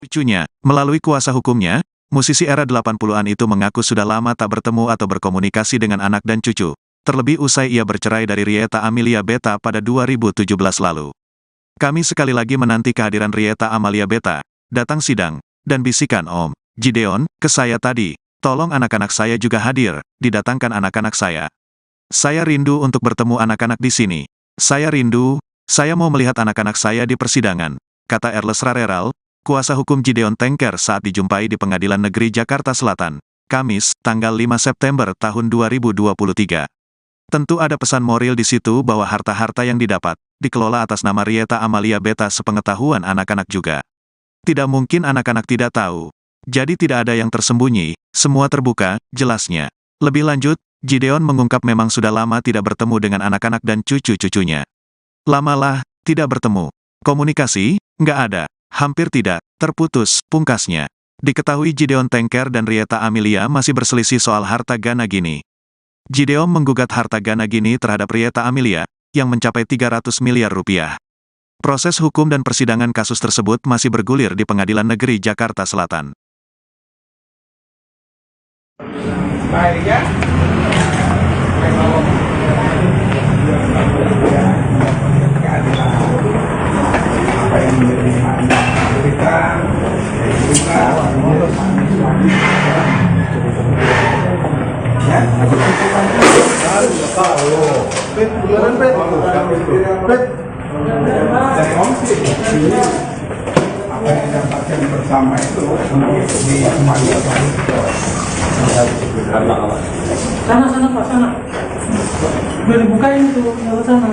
cucunya. Melalui kuasa hukumnya, musisi era 80-an itu mengaku sudah lama tak bertemu atau berkomunikasi dengan anak dan cucu. Terlebih usai ia bercerai dari Rieta Amelia Beta pada 2017 lalu. Kami sekali lagi menanti kehadiran Rieta Amalia Beta. Datang sidang, dan bisikan Om Gideon ke saya tadi, tolong anak-anak saya juga hadir, didatangkan anak-anak saya. Saya rindu untuk bertemu anak-anak di sini. Saya rindu, saya mau melihat anak-anak saya di persidangan, kata Erles Rareral, kuasa hukum Gideon Tengker saat dijumpai di Pengadilan Negeri Jakarta Selatan, Kamis, tanggal 5 September tahun 2023. Tentu ada pesan moral di situ bahwa harta-harta yang didapat, dikelola atas nama Rieta Amalia Beta sepengetahuan anak-anak juga. Tidak mungkin anak-anak tidak tahu. Jadi tidak ada yang tersembunyi, semua terbuka, jelasnya. Lebih lanjut, Gideon mengungkap memang sudah lama tidak bertemu dengan anak-anak dan cucu-cucunya. Lamalah, tidak bertemu. Komunikasi, nggak ada. Hampir tidak, terputus, pungkasnya. Diketahui Gideon Tengker dan Rieta Amelia masih berselisih soal harta Gana Gini. Gideon menggugat harta Gana Gini terhadap Rieta Amelia, yang mencapai 300 miliar rupiah. Proses hukum dan persidangan kasus tersebut masih bergulir di Pengadilan Negeri Jakarta Selatan. Apa yang didapatkan bersama itu di kembali sana Pak, sana. Udah dibukain tuh, lewat sana.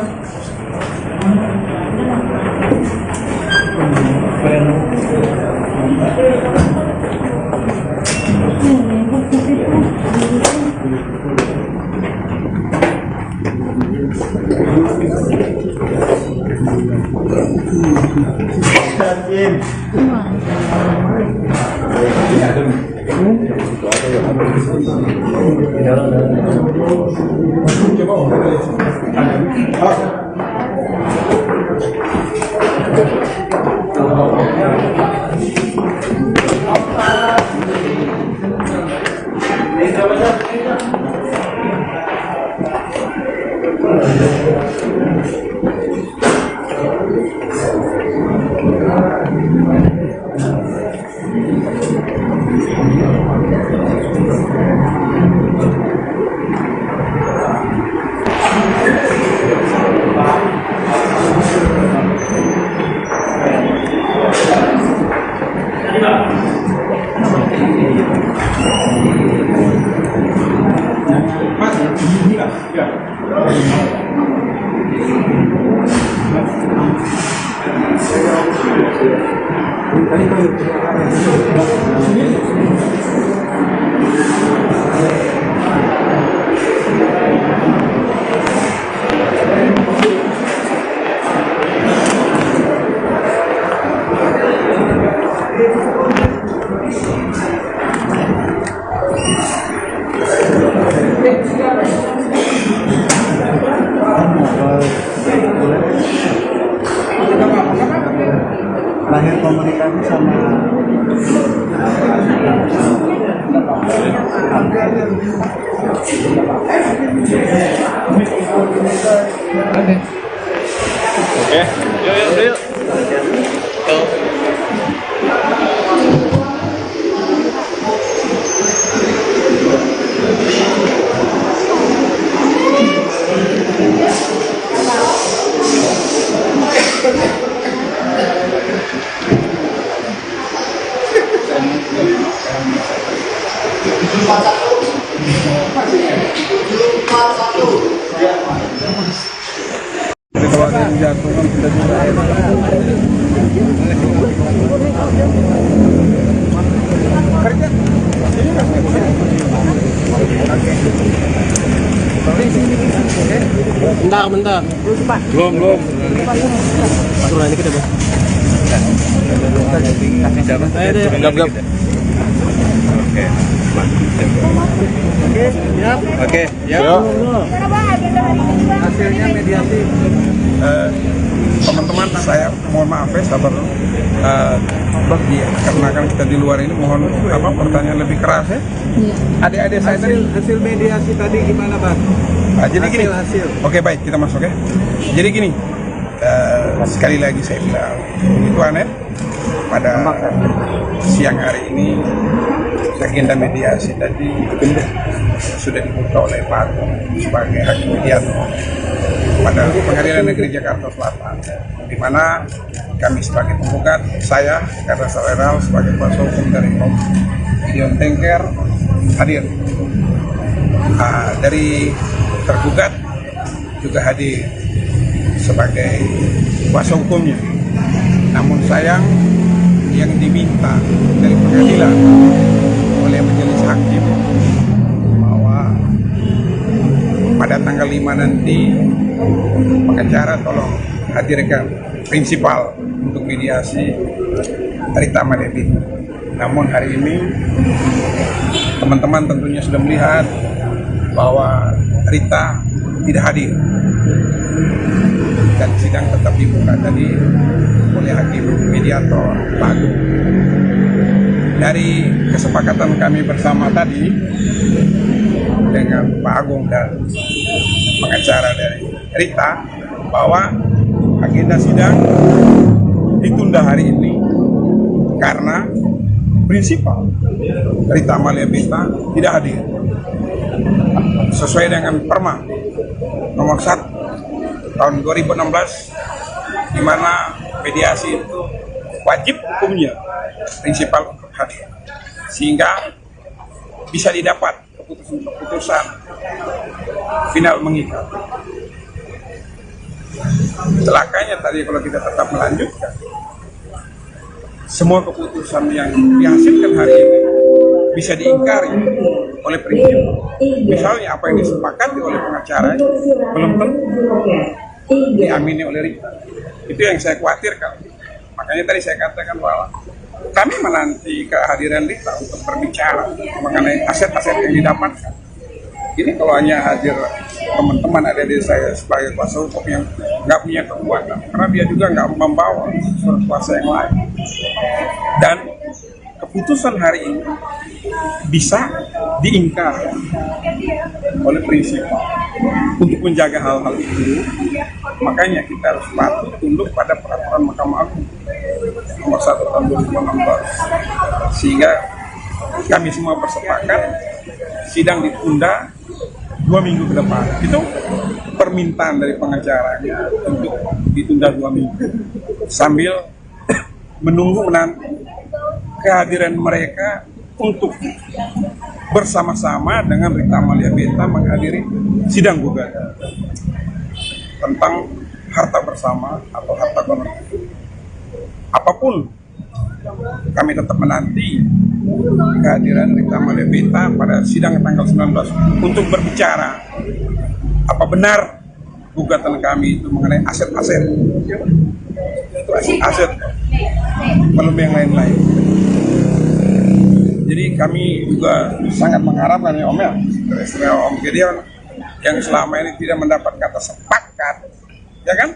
terakhir komunikasi sama Oke, yuk. Bentar. Belum. Aturan ini kita Bos. Oke, ya. hasilnya mediasi teman-teman saya mohon maaf ya sabar dulu. karena kan kita di luar ini mohon pertanyaan lebih keras ya. Adik-adik saya tadi Hasil mediasi tadi gimana, Bang? jadi gini. Hasil. Oke, baik, kita masuk ya. Jadi gini, sekali lagi saya bilang, itu aneh pada siang hari ini agenda mediasi tadi sudah dibuka oleh Pak Agung sebagai hakim mediator pada Pengadilan Negeri Jakarta Selatan, di mana kami sebagai penggugat, saya karena Saweral sebagai kuasa hukum dari Om Gideon Tengker hadir. Dari tergugat juga hadir sebagai kuasa hukumnya. Namun sayang yang diminta dari pengadilan oleh majelis hakim bahwa pada tanggal 5 nanti pengacara tolong hadirkan prinsipal untuk mediasi Rita Malebita. Namun hari ini teman-teman tentunya sudah melihat bahwa Rita tidak hadir dan sidang tetap dibuka tadi oleh hakim mediator Pak Agung. Dari kesepakatan kami bersama tadi dengan Pak Agung dan pengacara dari Rita bahwa agenda sidang ditunda hari ini karena prinsipal Rita Malebita tidak hadir sesuai dengan Perma nomor 1 tahun 2016, di mana mediasi itu wajib hukumnya prinsipal untuk hadir sehingga bisa didapat keputusan final mengikat. Celakanya tadi kalau kita tetap melanjutkan, semua keputusan yang dihasilkan hari ini bisa diingkari oleh prinsip. Misalnya apa yang disepakati oleh pengacara belum tentu diamini oleh Rita. Itu yang saya khawatirkan. Makanya tadi saya katakan bahwa kami menanti kehadiran Rita untuk berbicara mengenai aset-aset yang didapatkan. Ini kalau hanya hadir teman-teman adik-adik saya sebagai kuasa hukum yang nggak punya kekuatan, karena dia juga nggak membawa surat kuasa yang lain. Dan keputusan hari ini bisa diingkar oleh prinsip. Untuk menjaga hal-hal itu, makanya kita harus patuh tunduk pada peraturan Mahkamah Agung nomor 1 tahun 2016, sehingga kami semua bersepakat sidang ditunda 2 minggu ke depan. Itu permintaan dari pengacaranya untuk ditunda 2 minggu sambil menunggu menanti kehadiran mereka untuk bersama-sama dengan Rita Malebita menghadiri sidang gugatan tentang harta bersama atau harta gono. Apapun, kami tetap menanti kehadiran Rita Malebita pada sidang tanggal 19 untuk berbicara apa benar gugatan kami itu mengenai aset-aset. Itu aset, belum yang lain-lain. Jadi kami juga sangat mengharapkan ya Om ya, istimewa Om Gideon yang selama ini tidak mendapat kata sepakat, ya kan?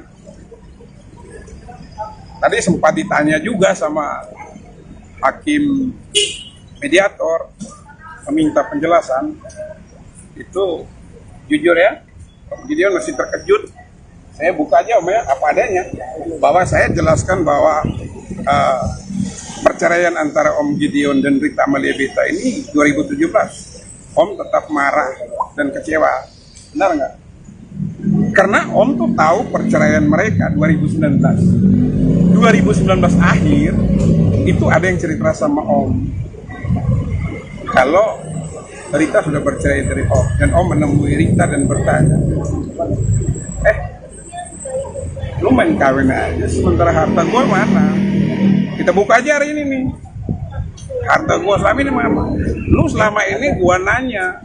Tadi sempat ditanya juga sama hakim mediator, meminta penjelasan. Itu jujur ya, Om Gideon masih terkejut. Saya buka aja Om ya, apa adanya, bahwa saya jelaskan bahwa perceraian antara Om Gideon dan Rita Malebita ini 2017. Om tetap marah dan kecewa. Benar nggak? Karena Om tuh tahu perceraian mereka 2019 akhir itu ada yang cerita sama Om kalau Rita sudah bercerai dari Om, dan Om menemui Rita dan bertanya, lu main kawin aja sementara harta gue mana? Kita buka aja hari ini nih, harta gue selama ini mana? Lu selama ini gue nanya,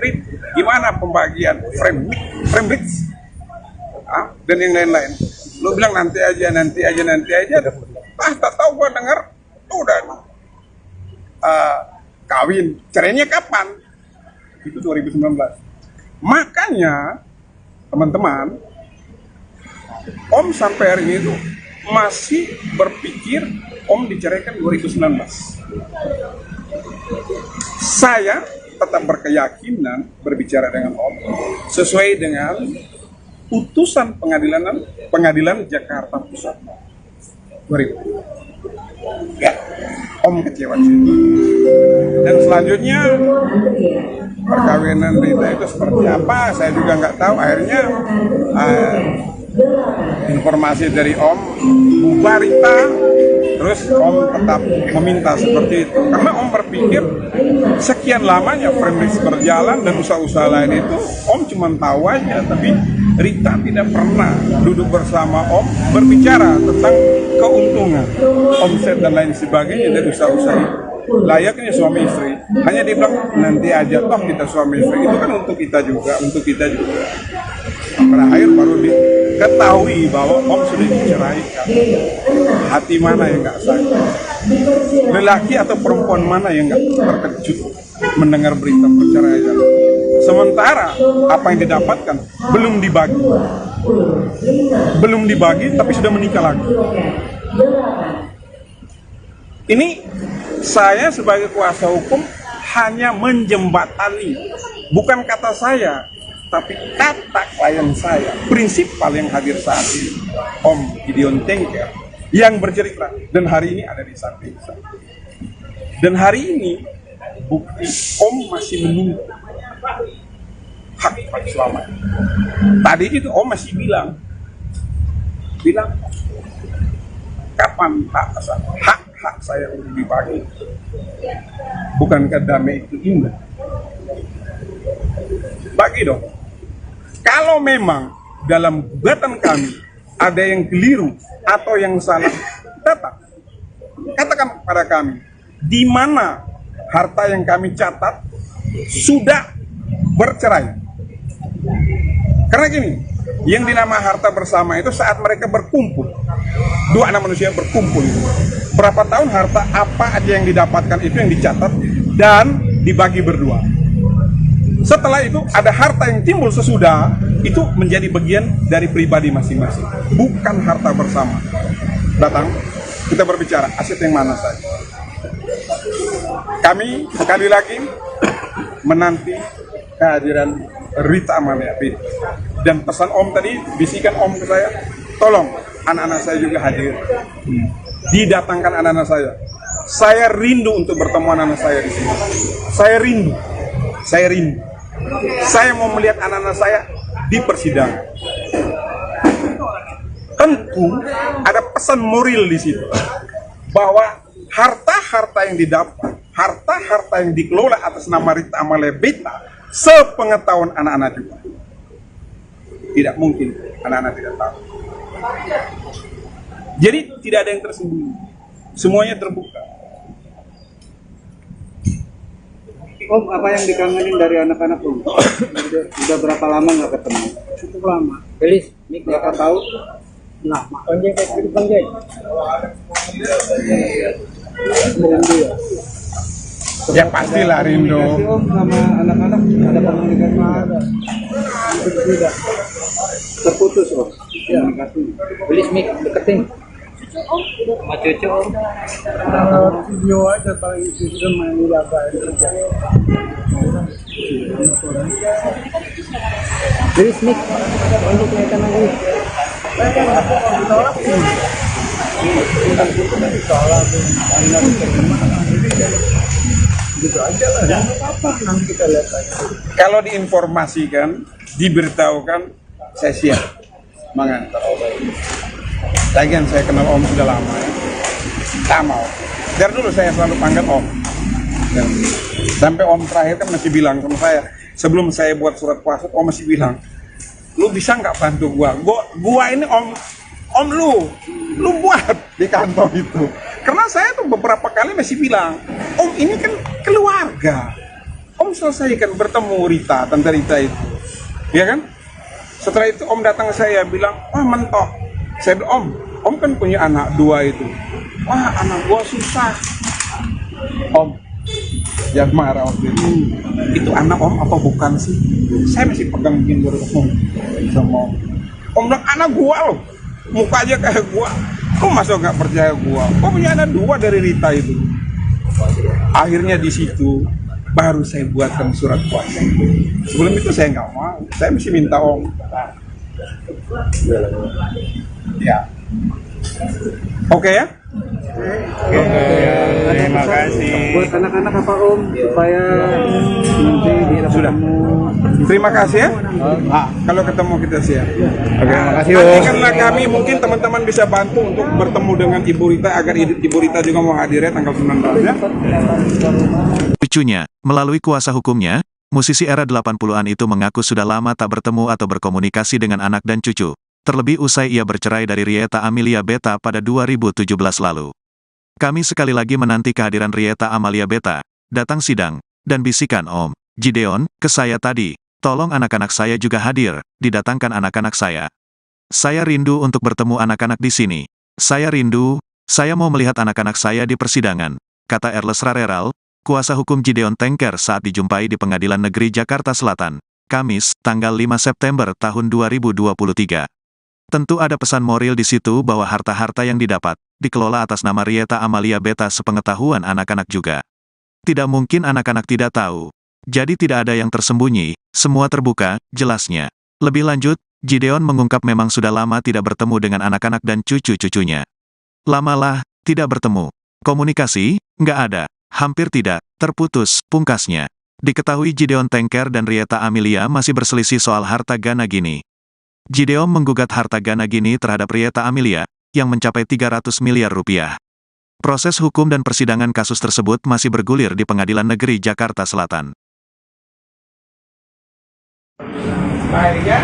Rit, gimana pembagian frame dan yang lain-lain? Lu bilang nanti aja. Tak tahu gue dengar udah kawin, cerainya kapan? Itu 2019. Makanya teman-teman, Om sampai hari ini tuh masih berpikir Om diceraikan 2019. Saya tetap berkeyakinan berbicara dengan Om sesuai dengan putusan pengadilan Jakarta Pusat 2000. Ya, Om kecewa sih. Dan selanjutnya perkawinan Rita itu seperti apa, saya juga nggak tahu. Akhirnya informasi dari Om bubar Rita, terus Om tetap meminta seperti itu karena Om berpikir sekian lamanya premis berjalan dan usaha-usaha lain itu Om cuma tahu aja, tapi Rita tidak pernah duduk bersama Om berbicara tentang keuntungan, omset dan lain sebagainya dari usaha-usaha itu. Layaknya suami istri, hanya dibilang nanti aja toh kita suami istri, itu kan untuk kita juga, pada akhir baru diketahui bahwa Om sudah diceraikan. Hati mana yang nggak sakit? Lelaki atau perempuan mana yang nggak terkejut mendengar berita perceraian? Sementara apa yang didapatkan belum dibagi tapi sudah menikah lagi. Ini saya sebagai kuasa hukum hanya menjembatani, bukan kata saya, tapi kata klien saya, prinsipal yang hadir saat ini, Om Gideon Tengker, yang bercerita, dan hari ini ada di samping saya. Dan hari ini, bukti Om masih menunggu hak Pak Slamet. Tadi itu Om masih bilang, kapan hak saya untuk dibagi? Bukankah damai itu indah? Bagi dong. Kalau memang dalam gugatan kami ada yang keliru atau yang salah, katakan pada kami, di mana harta yang kami catat sudah bercerai. Karena gini, yang dinamakan harta bersama itu saat mereka berkumpul, dua anak manusia berkumpul, berapa tahun harta apa aja yang didapatkan itu yang dicatat dan dibagi berdua. Setelah itu ada harta yang timbul sesudah, itu menjadi bagian dari pribadi masing-masing, bukan harta bersama. Datang, kita berbicara aset yang mana saja. Kami sekali lagi menanti kehadiran Rita Amaliapit. Dan pesan Om tadi, bisikan Om ke saya, tolong anak-anak saya juga hadir. Didatangkan anak-anak saya. Saya rindu untuk bertemu anak-anak saya di sini. Saya rindu. Saya mau melihat anak-anak saya di persidangan. Tentu ada pesan moral di situ bahwa harta-harta yang didapat, harta-harta yang dikelola atas nama Rita Amaliapit, sepengetahuan anak-anak juga. Tidak mungkin anak-anak tidak tahu. Jadi tidak ada yang tersembunyi. Semuanya terbuka. Om, apa yang dikangenin dari anak-anak Om? Udah berapa lama nggak ketemu? Cukup lama. Belis, Berapa tahun? lama. Panjang kayak gitu panjang. Ya pastilah rindu. Komunikasi Om sama anak-anak ada komunikasi? Tidak. Terputus Om. Komunikasi. Belis mic deketin. Sama cucu Om. Video aja paling itu sudah main jaga kerja. Belis mic. Untuk kelihatan lagi. Gitu aja lah, jangan apa-apa, nanti kita lihat aja. Kalau diinformasikan, diberitahukan, saya siap mengantar. Lagian saya kenal Om sudah lama ya. Tak mau. Dari dulu saya selalu panggil Om. Dan sampai Om terakhir kan masih bilang sama saya, sebelum saya buat surat kuasa, Om masih bilang, lu bisa nggak bantu gua ini Om lu buat di kantor itu. Karena saya tuh beberapa kali masih bilang, Om ini kan keluarga. Om selesaikan bertemu Rita, Tante Rita itu. Ya kan? Setelah itu Om datang ke saya bilang, wah mentok. Saya bilang, Om kan punya anak dua itu. Wah anak gua susah. Om, jangan marah waktu itu. Itu anak Om apa bukan sih? Saya masih pegang begini Om sama Om. Om bilang, anak gua loh. Muka aja kayak gua. Kok masa nggak percaya gua? Kok punya anak 2 dari Rita itu? Akhirnya di situ baru saya buatkan surat kuasa. Sebelum itu saya nggak mau. Saya mesti minta om. Ya. Oke ya? Terima kasih. Buat anak-anak apa Om supaya nanti Sudah. Terima kasih ya. Kalau ketemu kita siap. Oke, makasih Nanti Om. karena kami mungkin teman-teman bisa bantu untuk bertemu dengan Ibu Rita agar Ibu Rita juga mau hadir ya tanggal 19 ya. Cucunya, melalui kuasa hukumnya, musisi era 80-an itu mengaku sudah lama tak bertemu atau berkomunikasi dengan anak dan cucu. Terlebih usai ia bercerai dari Rieta Amelia Beta pada 2017 lalu. Kami sekali lagi menanti kehadiran Rieta Amalia Beta, datang sidang, dan bisikan Om Gideon ke saya tadi, tolong anak-anak saya juga hadir, didatangkan anak-anak saya. Saya rindu untuk bertemu anak-anak di sini. Saya rindu, saya mau melihat anak-anak saya di persidangan, kata Erles Rareral, kuasa hukum Gideon Tengker saat dijumpai di Pengadilan Negeri Jakarta Selatan, Kamis, tanggal 5 September tahun 2023. Tentu ada pesan moral di situ bahwa harta-harta yang didapat, dikelola atas nama Rieta Amalia Beta sepengetahuan anak-anak juga. Tidak mungkin anak-anak tidak tahu. Jadi tidak ada yang tersembunyi, semua terbuka, jelasnya. Lebih lanjut, Gideon mengungkap memang sudah lama tidak bertemu dengan anak-anak dan cucu-cucunya. Lamalah, tidak bertemu. Komunikasi, nggak ada. Hampir tidak, terputus, pungkasnya. Diketahui Gideon Tengker dan Rieta Amelia masih berselisih soal harta Gana Gini. Gideon menggugat harta Gana Gini terhadap Rieta Amelia, yang mencapai 300 miliar rupiah. Proses hukum dan persidangan kasus tersebut masih bergulir di Pengadilan Negeri Jakarta Selatan. Baik ya.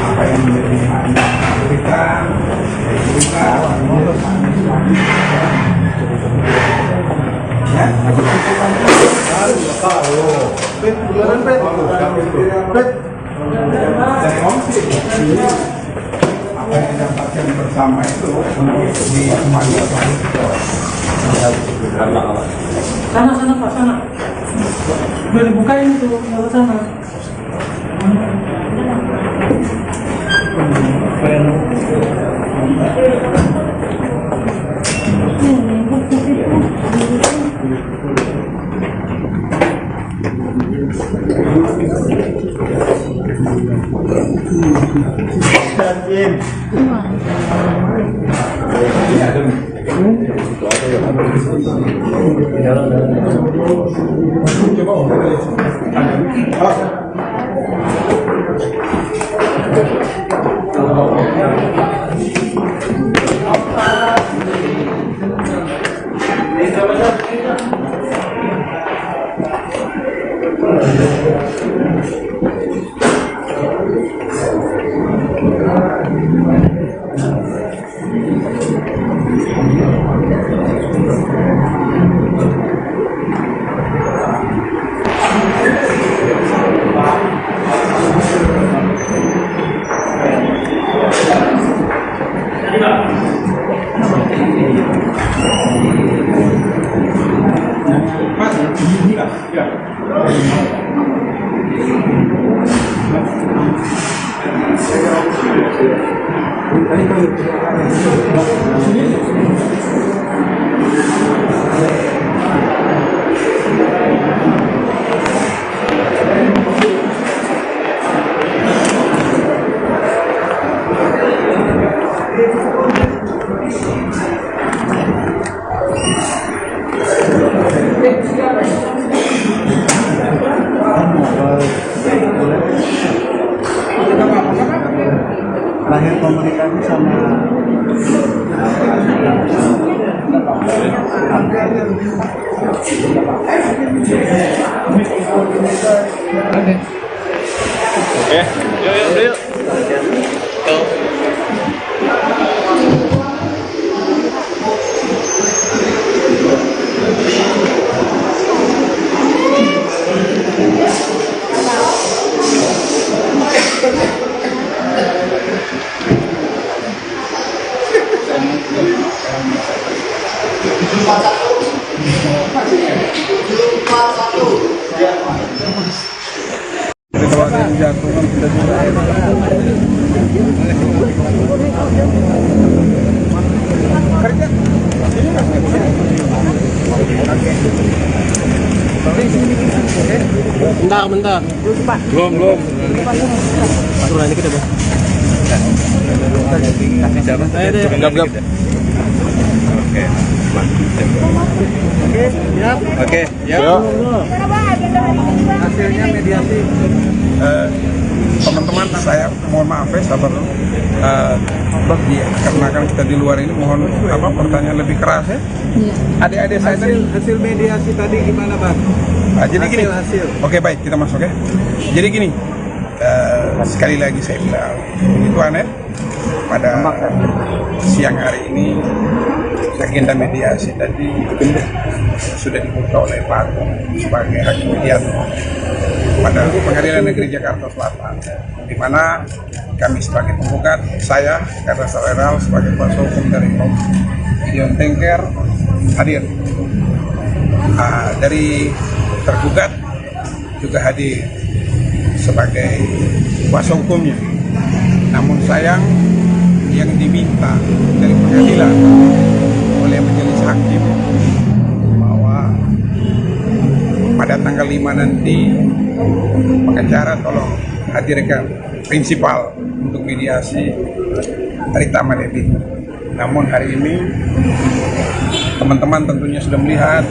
Apa yang menjadi anak kita, apa yang didapatkan bersama itu untuk dikembalikan. Sana Pak, sana. Udah dibukain itu, lewat sana. terakhir komunikasi sama Oke, yuk. Kerja. Bentar. Belum. Aturan dikit ya, Bang. Gap. Oke, ya. Hasilnya mediasi. Teman-teman saya mohon maaf ya, sabar dulu. Karena kan kita di luar ini mohon pertanyaan lebih keras ya. Adik-adik saya tadi. Hasil mediasi tadi gimana, Bang? Jadi gini. Hasil. Oke, baik, kita masuk ya. Jadi gini. Sekali lagi saya bilang begitu aneh pada siang hari ini agenda mediasi tadi sudah dibuka oleh Pak Agung sebagai hakim mediator pada Pengadilan Negeri Jakarta Selatan, di mana kami sebagai penggugat, saya karena Saweral sebagai kuasa hukum dari Om Gideon Tengker hadir. Dari tergugat juga hadir sebagai kuasa hukumnya. Namun sayang yang diminta dari pengadilan oleh majelis hakim bahwa pada tanggal 5 nanti pengacara tolong hadirkan prinsipal untuk mediasi Rita Malebita. Namun hari ini teman-teman tentunya sudah melihat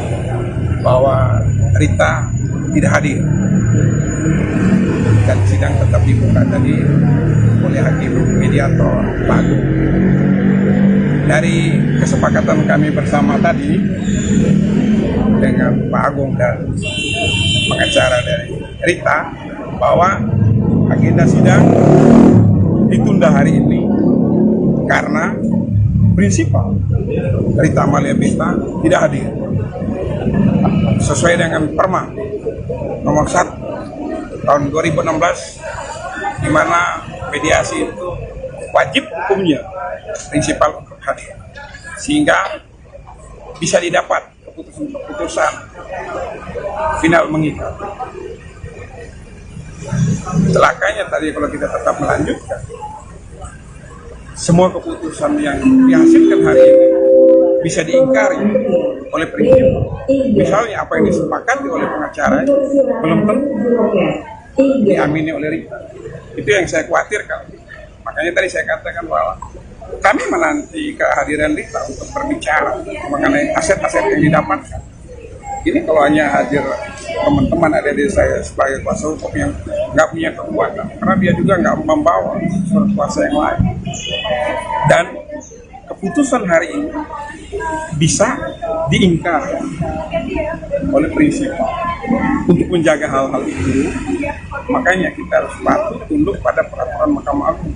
bahwa Rita tidak hadir dan sidang tetap dibuka tadi oleh hakim mediator Pak Agung. Dari kesepakatan kami bersama tadi dengan Pak Agung dan pengacara dari Rita bahwa agenda sidang ditunda hari ini karena prinsipal Rita Malebita tidak hadir sesuai dengan Perma nomor 1 tahun 2016, di mana mediasi itu wajib hukumnya prinsipal untuk hadir sehingga bisa didapat keputusan final mengikat. Celakanya tadi kalau kita tetap melanjutkan, semua keputusan yang dihasilkan hari ini bisa diingkari oleh prinsip. Misalnya apa yang disepakati oleh pengacara belum tentu diamini oleh Rita. Itu yang saya khawatirkan. Makanya tadi saya katakan bahwa kami menanti kehadiran Rita untuk berbicara mengenai aset-aset yang didapatkan. Ini kalau hanya hadir teman-teman ada di saya sebagai kuasa hukum yang nggak punya kekuatan, karena dia juga nggak membawa surat kuasa yang lain. Dan keputusan hari ini bisa diingkar oleh prinsip untuk menjaga hal-hal itu. Makanya kita harus patuh tunduk pada peraturan Mahkamah Agung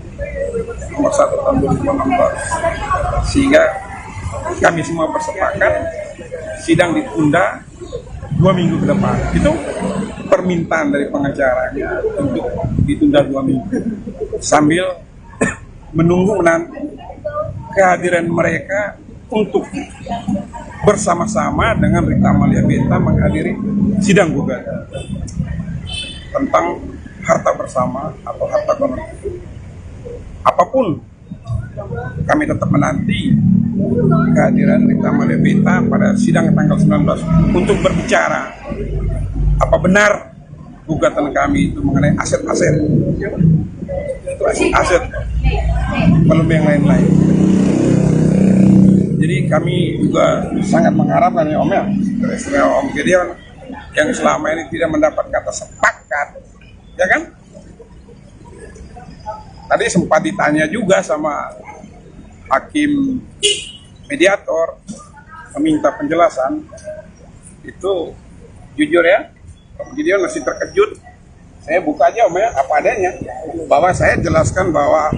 nomor 1 tahun 2016, sehingga kami semua bersepakat sidang ditunda 2 minggu ke depan. Itu permintaan dari pengacaranya untuk ditunda 2 minggu sambil menunggu menanti kehadiran mereka untuk bersama-sama dengan Rita Malebita menghadiri sidang gugatan tentang harta bersama atau harta kolektif. Apapun, kami tetap menanti kehadiran Rita Malebita pada sidang tanggal 19 untuk berbicara apa benar gugatan kami itu mengenai aset-aset. Itu aset, belum yang lain-lain. Jadi kami juga sangat mengharapkan ya Om ya, dari Om Gideon yang selama ini tidak mendapat kata sepakat, ya kan? Tadi sempat ditanya juga sama hakim mediator, meminta penjelasan. Itu jujur ya, Om Gideon masih terkejut. Saya buka aja Om ya, apa adanya, bahwa saya jelaskan bahwa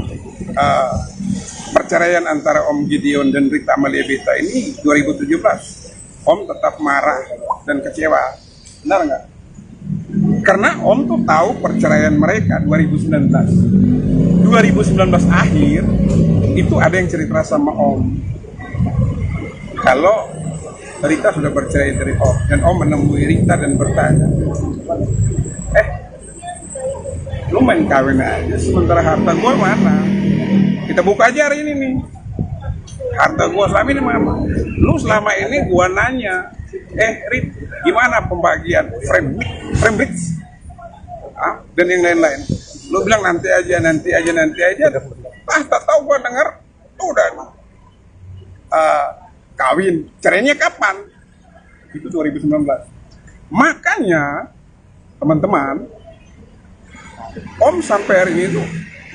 perceraian antara Om Gideon dan Rita Malebita ini 2017. Om tetap marah dan kecewa, benar nggak? Karena Om tuh tahu perceraian mereka 2019 akhir itu ada yang cerita sama Om kalau Rita sudah bercerai dari Om, dan Om menemui Rita dan bertanya, lu main kawin aja sementara harta gue mana? Kita buka aja hari ini nih. Harta gua selama ini mana? Lu selama ini gua nanya, Rit, gimana pembagian frame bricks? Dan yang lain-lain. Lu bilang nanti aja. Tak tahu gua dengar, udah kawin. Cerainya kapan? Itu 2019. Makanya, teman-teman, Om sampai hari ini tuh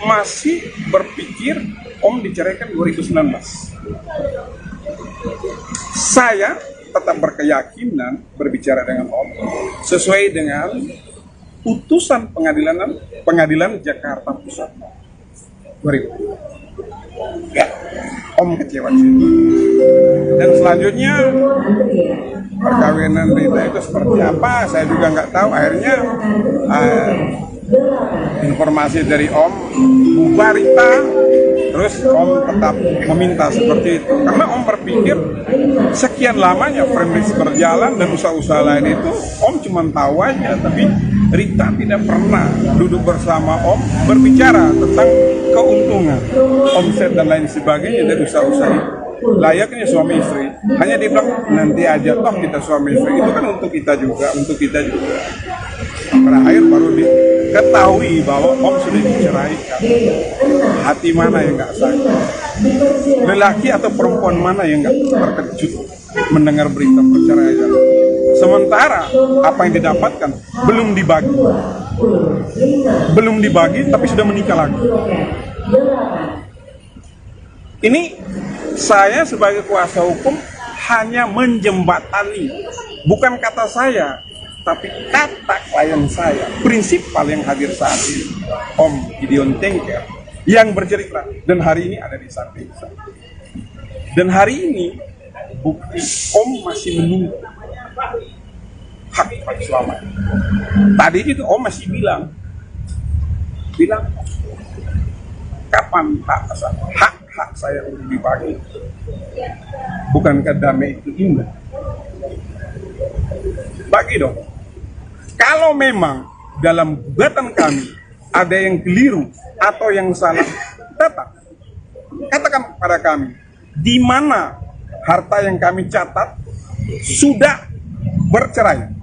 masih berpikir Om diceraikan 2019. Saya tetap berkeyakinan berbicara dengan Om sesuai dengan putusan pengadilan Jakarta Pusat 2000. Ya, Om kecewa di situ. Dan selanjutnya perkawinan Rita itu seperti apa? Saya juga nggak tahu. Akhirnya informasi dari Om bubar Rita, terus Om tetap meminta seperti itu karena Om berpikir sekian lamanya Frembix berjalan dan usaha-usaha lain itu Om cuma tahu aja, tapi Rita tidak pernah duduk bersama Om berbicara tentang keuntungan, omset dan lain sebagainya dari usaha-usaha itu. Layaknya suami istri, hanya dibilang nanti aja toh kita suami istri, itu kan untuk kita juga. Terakhir baru diketahui bahwa Om sudah diceraikan. Hati mana yang nggak sakit? Lelaki atau perempuan mana yang nggak terkejut mendengar berita perceraian? Sementara apa yang didapatkan belum dibagi, tapi sudah menikah lagi. Ini saya sebagai kuasa hukum hanya menjembatani, bukan kata saya, tapi kata klien saya, prinsipal yang hadir saat ini, Om Gideon Tengker, yang bercerita, dan hari ini ada di samping saya. Dan hari ini, bukti Om masih menunggu hak selama ini. Tadi itu Om masih bilang, kapan hak saya untuk dibagi? Bukankah damai itu indah? Bagi dong. Kalau memang dalam gugatan kami ada yang keliru atau yang salah, tetap katakan pada kami di mana harta yang kami catat sudah bercerai.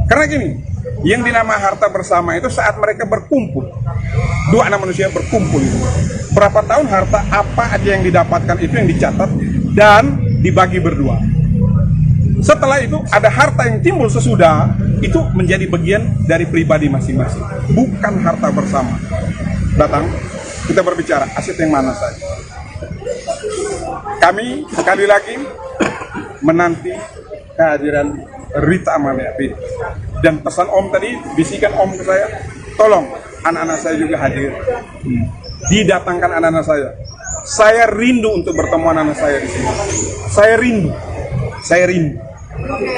Karena gini, yang dinamakan harta bersama itu saat mereka berkumpul, dua anak manusia berkumpul itu. Berapa tahun harta apa aja yang didapatkan itu yang dicatat dan dibagi berdua. Setelah itu ada harta yang timbul sesudah, itu menjadi bagian dari pribadi masing-masing, bukan harta bersama. Datang, kita berbicara aset yang mana saja. Kami sekali lagi menanti kehadiran Rita Amalia Beta. Dan pesan Om tadi, bisikan Om ke saya, tolong anak-anak saya juga hadir. Didatangkan anak-anak saya. Saya rindu untuk bertemu anak-anak saya di sini. Saya rindu.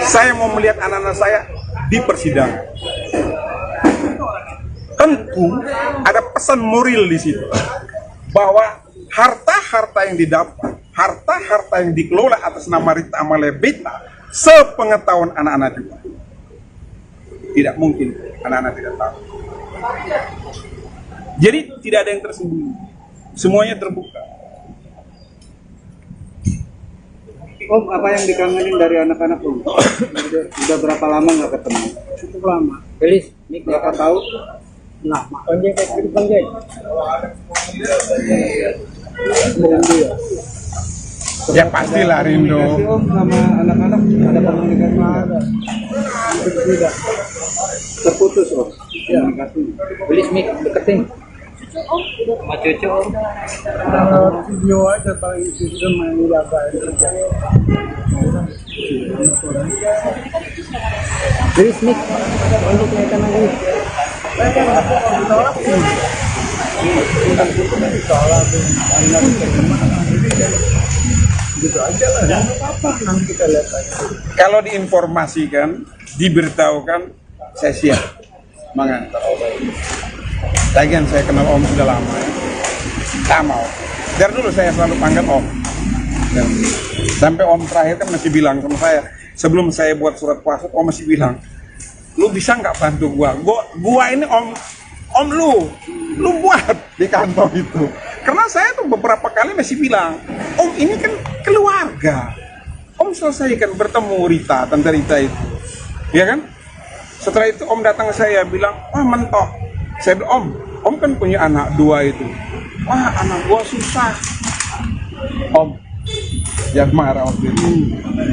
Saya mau melihat anak-anak saya di persidangan. Tentu ada pesan moral di situ bahwa harta-harta yang didapat, harta-harta yang dikelola atas nama Rita Amalia Beta, sepengetahuan anak-anak juga. Tidak mungkin anak-anak tidak tahu. Jadi tidak ada yang tersembunyi, semuanya terbuka. Om, apa yang dikangenin dari anak-anak Om? Udah berapa lama nggak ketemu? Cukup lama. Gelis, Berapa tahun? lama. Panjang kayak gitu panjang. Ya pastilah rindu. Komunikasi Om sama anak-anak ada komunikasi nggak? Tidak. Terputus Om. Komunikasi. Gelis mik deketin. Sama cucu Om. Video aja paling itu sudah main jaga kerja. Gelis mik. Untuk kelihatan lagi. Gitu aja lah, nggak apa-apa, nanti kita lihat aja. Kalau diinformasikan, diberitahukan, saya siap mengantar. Lagian saya kenal Om sudah lama ya. Tak mau. Dari dulu saya selalu panggil Om. Dan sampai Om terakhir kan masih bilang sama saya, sebelum saya buat surat kuasa, Om masih bilang, lu bisa nggak bantu gua ini Om lu buat di kantor itu. Karena saya tuh beberapa kali masih bilang, Om ini kan keluarga. Om selesaikan bertemu Rita, Tante Rita itu. Ya kan? Setelah itu Om datang ke saya bilang, wah mentok. Saya bilang, Om kan punya anak 2 itu. Wah anak gua susah. Om, yang marah waktu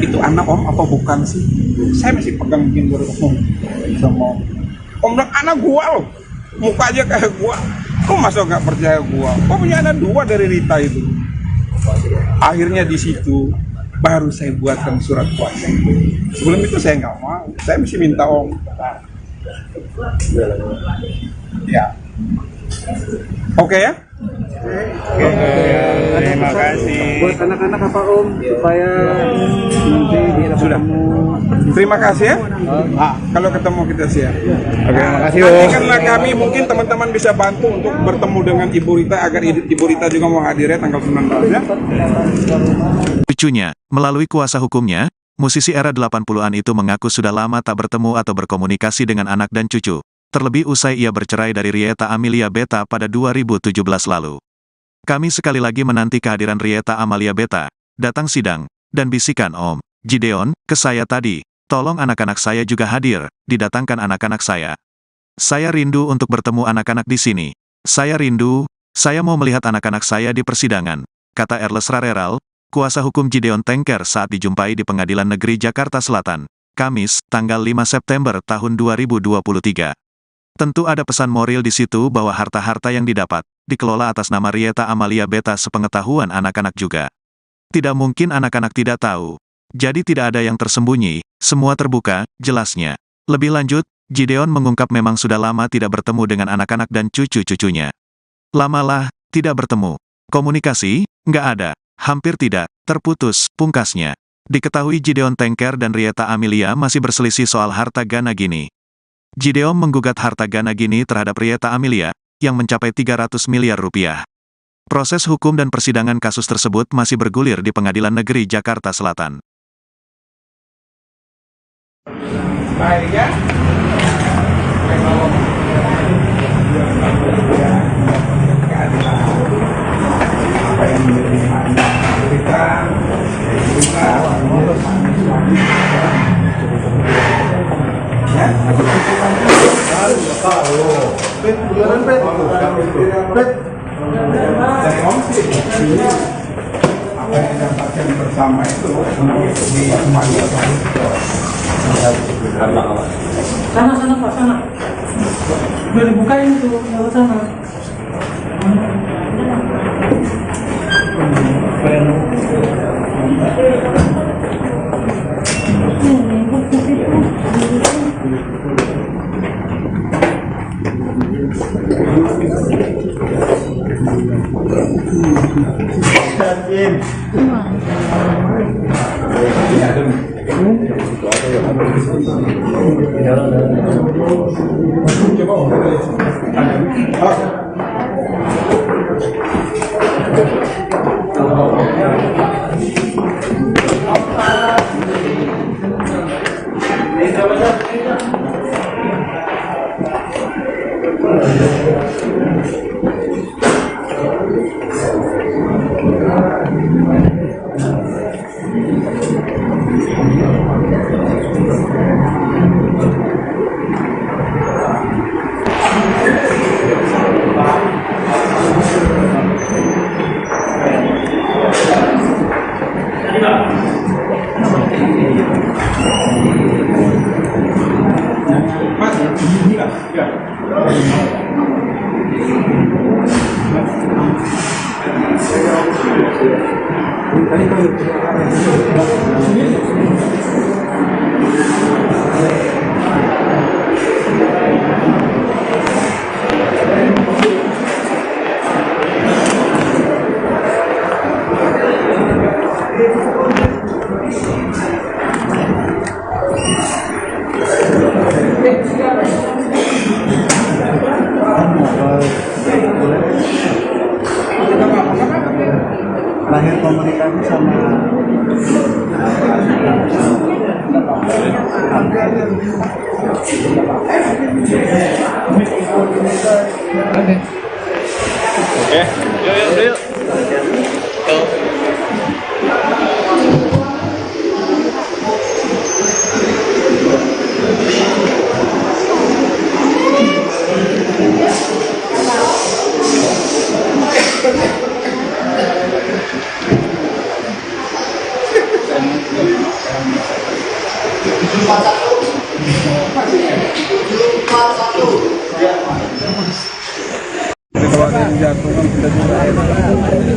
itu anak Om apa bukan sih? Saya masih pegang jenggot Om sama Om bilang anak gua loh, muka aja kayak gua. Kok masa nggak percaya gua? Kok punya anak 2 dari Rita itu? Akhirnya di situ baru saya buatkan surat kuasa. Sebelum itu saya nggak mau, saya mesti minta Om. Ya, oke ya. Terima kasih. Buat anak-anak apa Om supaya nanti bisa ketemu. Terima kasih ya. Kalau ketemu kita siap. Oke, makasih Nanti Om. karena kami mungkin teman-teman bisa bantu untuk bertemu dengan Ibu Rita agar Ibu Rita juga mau hadir ya tanggal 19 ya. Cucunya, melalui kuasa hukumnya, musisi era 80-an itu mengaku sudah lama tak bertemu atau berkomunikasi dengan anak dan cucu. Terlebih usai ia bercerai dari Rieta Amelia Beta pada 2017 lalu. Kami sekali lagi menanti kehadiran Rieta Amelia Beta, datang sidang, dan bisikan Om Gideon ke saya tadi, tolong anak-anak saya juga hadir, didatangkan anak-anak saya. Saya rindu untuk bertemu anak-anak di sini. Saya rindu, saya mau melihat anak-anak saya di persidangan, kata Erles Rareral, kuasa hukum Gideon Tengker saat dijumpai di Pengadilan Negeri Jakarta Selatan, Kamis, tanggal 5 September tahun 2023. Tentu ada pesan moral di situ bahwa harta-harta yang didapat, dikelola atas nama Rieta Amelia Beta sepengetahuan anak-anak juga. Tidak mungkin anak-anak tidak tahu. Jadi tidak ada yang tersembunyi, semua terbuka, jelasnya. Lebih lanjut, Gideon mengungkap memang sudah lama tidak bertemu dengan anak-anak dan cucu-cucunya. Lamalah, tidak bertemu. Komunikasi, nggak ada. Hampir tidak, terputus, pungkasnya. Diketahui Gideon Tengker dan Rieta Amelia masih berselisih soal harta Gana Gini. Gideon menggugat harta Gana Gini terhadap Rieta Amelia, yang mencapai 300 miliar rupiah. Proses hukum dan persidangan kasus tersebut masih bergulir di Pengadilan Negeri Jakarta Selatan. Baik ya. Apa yang menjadi Rita, dari Om sih, apa yang didapatkan bersama itu di Sana Pak, sana. Udah dibukain tuh, lewat sana. Lahir komunikasi sama Oke. Kalau ada yang jatuh kan kita juga kerja.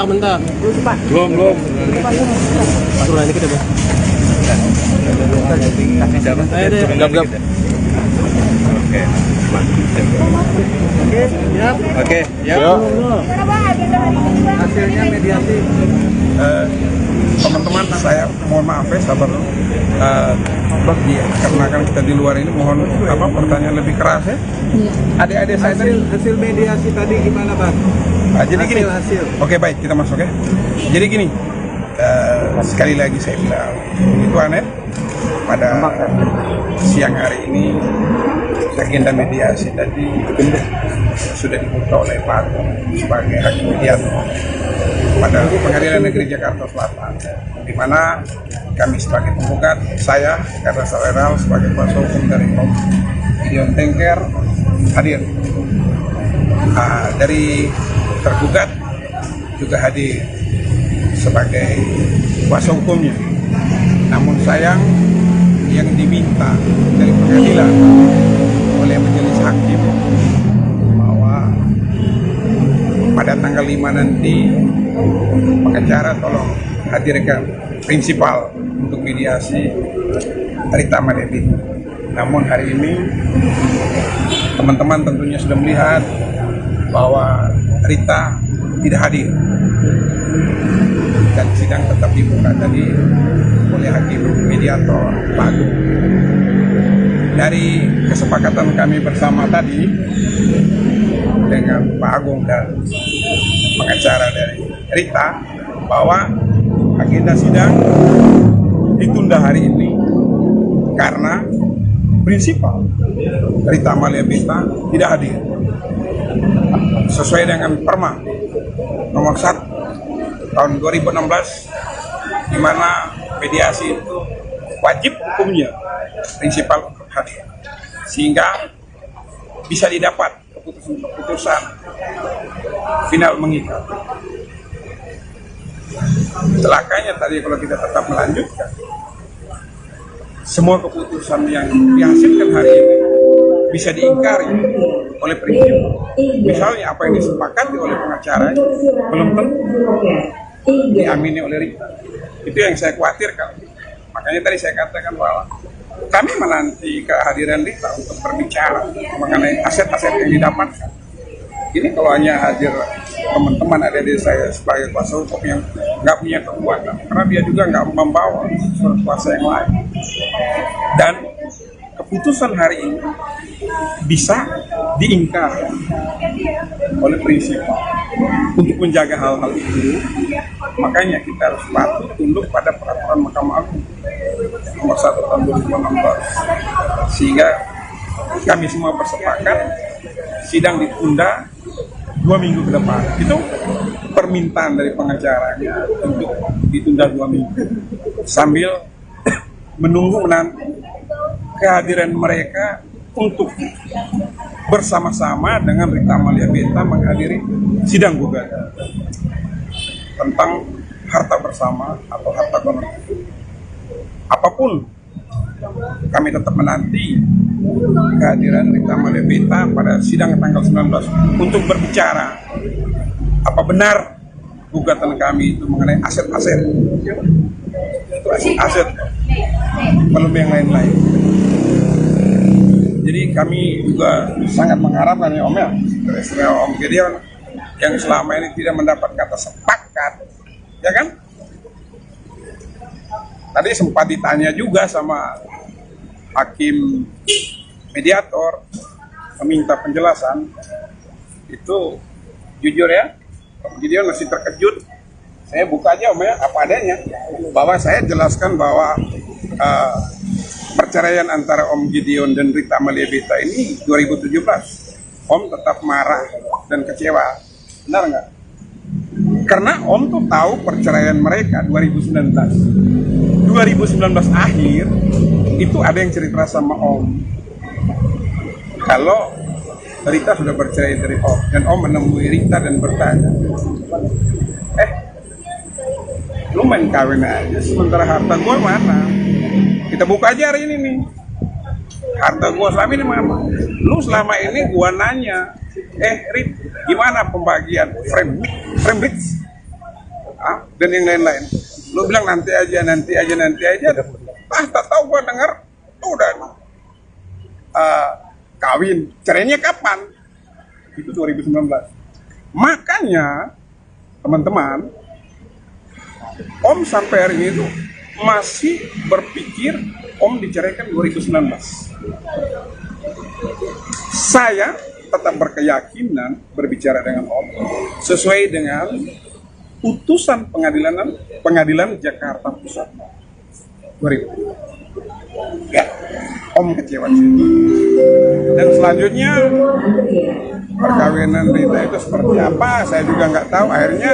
Bentar. Belum. Turun ini kita, Bos. Ayo deh. Gap. Oke, ya. Hasilnya mediasi. Teman-teman saya mohon maaf ya, sabar dulu. Karena kan kita di luar ini mohon pertanyaan lebih keras ya. Adik-adik saya tadi. Hasil mediasi tadi gimana, Bang? Jadi gini. Hasil. Oke, baik, kita masuk ya. Jadi gini. Sekali lagi saya bilang itu aneh pada siang hari ini agenda mediasi tadi sudah dibuka oleh Pak Agung sebagai hakim mediator pada Pengadilan Negeri Jakarta Selatan, di mana kami sebagai penggugat, saya Karna Saweral sebagai kuasa hukum dari Om Gideon Tengker hadir. Dari tergugat juga hadir sebagai kuasa hukumnya. Namun sayang yang diminta dari pengadilan oleh majelis hakim bahwa pada tanggal 5 nanti pengacara tolong hadirkan prinsipal untuk mediasi Rita Malebi. Namun hari ini teman-teman tentunya sudah melihat bahwa Rita tidak hadir dan sidang tetap dibuka tadi oleh hakim mediator Pak Agung. Dari kesepakatan kami bersama tadi dengan Pak Agung dan pengacara dari Rita bahwa agenda sidang ditunda hari ini karena prinsipal Rita Amalia Beta tidak hadir sesuai dengan Perma nomor 1 tahun 2016, di mana mediasi itu wajib hukumnya prinsipal untuk hadir sehingga bisa didapat keputusan final mengikat. Celakanya tadi kalau kita tetap melanjutkan, semua keputusan yang dihasilkan hari ini bisa diingkari oleh prinsip. Misalnya apa yang disepakati oleh pengacara belum tentu diamini oleh Rita. Itu yang saya khawatirkan. Makanya tadi saya katakan bahwa kami menanti kehadiran Rita untuk berbicara mengenai aset-aset yang didapatkan. Ini kalau hanya hadir teman-teman ada di saya sebagai kuasa hukum yang nggak punya kekuatan, karena dia juga nggak membawa surat kuasa yang lain. Dan keputusan hari ini bisa diingkar oleh prinsip. Untuk menjaga hal-hal itu, makanya kita harus patuh tunduk pada peraturan Mahkamah Agung nomor 1 tahun 2016, sehingga kami semua bersepakat sidang ditunda 2 minggu ke depan. Itu permintaan dari pengacaranya untuk ditunda 2 minggu sambil menunggu menanti kehadiran mereka untuk bersama-sama dengan Rita Amalia Beta menghadiri sidang gugatan tentang harta bersama atau harta kolektif. Apapun, kami tetap menanti kehadiran Rita Amalia Beta pada sidang tanggal 19 untuk berbicara apa benar gugatan kami itu mengenai aset-aset. Itu aset, belum yang lain-lain. Jadi kami juga sangat mengharapkan ya Om ya, Om Gideon yang selama ini tidak mendapat kata sepakat, ya kan? Tadi sempat ditanya juga sama hakim mediator, meminta penjelasan. Itu jujur ya, Om Gideon masih terkejut Saya buka aja Om ya, apa adanya. Bahwa saya jelaskan bahwa perceraian antara Om Gideon dan Rita Amalia Beta ini 2017. Om tetap marah dan kecewa. Benar nggak? Karena Om tuh tahu perceraian mereka 2019. 2019 akhir, itu ada yang cerita sama Om. Kalau Rita sudah bercerai dari Om, dan Om menemui Rita dan bertanya, lu main kawin aja, sementara harta gue mana? Kita buka aja hari ini nih. Harta gue selama ini mana? Lu selama ini gue nanya, Rit, gimana pembagian frame dan yang lain-lain? Lu bilang nanti aja. Tak tahu gue denger, udah kawin. Cerainya kapan? Itu 2019. Makanya, teman-teman, Om sampai hari ini tuh masih berpikir Om diceraikan 2019. Saya tetap berkeyakinan berbicara dengan Om sesuai dengan putusan pengadilan Jakarta Pusat 2000. Ya, Om kecewa sih. Dan selanjutnya perkawinan Rita itu seperti apa? Saya juga nggak tahu. Akhirnya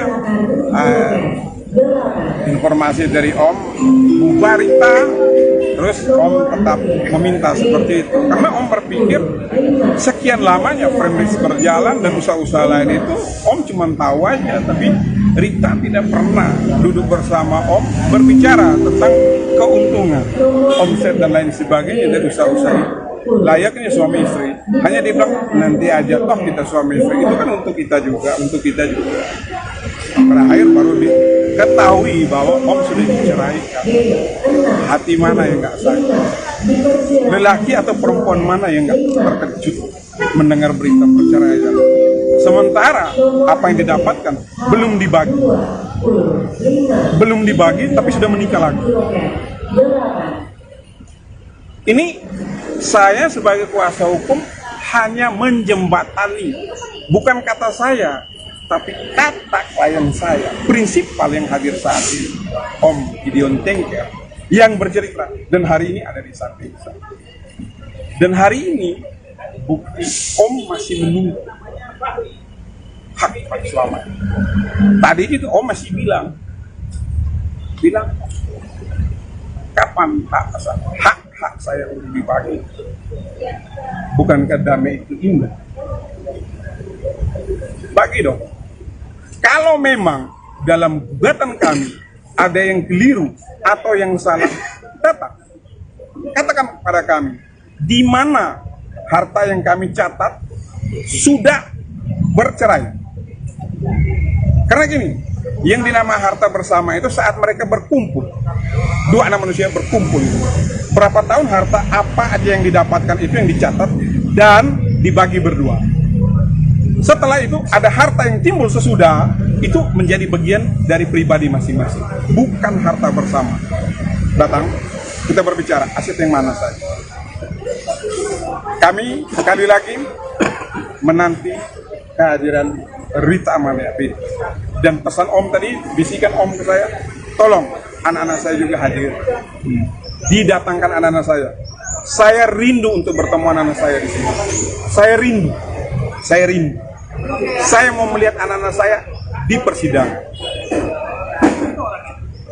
informasi dari Om bubar Rita, terus Om tetap meminta seperti itu karena Om berpikir sekian lamanya premis berjalan dan usaha-usaha lain itu Om cuma tahu aja, tapi Rita tidak pernah duduk bersama Om berbicara tentang keuntungan, omset dan lain sebagainya dari usaha-usaha itu. Layaknya suami istri, hanya dibilang nanti aja toh kita suami istri, itu kan untuk kita juga. Terakhir baru diketahui bahwa Om sudah diceraikan. Hati mana yang nggak sakit? Lelaki atau perempuan mana yang nggak terkejut mendengar berita perceraian? Sementara apa yang didapatkan belum dibagi, tapi sudah menikah lagi. Ini saya sebagai kuasa hukum hanya menjembatani, bukan kata saya, tapi kata klien saya, prinsipal yang hadir saat ini, Om Gideon Tengker, yang bercerita, dan hari ini ada di samping saya. Dan hari ini, bukti Om masih menunggu hak suami. Tadi itu Om masih bilang, kapan hak saya untuk dibagi? Bukankah damai itu indah? Bagi dong. Kalau memang dalam gugatan kami ada yang keliru atau yang salah, katakan kepada kami di mana harta yang kami catat sudah bercerai. Karena gini, yang dinama harta bersama itu saat mereka berkumpul, dua anak manusia berkumpul, berapa tahun harta apa aja yang didapatkan itu yang dicatat dan dibagi berdua. Setelah itu ada harta yang timbul sesudah, itu menjadi bagian dari pribadi masing-masing, bukan harta bersama. Datang, kita berbicara aset yang mana saja. Kami sekali lagi menanti kehadiran Rita Amalia Beta. Dan pesan Om tadi, bisikan Om ke saya, tolong anak-anak saya juga hadir. Didatangkan anak-anak saya. Saya rindu untuk bertemu anak-anak saya di sini. Saya rindu. Saya mau melihat anak-anak saya di persidangan.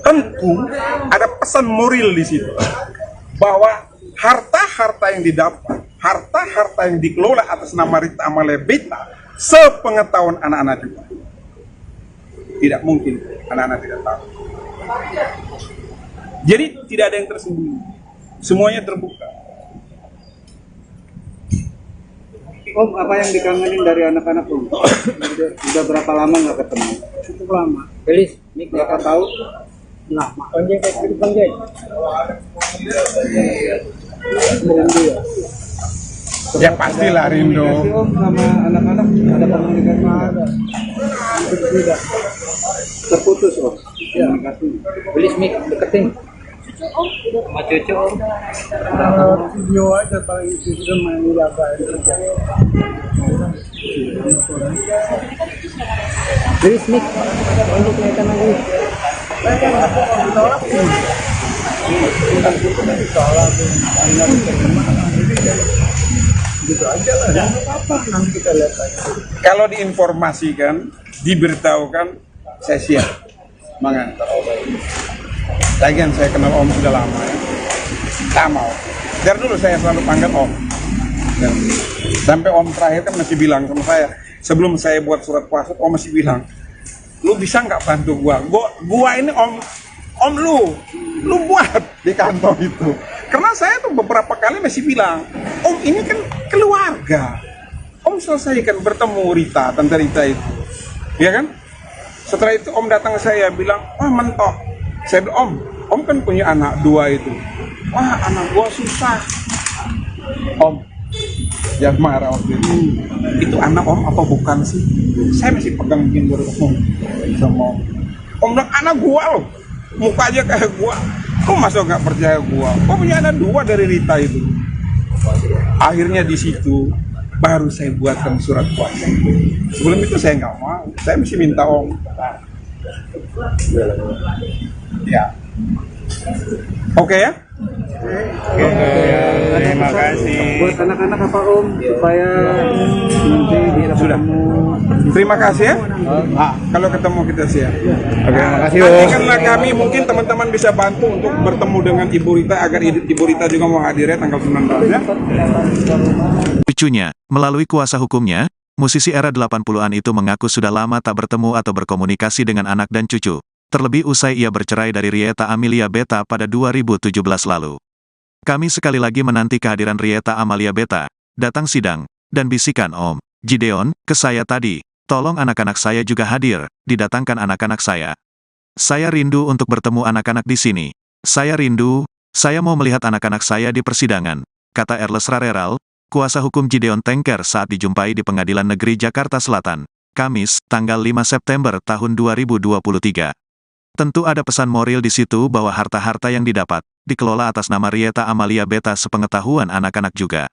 Tentu ada pesan moral di situ bahwa harta-harta yang didapat, harta-harta yang dikelola atas nama Rita Amalia Beta, sepengetahuan anak-anak juga. Tidak mungkin anak-anak tidak tahu. Jadi tidak ada yang tersembunyi. Semuanya terbuka. Om, apa yang dikangenin dari anak-anak Om? Udah berapa lama nggak ketemu? Cukup lama. Gelis, Berapa tahun? lama. Panjang kayak panjang. Ya pastilah rindu. Om sama anak-anak ada komunikasi? Ada. Tidak. Terputus Om. Komunikasi. Gelis mik deketin. Sama cucu Om. Video aja paling itu sudah main jaga kerja. Luis Nick, untuk kelihatan lagi. Gitu aja lah, apa nanti kita lihat aja. Kalau diinformasikan, diberitahukan, saya siap mengantar Om. Lagian saya kenal Om sudah lama ya. Tak mau. Dari dulu saya selalu panggil Om. Dan sampai Om terakhir kan masih bilang sama saya, sebelum saya buat surat kuasa, Om masih bilang, lu bisa nggak bantu gua ini Om lu buat di kantor itu. Karena saya tuh beberapa kali masih bilang, Om ini kan keluarga. Om selesaikan bertemu Rita, Tante Rita itu. Ya kan? Setelah itu Om datang ke saya bilang, wah mentok. Saya bilang, Om kan punya anak 2 itu. Wah anak gua susah. Om, yang marah waktu itu anak Om apa bukan sih? Saya masih pegang pinggir Om sama Om bilang anak gua loh, muka aja kayak gua. Kok masa nggak percaya gua? Kok punya anak 2 dari Rita itu? Akhirnya di situ baru saya buatkan surat kuasa. Sebelum itu saya nggak mau, saya mesti minta Om. Ya, oke ya. Terima kasih. Buat anak-anak apa Om supaya nanti dia Sudah. Terima kasih ya. Kalau ketemu kita siap. Oke, makasih Nanti Om. karena kami mungkin teman-teman bisa bantu untuk bertemu dengan Ibu Rita agar Ibu Rita juga mau hadir ya tanggal 19 ya. Cucunya, melalui kuasa hukumnya, musisi era 80-an itu mengaku sudah lama tak bertemu atau berkomunikasi dengan anak dan cucu. Terlebih usai ia bercerai dari Rieta Amelia Beta pada 2017 lalu. Kami sekali lagi menanti kehadiran Rieta Amalia Beta, datang sidang, dan bisikan Om Gideon ke saya tadi, tolong anak-anak saya juga hadir, didatangkan anak-anak saya. Saya rindu untuk bertemu anak-anak di sini. Saya rindu, saya mau melihat anak-anak saya di persidangan, kata Erles Rareral, kuasa hukum Gideon Tengker saat dijumpai di Pengadilan Negeri Jakarta Selatan, Kamis, tanggal 5 September tahun 2023. Tentu ada pesan moral di situ bahwa harta-harta yang didapat, dikelola atas nama Rieta Amalia Beta sepengetahuan anak-anak juga.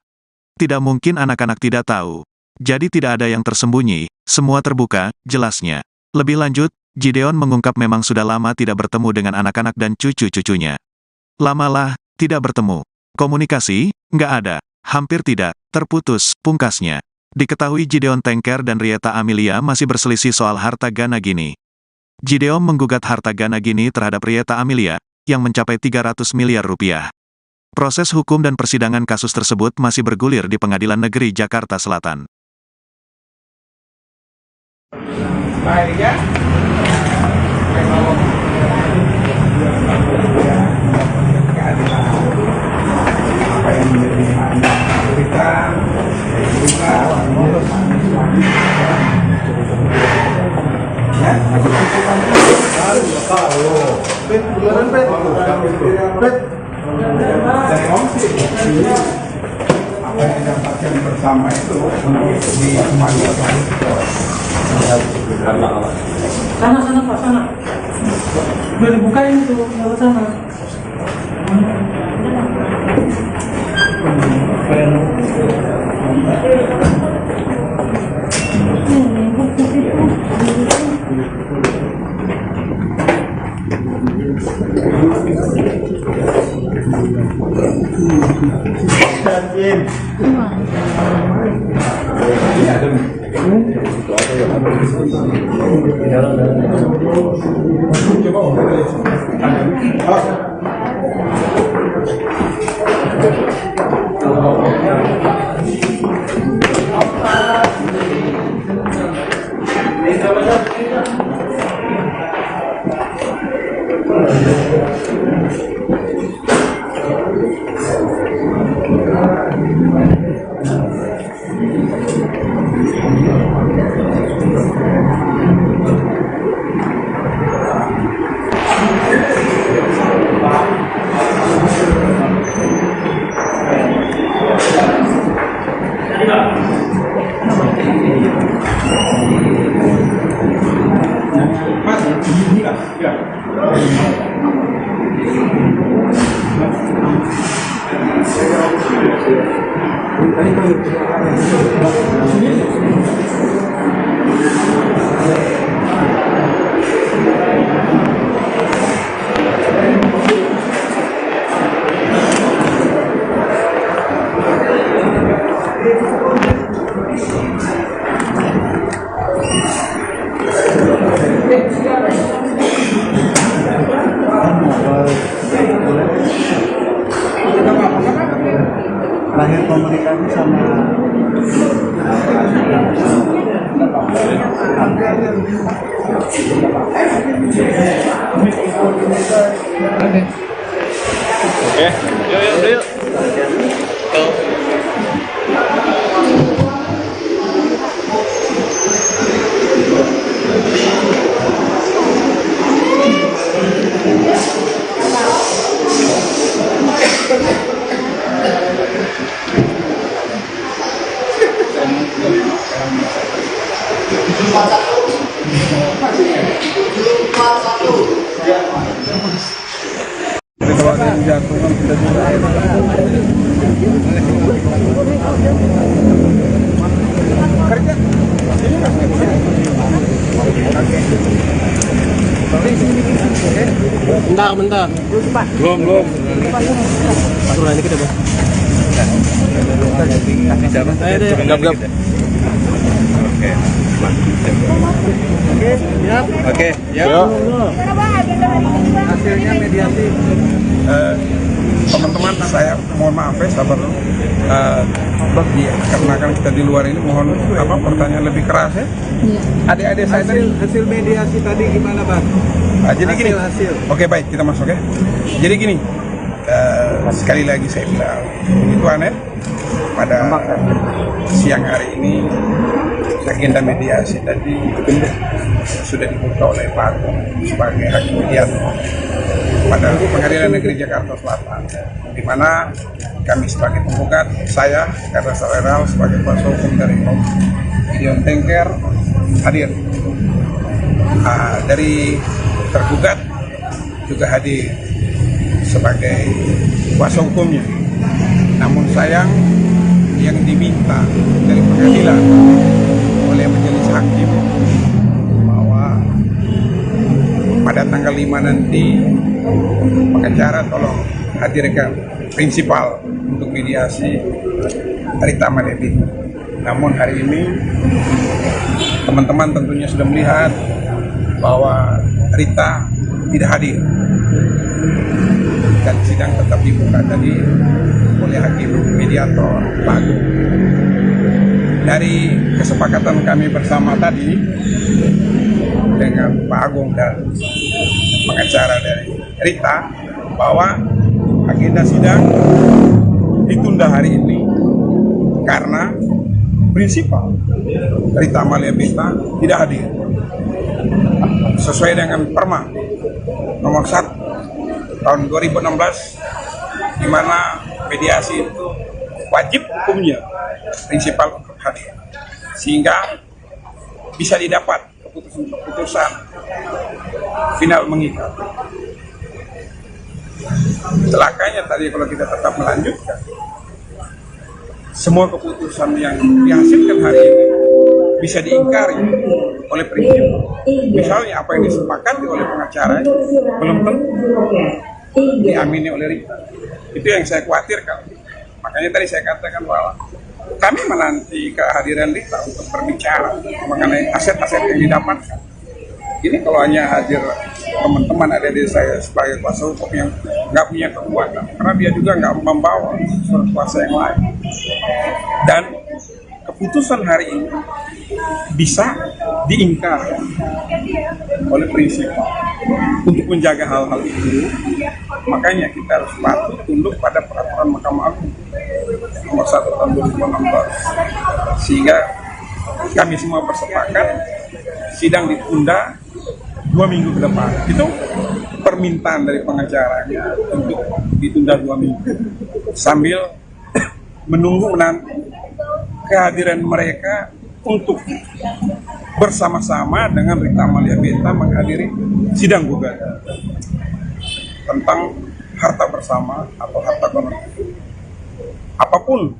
Tidak mungkin anak-anak tidak tahu. Jadi tidak ada yang tersembunyi, semua terbuka, jelasnya. Lebih lanjut, Gideon mengungkap memang sudah lama tidak bertemu dengan anak-anak dan cucu-cucunya. Lamalah, tidak bertemu. Komunikasi, nggak ada. Hampir tidak, terputus, pungkasnya. Diketahui Gideon Tengker dan Rieta Amelia masih berselisih soal harta Gana Gini. Gideon menggugat harta Gana Gini terhadap Rieta Amelia, yang mencapai 300 miliar rupiah. Proses hukum dan persidangan kasus tersebut masih bergulir di Pengadilan Negeri Jakarta Selatan. Baik ya. Apa yang menjadi Rita, dari Om sih, apa yang didapatkan bersama itu di sana Pak, sana. Udah dibukain tuh, lewat sana. komunikasi sama Oke, yuk. Jadi kalau ada yang jatuh kan kita juga kerja. Bentar. Belum. Turun ini kita, Bang. Ayo deh. Gap. Oke, yuk. hasilnya mediasi. Teman-teman, saya mohon maaf ya, sabar dulu. Karena kan kita di luar ini, mohon pertanyaan lebih keras ya. Adik-adik saya tadi. Hasil mediasi tadi gimana, Bang? Jadi gini. Hasil. Oke, baik, kita masuk ya. Jadi gini, sekali lagi saya bilang, begitu aneh pada siang hari ini agenda mediasi tadi sudah dibuka oleh Pak Agung sebagai hakim mediator pada Pengadilan Negeri Jakarta Selatan, di mana kami sebagai penggugat, saya Karna Saweral sebagai kuasa hukum dari Gideon Tengker hadir. Dari tergugat juga hadir sebagai kuasa hukumnya. Namun sayang, yang diminta dari pengadilan oleh majelis hakim bahwa pada tanggal 5 nanti pengacara tolong hadirkan prinsipal untuk mediasi Rita Malebita. Namun hari ini teman-teman tentunya sudah melihat bahwa Rita tidak hadir dan sidang tetap dibuka tadi oleh hakim mediator Pak Agung. Dari kesepakatan kami bersama tadi dengan Pak Agung dan pengacara dari Rita bahwa agenda sidang ditunda hari ini karena prinsipal Rita Malebita tidak hadir sesuai dengan Perma nomor 1 tahun 2016, di mana mediasi itu wajib hukumnya prinsipal untuk hadir sehingga bisa didapat keputusan final mengikat. Celakanya tadi kalau kita tetap melanjutkan, semua keputusan yang dihasilkan hari ini bisa diingkari oleh prinsip. Misalnya apa yang disepakati oleh pengacara belum tentu diamini oleh Rita. Itu yang saya khawatirkan. Makanya tadi saya katakan bahwa kami menanti kehadiran Rita untuk berbicara mengenai aset-aset yang didapatkan. Ini kalau hanya hadir teman-teman ada di saya sebagai kuasa hukum yang nggak punya kekuatan, karena dia juga nggak membawa surat kuasa yang lain. Dan keputusan hari ini bisa diingkar oleh prinsip. Untuk menjaga hal-hal itu, makanya kita harus patuh tunduk pada peraturan Mahkamah Agung nomor 1 tahun 2016, sehingga kami semua bersepakat sidang ditunda 2 minggu ke depan. Itu permintaan dari pengacaranya untuk ditunda 2 minggu sambil menunggu nanti kehadiran mereka untuk bersama-sama dengan Rita Malebita menghadiri sidang gugatan tentang harta bersama atau harta gono. Apapun,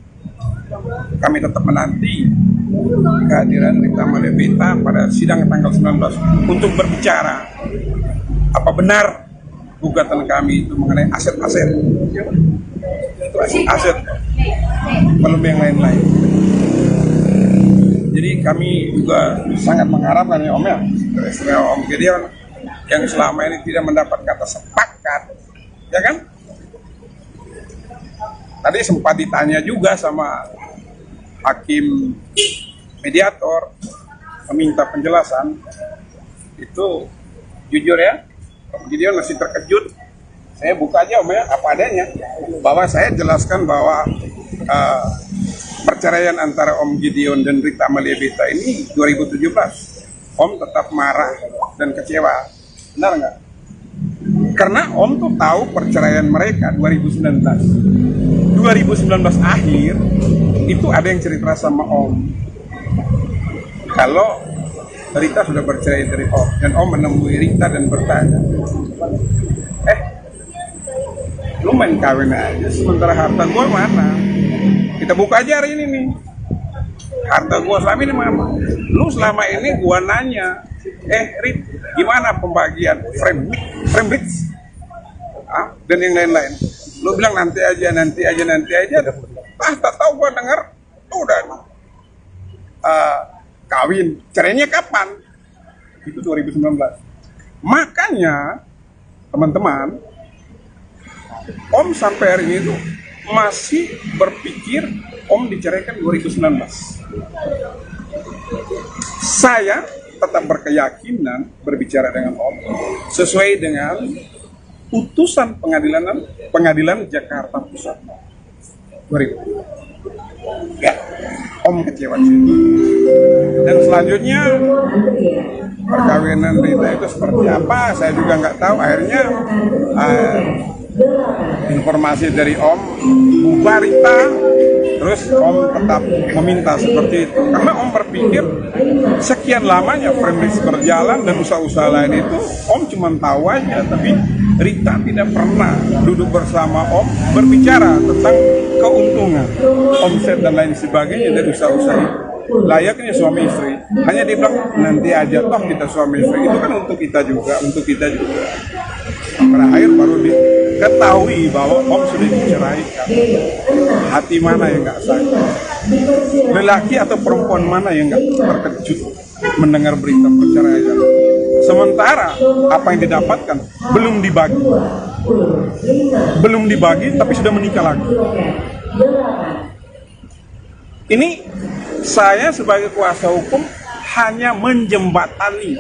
kami tetap menanti kehadiran Rita Malebita pada sidang tanggal 19 untuk berbicara apa benar gugatan kami itu mengenai aset-aset. Itu aset, belum yang lain-lain. Jadi kami juga sangat mengharapkan ya Om ya, Om Gideon yang selama ini tidak mendapat kata sepakat, ya kan? Tadi sempat ditanya juga sama hakim mediator, meminta penjelasan. Itu jujur ya, Om Gideon masih terkejut. Saya buka aja Om ya, apa adanya. Bahwa saya jelaskan bahwa perceraian antara Om Gideon dan Rita Amalia Beta ini 2017. Om tetap marah dan kecewa. Benar nggak? Karena Om tuh tahu perceraian mereka 2019 akhir itu ada yang cerita sama Om kalau Rita sudah bercerai dari Om, dan Om menemui Rita dan bertanya, lu main kawin aja sementara harta gua mana? Kita buka aja hari ini nih, harta gua selama ini mana? Lu selama ini gua nanya, Rit, gimana pembagian frame dan yang lain-lain? Lu bilang nanti aja. Tak tahu gua dengar udah kawin. Cerainya kapan? Itu 2019. Makanya teman-teman, Om sampai hari ini tuh masih berpikir Om diceraikan 2019. Saya tetap berkeyakinan berbicara dengan Om sesuai dengan putusan pengadilan Jakarta Pusat 2000. Ya, Om kecewa sih. Dan selanjutnya perkawinan Rita itu seperti apa? Saya juga nggak tahu. Akhirnya informasi dari Om bubar Rita, terus Om tetap meminta seperti itu karena Om berpikir sekian lamanya premis berjalan dan usaha-usaha lain itu Om cuma tahu aja, tapi Rita tidak pernah duduk bersama Om berbicara tentang keuntungan, omset dan lain sebagainya dari usaha-usaha itu. Layaknya suami istri, hanya dibilang nanti aja, toh kita suami istri, itu kan untuk kita juga. Terakhir baru diketahui bahwa Om sudah diceraikan. Hati mana yang nggak sakit? Lelaki atau perempuan mana yang nggak terkejut mendengar berita perceraian? Sementara apa yang didapatkan belum dibagi, tapi sudah menikah lagi. Ini saya sebagai kuasa hukum hanya menjembatani,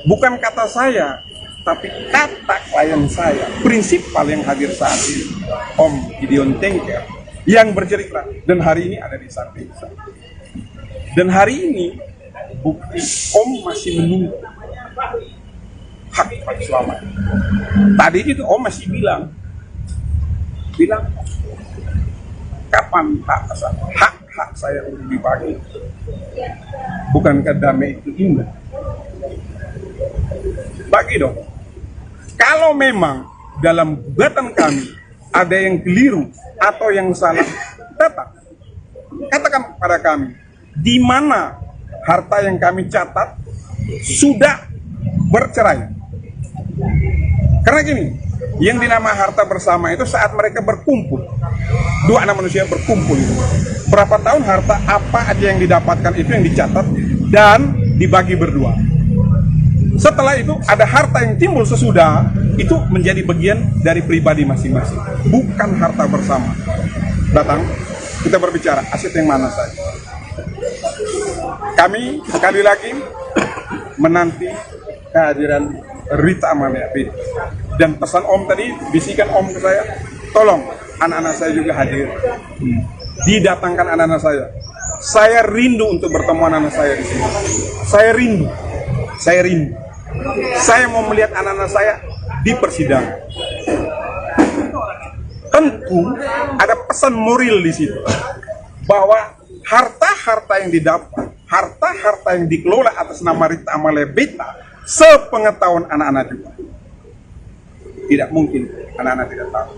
bukan kata saya, tapi kata klien saya, prinsipal yang hadir saat ini, Om Gideon Tengker, yang bercerita, dan hari ini ada di samping saya. Dan hari ini bukti Om masih menunggu hak suami. Tadi itu Om masih bilang kapan hak saya untuk dibagi? Bukankah damai itu indah? Bagi dong. Kalau memang dalam gugatan kami ada yang keliru atau yang salah, katakan pada kami di mana harta yang kami catat sudah bercerai. Karena gini, yang dinama harta bersama itu saat mereka berkumpul, dua anak manusia berkumpul itu. Berapa tahun harta apa aja yang didapatkan itu yang dicatat dan dibagi berdua. Setelah itu ada harta yang timbul sesudah, itu menjadi bagian dari pribadi masing-masing, bukan harta bersama. Datang, kita berbicara aset yang mana saja. Kami sekali lagi menanti kehadiran Rita Amalia Beta. Dan pesan Om tadi, bisikan Om ke saya, tolong anak-anak saya juga hadir. Didatangkan anak-anak saya. Saya rindu untuk bertemu anak-anak saya di sini. Saya rindu. Saya mau melihat anak-anak saya di persidangan. Tentu ada pesan moral di situ bahwa harta-harta yang didapat, harta-harta yang dikelola atas nama Rita Amalia Beta, sepengetahuan anak-anak juga. Tidak mungkin anak-anak tidak tahu.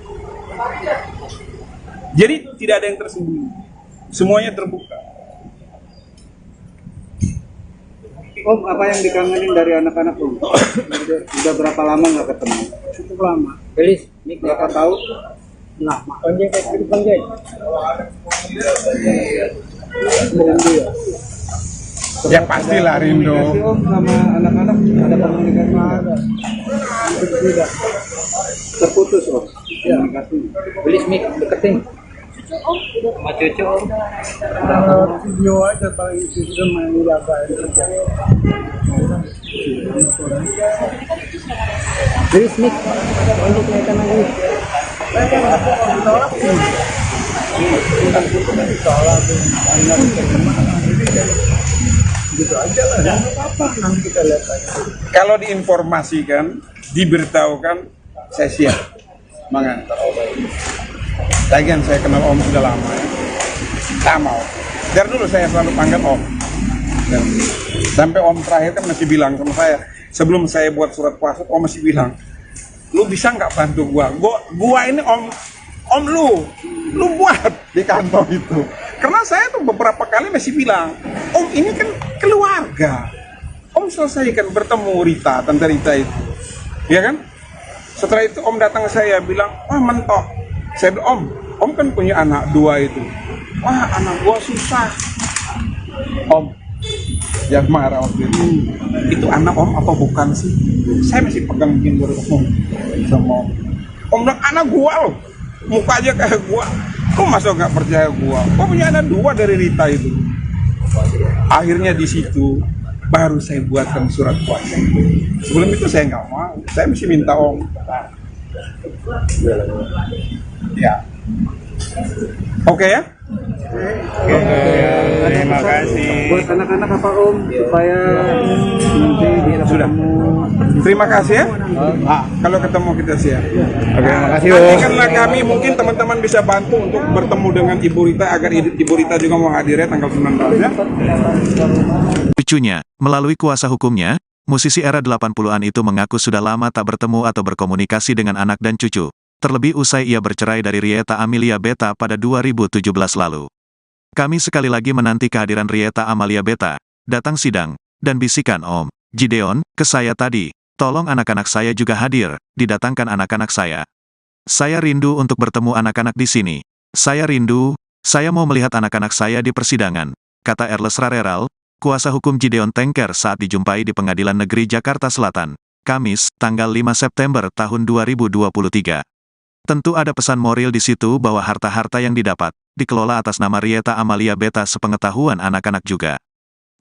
Jadi tidak ada yang tersembunyi, semuanya terbuka. Om, apa yang dikangenin dari anak-anak Om? Udah berapa lama nggak ketemu? Cukup lama. Belis, Berapa tahun? lama. Panjang kayak gitu panjang. Ya pastilah rindu. Om sama anak-anak ada komunikasi? Ada. Tidak. Terputus Om. Komunikasi. Belis deketin. Sama cucu om. Video aja paling itu sudah main jaga kerja. Terus nih, untuk kelihatan lagi. Gitu aja lah, ya apa nanti kita lihat aja. Kalau diinformasikan, diberitahukan, saya siap mengantar. Lagian saya kenal Om sudah lama ya. Tak mau. Dari dulu saya selalu panggil Om. Dan sampai Om terakhir kan masih bilang sama saya, sebelum saya buat surat kuasa, Om masih bilang, lu bisa nggak bantu gua ini Om lu buat di kantor itu. Karena saya tuh beberapa kali masih bilang, Om ini kan keluarga. Om selesaikan bertemu Rita, Tante Rita itu. Ya kan? Setelah itu Om datang ke saya bilang, wah mentok. Saya bilang, Om kan punya anak 2 itu. Wah anak gua susah. Om, yang marah waktu itu anak Om apa bukan sih? Saya masih pegang gini Om sama Om. Om bilang anak gua loh, muka aja kayak gua. Kok masa nggak percaya gua? Kok punya anak 2 dari Rita itu? Akhirnya di situ baru saya buatkan surat kuasa. Sebelum itu saya nggak mau, saya mesti minta Om. Ya, oke ya. Terima kasih. Buat anak-anak apa Om supaya nanti bisa Sudah. Terima kasih ya. Kalau ketemu kita siap. Oke, makasih Om. Nantikanlah kami, mungkin teman-teman bisa bantu untuk bertemu dengan Ibu Rita agar Ibu Rita juga mau hadir ya tanggal 19 ya. Cucunya, melalui kuasa hukumnya, musisi era 80-an itu mengaku sudah lama tak bertemu atau berkomunikasi dengan anak dan cucu. Terlebih usai ia bercerai dari Rieta Amelia Beta pada 2017 lalu. Kami sekali lagi menanti kehadiran Rieta Amalia Beta, datang sidang, dan bisikan Om Gideon ke saya tadi, tolong anak-anak saya juga hadir, didatangkan anak-anak saya. Saya rindu untuk bertemu anak-anak di sini. Saya rindu, saya mau melihat anak-anak saya di persidangan, kata Erles Rareral, kuasa hukum Gideon Tengker saat dijumpai di Pengadilan Negeri Jakarta Selatan, Kamis, tanggal 5 September tahun 2023. Tentu ada pesan moral di situ bahwa harta-harta yang didapat, dikelola atas nama Rieta Amalia Beta sepengetahuan anak-anak juga.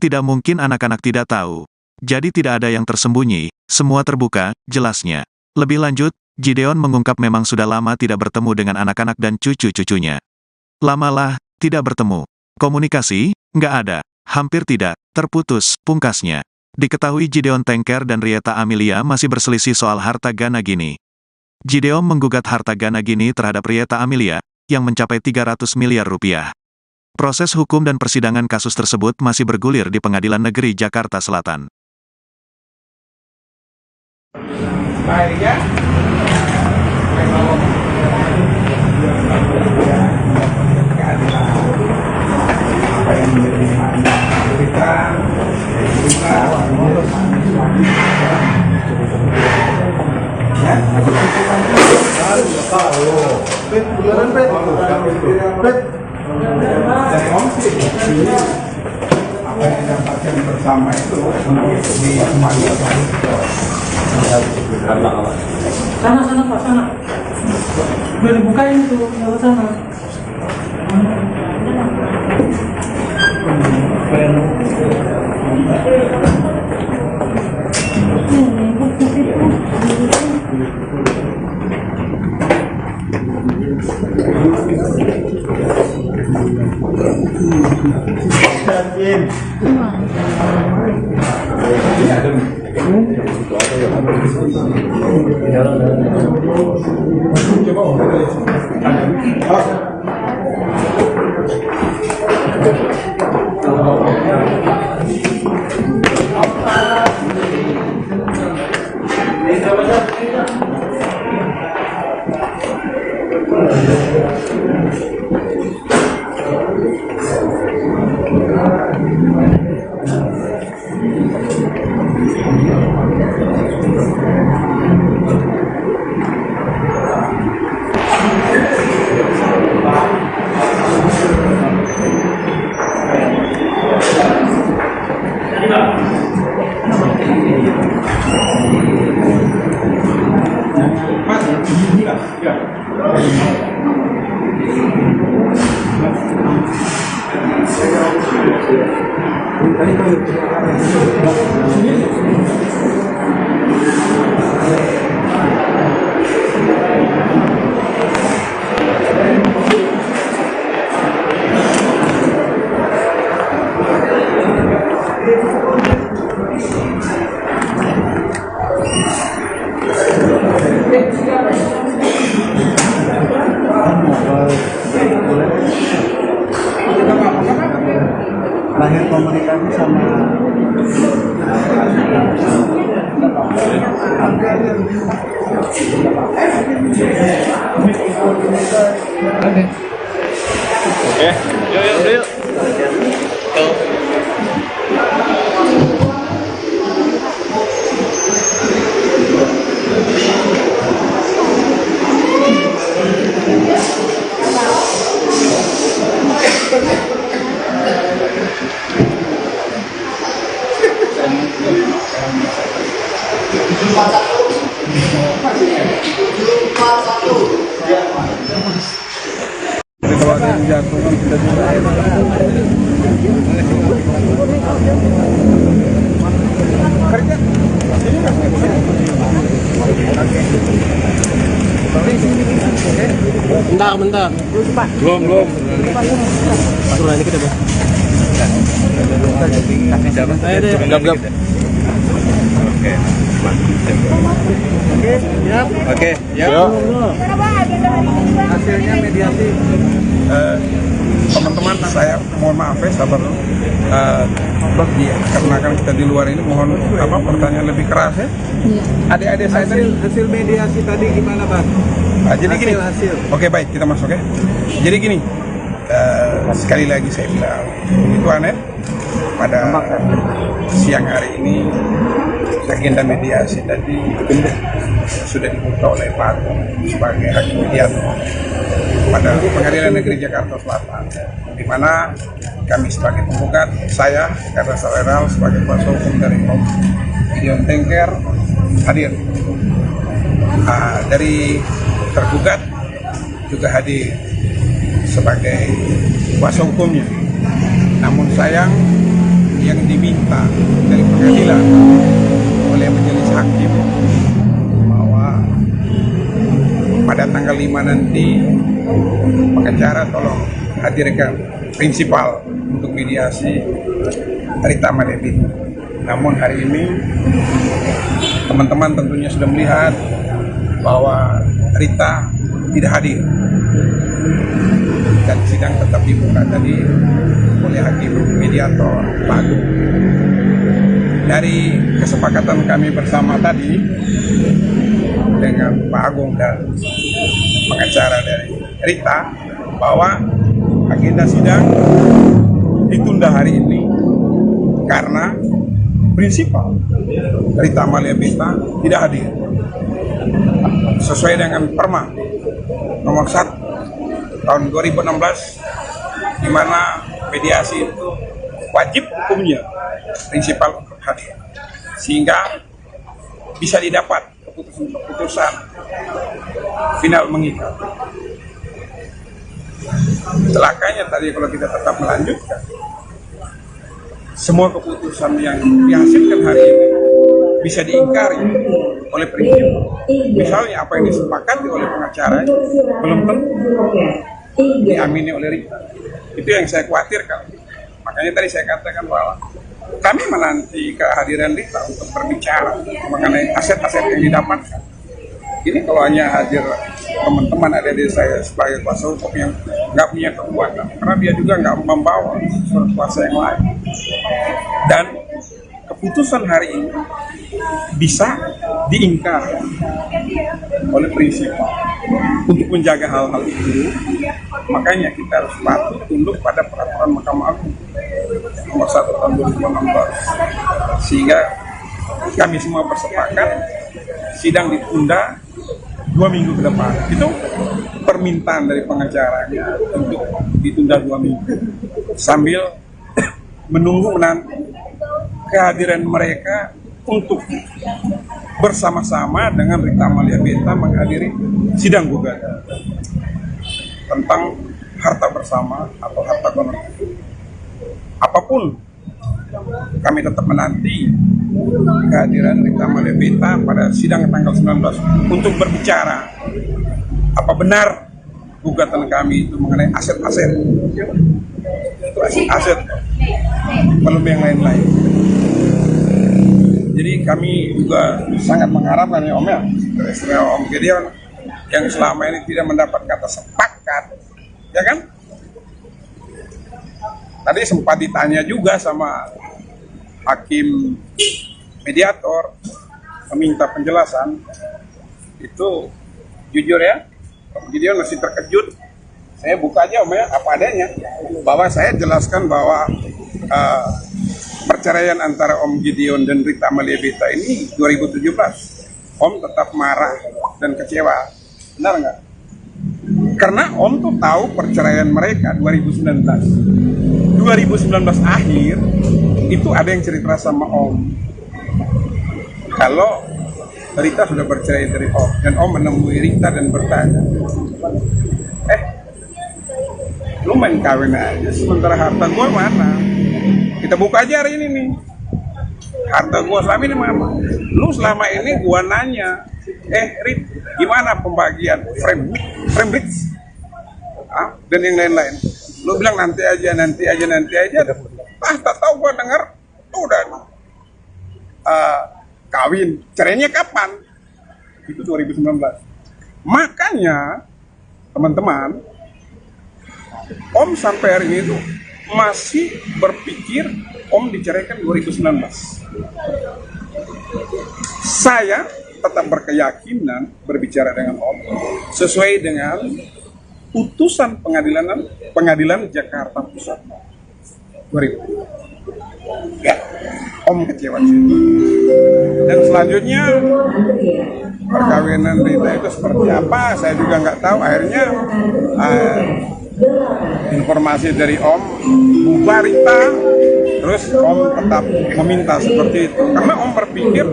Tidak mungkin anak-anak tidak tahu. Jadi tidak ada yang tersembunyi, semua terbuka, jelasnya. Lebih lanjut, Gideon mengungkap memang sudah lama tidak bertemu dengan anak-anak dan cucu-cucunya. Lamalah, tidak bertemu. Komunikasi, nggak ada. Hampir tidak, terputus, pungkasnya. Diketahui Gideon Tengker dan Rieta Amelia masih berselisih soal harta Gana Gini. Gideon menggugat harta Gana Gini terhadap Rieta Amelia, yang mencapai 300 miliar rupiah. Proses hukum dan persidangan kasus tersebut masih bergulir di Pengadilan Negeri Jakarta Selatan. Baik ya. Apa yang menjadi Rita, dari Om sih, apa yang didapatkan bersama itu di kembali Sana Pak, sana. Udah dibukain tuh, lewat sana. Lahir komunikasi sama Oke, yuk. Jadi kalau ada yang jatuh kita juga kerja. Bentar. Belum. Turun ini kita, Bang. Ayo deh. Gap. Oke, yuk. hasilnya mediasi. Teman-teman, saya mohon maaf ya, sabar dulu. Karena kan kita di luar ini, mohon pertanyaan lebih keras ya. Adik-adik saya tadi. Hasil mediasi tadi gimana, Bang? Jadi gini. Hasil. Oke, baik, kita masuk ya. Jadi gini, sekali lagi saya bilang, itu aneh pada siang hari ini agenda mediasi tadi sudah dibuka oleh Pak Agung sebagai hakim mediator pada Pengadilan Negeri Jakarta Selatan, di mana kami sebagai penggugat, saya Karna Saweral sebagai kuasa hukum dari Om Gideon Tengker hadir. Dari tergugat juga hadir sebagai kuasa hukumnya. Namun sayang, yang diminta dari pengadilan oleh majelis hakim bahwa pada tanggal 5 nanti pengacara tolong hadirkan prinsipal untuk mediasi Rita Malebita. Namun hari ini teman-teman tentunya sudah melihat bahwa Rita tidak hadir dan sidang tetap dibuka tadi oleh hakim mediator Pak Agung. Dari kesepakatan kami bersama tadi dengan Pak Agung dan pengacara dari Rita bahwa agenda sidang ditunda hari ini karena prinsipal Rita Malebita tidak hadir sesuai dengan Perma nomor 1 tahun 2016, di mana mediasi itu wajib hukumnya prinsipal untuk hadir sehingga bisa didapat keputusan final mengikat. Celakanya tadi kalau kita tetap melanjutkan, semua keputusan yang dihasilkan hari ini bisa diingkari oleh prinsip. Misalnya apa yang disepakati oleh pengacara belum tentu diamini oleh Rita. Itu yang saya khawatirkan. Makanya tadi saya katakan bahwa kami menanti kehadiran Rita untuk berbicara mengenai aset-aset yang didapatkan. Ini kalau hanya hadir teman-teman ada di saya sebagai kuasa hukum yang nggak punya kekuatan, karena dia juga nggak membawa surat kuasa yang lain. Dan keputusan hari ini bisa diingkar oleh prinsip. Untuk menjaga hal-hal itu, makanya kita harus patuh tunduk pada peraturan Mahkamah Agung nomor 1 tahun 2016, sehingga kami semua bersepakat sidang ditunda 2 minggu ke depan. Itu permintaan dari pengacaranya untuk ditunda 2 minggu sambil menunggu menanti kehadiran mereka untuk bersama-sama dengan Rita Malebita menghadiri sidang gugatan. tentang harta bersama atau harta gono. Apapun, kami tetap menanti kehadiran Rita Malebeta pada sidang tanggal 19 untuk berbicara apa benar gugatan kami itu mengenai aset-aset. Itu aset, belum yang lain-lain. Jadi kami juga sangat mengharapkan ya Om ya, istimewa Om Gideon yang selama ini tidak mendapat kata sepakat, ya kan? Tadi sempat ditanya juga sama hakim mediator, meminta penjelasan. Itu jujur ya, Om Gideon masih terkejut. Saya buka aja Om ya, apa adanya. Bahwa saya jelaskan bahwa perceraian antara Om Gideon dan Rita Malebeta ini 2017. Om tetap marah dan kecewa. Benar nggak? Karena Om tuh tahu perceraian mereka 2019 akhir itu ada yang cerita sama Om kalau Rita sudah bercerai dari Om, dan Om menemui Rita dan bertanya, lu main kawin aja sementara harta gue mana? Kita buka aja hari ini nih, harta gue selama ini mana? Lu selama ini gue nanya, Rit, gimana pembagian frame dan yang lain-lain? Lu bilang nanti aja. Tak tahu gua dengar udah kawin. Cerainya kapan? Itu 2019. Makanya teman-teman, Om sampai hari ini tuh masih berpikir Om diceraikan 2019. Saya tetap berkeyakinan berbicara dengan Om sesuai dengan putusan pengadilan Jakarta Pusat 2000. Ya, Om kecewa situ. Dan selanjutnya perkawinan Rita itu seperti apa? Saya juga nggak tahu. Akhirnya informasi dari Om bubar Rita, terus Om tetap meminta seperti itu. Karena Om berpikir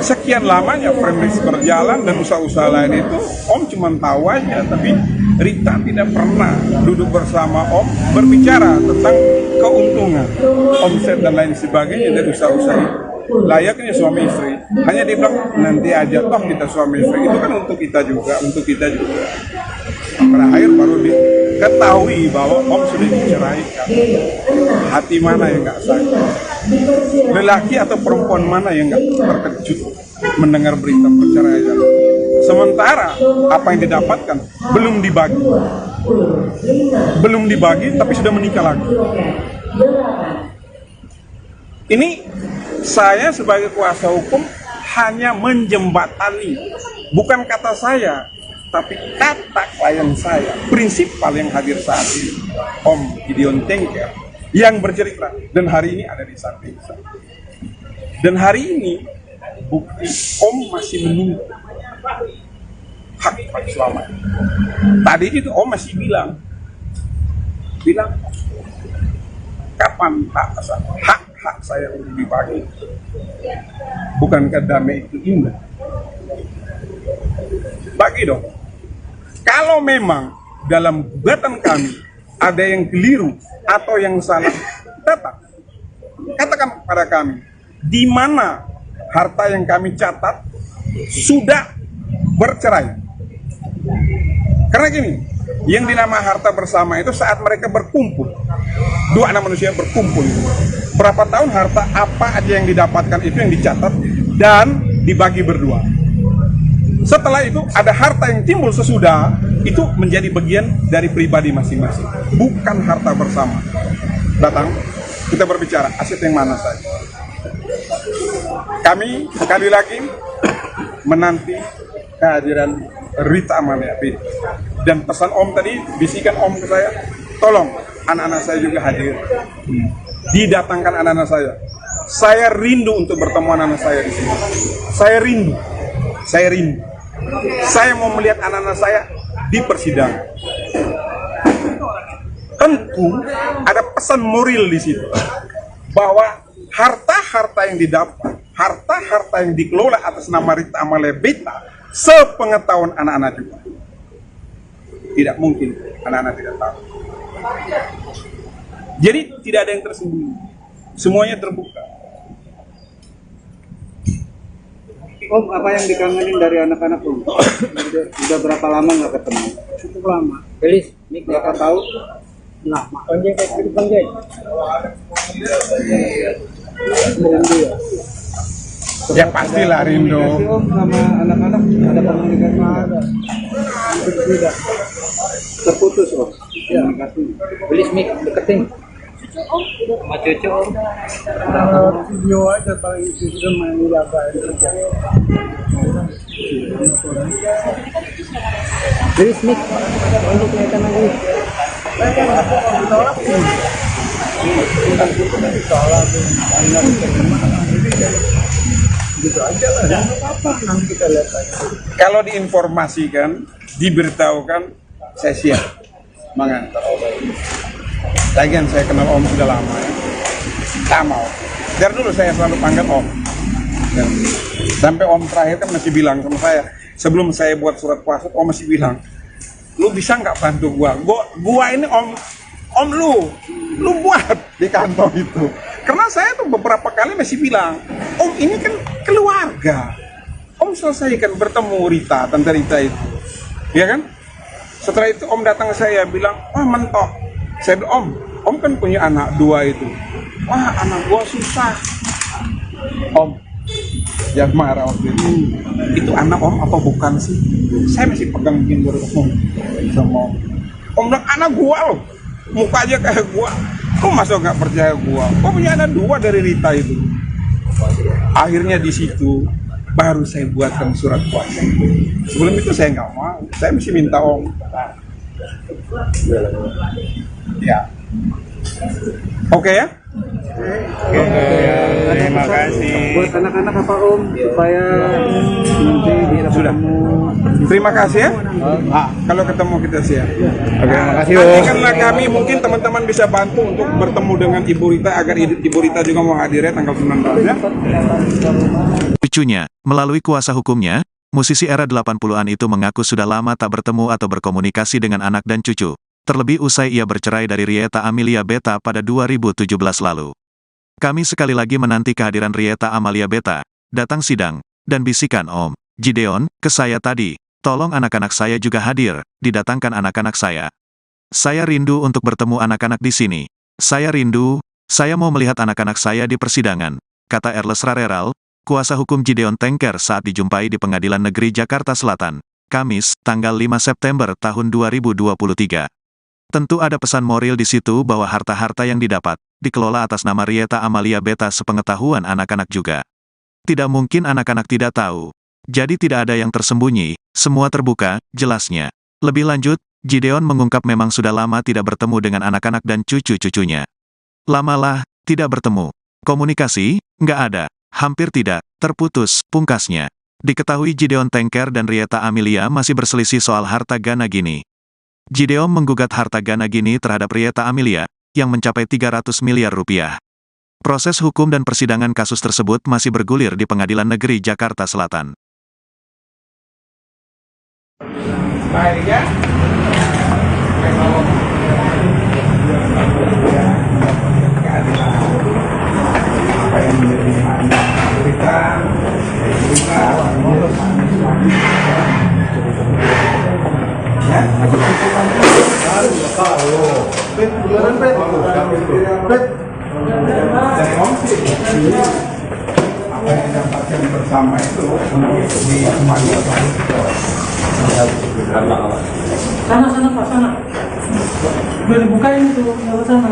sekian lamanya premis berjalan dan usaha-usaha lain itu Om cuma tahu aja, tapi Rita tidak pernah duduk bersama Om berbicara tentang keuntungan, omset dan lain sebagainya dari usaha-usaha itu. Layaknya suami istri, hanya dibilang nanti aja toh kita suami istri, itu kan untuk kita juga. Terakhir baru diketahui bahwa Om sudah diceraikan. Hati mana yang nggak sakit? Lelaki atau perempuan mana yang nggak terkejut mendengar berita perceraian? Sementara apa yang didapatkan belum dibagi, tapi sudah menikah lagi. Ini saya sebagai kuasa hukum hanya menjembatani, bukan kata saya, tapi kata klien saya, prinsipal yang hadir saat ini, Om Gideon Tengker, yang bercerita, dan hari ini ada di samping saya. Dan hari ini bukti Om masih menunggu hak selamat. Tadi itu Om masih bilang kapan hak saya untuk dibagi? Bukankah damai itu indah? Bagi dong. Kalau memang dalam gugatan kami ada yang keliru atau yang salah, katakan pada kami di mana harta yang kami catat sudah bercerai. Karena gini, yang dinamakan harta bersama itu saat mereka berkumpul, dua anak manusia berkumpul, berapa tahun harta apa aja yang didapatkan itu yang dicatat dan dibagi berdua. Setelah itu ada harta yang timbul sesudah, itu menjadi bagian dari pribadi masing-masing, bukan harta bersama. Datang, kita berbicara aset yang mana saja. Kami sekali lagi menanti kehadiran Rita Malebeta. Dan pesan Om tadi, bisikan Om ke saya, tolong anak-anak saya juga hadir. Didatangkan anak-anak saya. Saya rindu untuk bertemu anak-anak saya di sini. Saya rindu. Saya mau melihat anak-anak saya di persidangan. Tentu ada pesan moral di situ bahwa harta-harta yang didapat, harta-harta yang dikelola atas nama Rita Malebeta, sepengetahuan anak-anak juga. Tidak mungkin anak-anak tidak tahu. Jadi tidak ada yang tersembunyi, semuanya terbuka. Om, apa yang dikangenin dari anak-anak Om? Udah berapa lama nggak ketemu? Cukup lama. Belis, berapa tahun? Lama. Panjang kayak gitu panjang. Ya pastilah rindu. Komunikasi Om sama anak-anak ada komunikasi? Ada. Tidak. Terputus Om. Komunikasi. Belis mic deketin. Sama cucu Om. Video aja paling itu sudah main jaga kerja. Belis mic. Untuk kelihatan lagi. Gitu aja lah, ya apa nanti kita lihat aja. Kalau diinformasikan, diberitahukan, saya siap mengantar. Lagian saya kenal Om sudah lama ya. Lama Om. Dari dulu saya selalu panggil Om. Dan sampai Om terakhir kan masih bilang sama saya, sebelum saya buat surat kuasa, Om masih bilang, lu bisa nggak bantu gua ini Om lu buat di kantor itu. Karena saya tuh beberapa kali masih bilang, Om ini kan keluarga. Om selesaikan bertemu Rita, Tante Rita itu. Ya kan? Setelah itu Om datang ke saya bilang, wah mentok. Saya bilang, Om kan punya anak 2 itu. Wah anak gua susah. Om, jangan marah waktu itu. Itu anak Om apa bukan sih? Saya masih pegang pinggir Om sama Om. Om bilang anak gua loh, muka aja kayak gua. Kok masa nggak percaya gua? Kok punya anak 2 dari Rita itu? Akhirnya di situ baru saya buatkan surat kuasa. Sebelum itu saya nggak mau. Saya mesti minta Om. Ya. Oke ya? Terima kasih. Buat anak-anak apa Om supaya nanti bisa Sudah. ketemu. Terima kasih ya. Kalau ketemu kita siap. Oke, makasih Om. Nantikanlah kami, mungkin teman-teman bisa bantu untuk bertemu dengan Ibu Rita agar Ibu Rita juga mau hadirnya tanggal 19 ya. Cucunya, melalui kuasa hukumnya, musisi era 80-an itu mengaku sudah lama tak bertemu atau berkomunikasi dengan anak dan cucu. Terlebih usai ia bercerai dari Rieta Amelia Beta pada 2017 lalu. Kami sekali lagi menanti kehadiran Rieta Amalia Beta, datang sidang, dan bisikan Om Gideon ke saya tadi, tolong anak-anak saya juga hadir, didatangkan anak-anak saya. Saya rindu untuk bertemu anak-anak di sini. Saya rindu, saya mau melihat anak-anak saya di persidangan, kata Erles Rareral, kuasa hukum Gideon Tengker saat dijumpai di Pengadilan Negeri Jakarta Selatan, Kamis, tanggal 5 September tahun 2023. Tentu ada pesan moral di situ bahwa harta-harta yang didapat, dikelola atas nama Rieta Amalia Beta sepengetahuan anak-anak juga. Tidak mungkin anak-anak tidak tahu. Jadi tidak ada yang tersembunyi, semua terbuka, jelasnya. Lebih lanjut, Gideon mengungkap memang sudah lama tidak bertemu dengan anak-anak dan cucu-cucunya. Lamalah, tidak bertemu. Komunikasi, nggak ada. Hampir tidak, terputus, pungkasnya. Diketahui Gideon Tengker dan Rieta Amelia masih berselisih soal harta Gana Gini. Gideon menggugat harta Gana Gini terhadap Rieta Amelia, yang mencapai 300 miliar rupiah. Proses hukum dan persidangan kasus tersebut masih bergulir di Pengadilan Negeri Jakarta Selatan. Baik ya. Dari Om sih, apa yang didapatkan bersama itu di kembali Sana Pak, sana. Udah dibukain itu, lewat sana.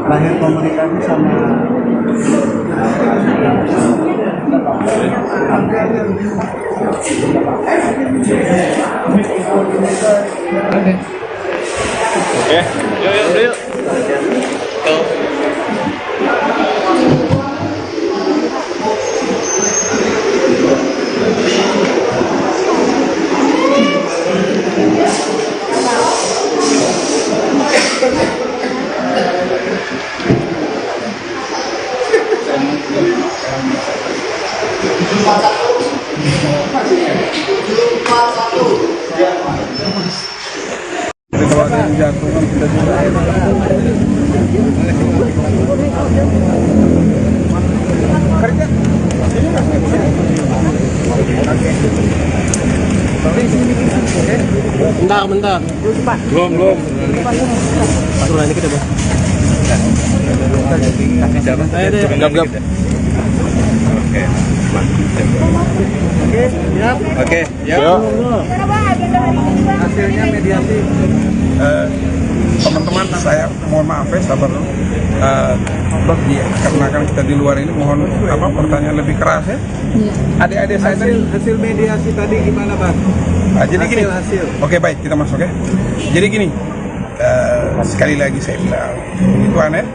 Terakhir komunikasi sama Oke, yuk. Kalau ada yang jatuh kan kita juga kerja. Bentar. Belum. Aturan ini kita bahas. Ayo deh. Gap. Oke, yuk. hasilnya mediasi. Teman-teman, saya mohon maaf ya, sabar dulu. Karena kan kita di luar ini, mohon pertanyaan lebih keras ya. Adik-adik saya tadi. Hasil mediasi tadi gimana, Bang? Jadi gini. Hasil. Oke, baik, kita masuk ya. Jadi gini, sekali lagi saya bilang, itu aneh.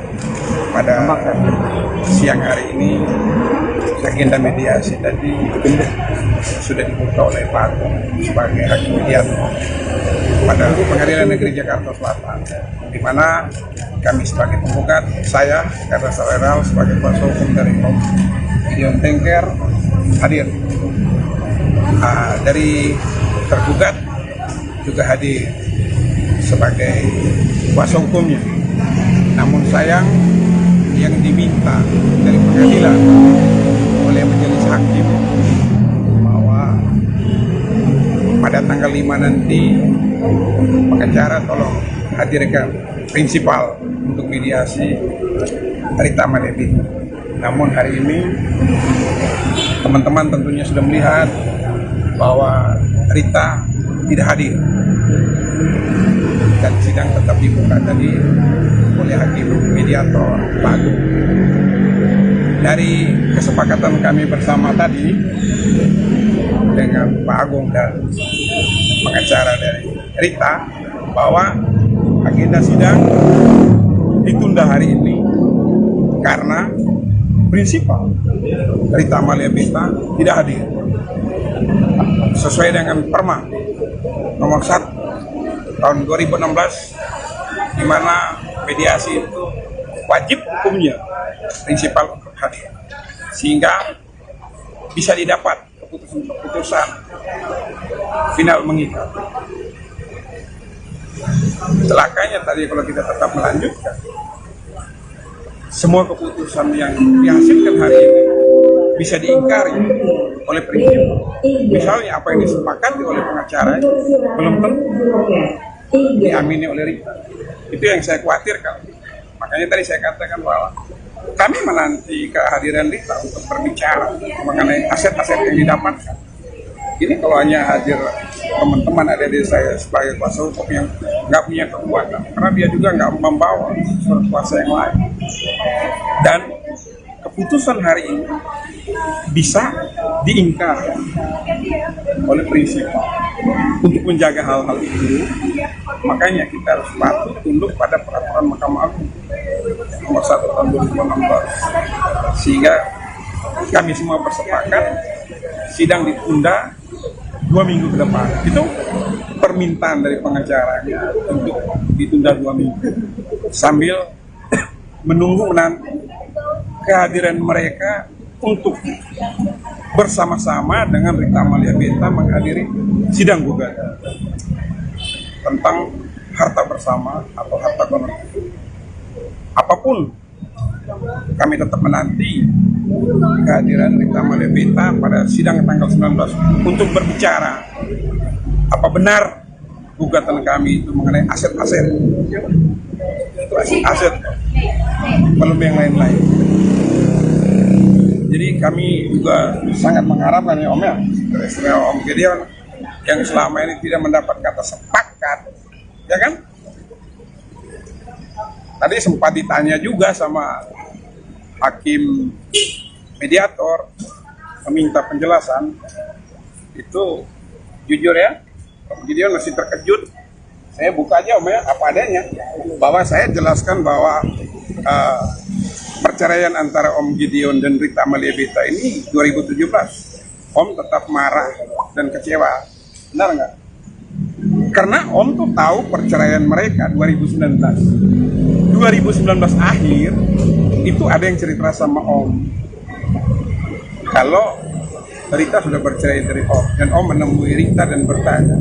Pada siang hari ini agenda mediasi tadi sudah dibuka oleh Pak Agung sebagai hakim mediator pada Pengadilan Negeri Jakarta Selatan, di mana kami sebagai penggugat, saya Karna Saweral sebagai kuasa hukum dari Dion Tengker hadir. Dari tergugat juga hadir sebagai kuasa hukumnya. Namun sayang, yang diminta dari pengadilan oleh majelis hakim bahwa pada tanggal 5 nanti pengacara tolong hadirkan prinsipal untuk mediasi Rita Malebita. Namun hari ini teman-teman tentunya sudah melihat bahwa Rita tidak hadir dan sidang tetap dibuka tadi oleh hakim mediator Pak Agung. Dari kesepakatan kami bersama tadi dengan Pak Agung dan pengacara dari Rita bahwa agenda sidang ditunda hari ini karena prinsipal Rita Malebita tidak hadir sesuai dengan Perma nomor 1 tahun 2016, di mana mediasi itu wajib hukumnya prinsipal untuk hadir sehingga bisa didapat keputusan final mengikat. Celakanya tadi kalau kita tetap melanjutkan, semua keputusan yang dihasilkan hari ini bisa diingkari oleh prinsip. Misalnya apa yang disepakati oleh pengacara belum tentu diamini oleh Rita. Itu yang saya khawatirkan. Makanya tadi saya katakan bahwa kami menanti kehadiran Rita untuk berbicara mengenai aset-aset yang didapatkan. Ini kalau hanya hadir teman-teman adik-adik saya sebagai kuasa hukum yang nggak punya kekuatan, karena dia juga nggak membawa surat kuasa yang lain. Dan keputusan hari ini bisa diingkar oleh prinsip. Untuk menjaga hal-hal itu, makanya kita harus patuh tunduk pada peraturan Mahkamah Agung nomor 1 tahun 2016, sehingga kami semua bersepakat sidang ditunda 2 minggu ke depan. Itu permintaan dari pengacaranya untuk ditunda 2 minggu sambil menunggu nanti kehadiran mereka untuk bersama-sama dengan Rita Amalia Beta menghadiri sidang gugatan tentang harta bersama atau harta gono. Apapun, kami tetap menanti kehadiran Rita Amalia Beta pada sidang tanggal 19 untuk berbicara apa benar gugatan kami itu mengenai aset-aset. Itu aset, belum yang lain-lain. Jadi kami juga sangat mengharapkan ya Om ya, istimewa Om Gideon yang selama ini tidak mendapat kata sepakat, ya kan? Tadi sempat ditanya juga sama hakim mediator, meminta penjelasan. Itu jujur ya, Om Gideon masih terkejut. Saya buka aja Om ya, apa adanya, bahwa saya jelaskan bahwa perceraian antara Om Gideon dan Rita Amalia Beta ini 2017. Om tetap marah dan kecewa. Benar nggak? Karena Om tuh tahu perceraian mereka 2019 akhir itu ada yang cerita sama Om kalau Rita sudah bercerai dari Om, dan Om menemui Rita dan bertanya,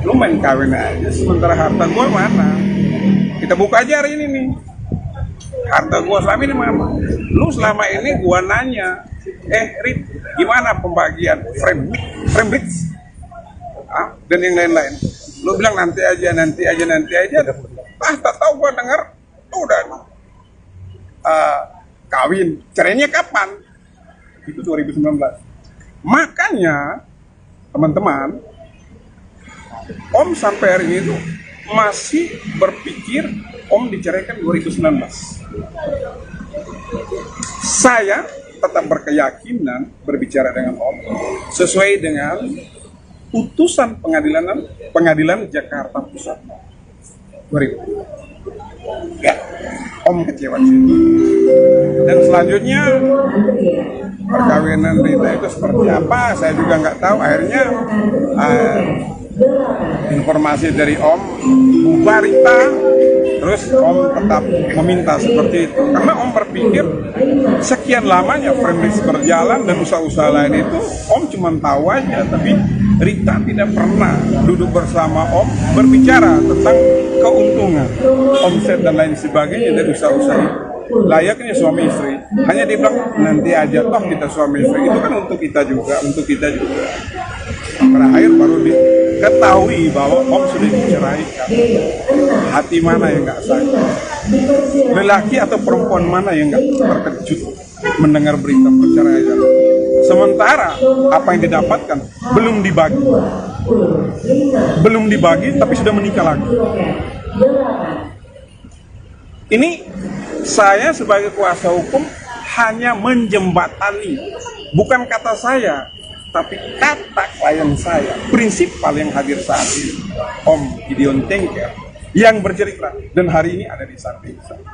lu main kawin aja sementara harta gua mana? Kita buka aja hari ini nih, harta gua selama ini mana? Lu selama ini gua nanya, Rit, gimana pembagian frame bricks? Dan yang lain-lain. Lu bilang nanti aja. Tak tahu gua dengar, udah kawin. Cerainya kapan? Itu 2019. Makanya, teman-teman, Om sampai hari ini tuh masih berpikir Om diceraikan 2019. Saya tetap berkeyakinan berbicara dengan Om sesuai dengan putusan pengadilan Jakarta Pusat 2000. Ya, Om kecewa sih. Dan selanjutnya perkawinan Rita itu seperti apa? Saya juga nggak tahu. Akhirnya informasi dari Om bubar Rita, terus Om tetap meminta seperti itu karena Om berpikir sekian lamanya Fremdix berjalan dan usaha-usaha lain itu Om cuma tahu aja, tapi Rita tidak pernah duduk bersama Om berbicara tentang keuntungan, omset dan lain sebagainya dari usaha-usaha itu. Layaknya suami istri, hanya dibilang nanti aja toh kita suami istri, itu kan untuk kita juga. Terakhir baru diketahui bahwa Om sudah diceraikan. Hati mana yang nggak sakit? Lelaki atau perempuan mana yang nggak terkejut mendengar berita perceraian? Sementara apa yang didapatkan belum dibagi, tapi sudah menikah lagi. Ini saya sebagai kuasa hukum hanya menjembatani, bukan kata saya, tapi kata klien saya, prinsipal yang hadir saat ini, Om Gideon Tengker, yang bercerita, dan hari ini ada di samping saya.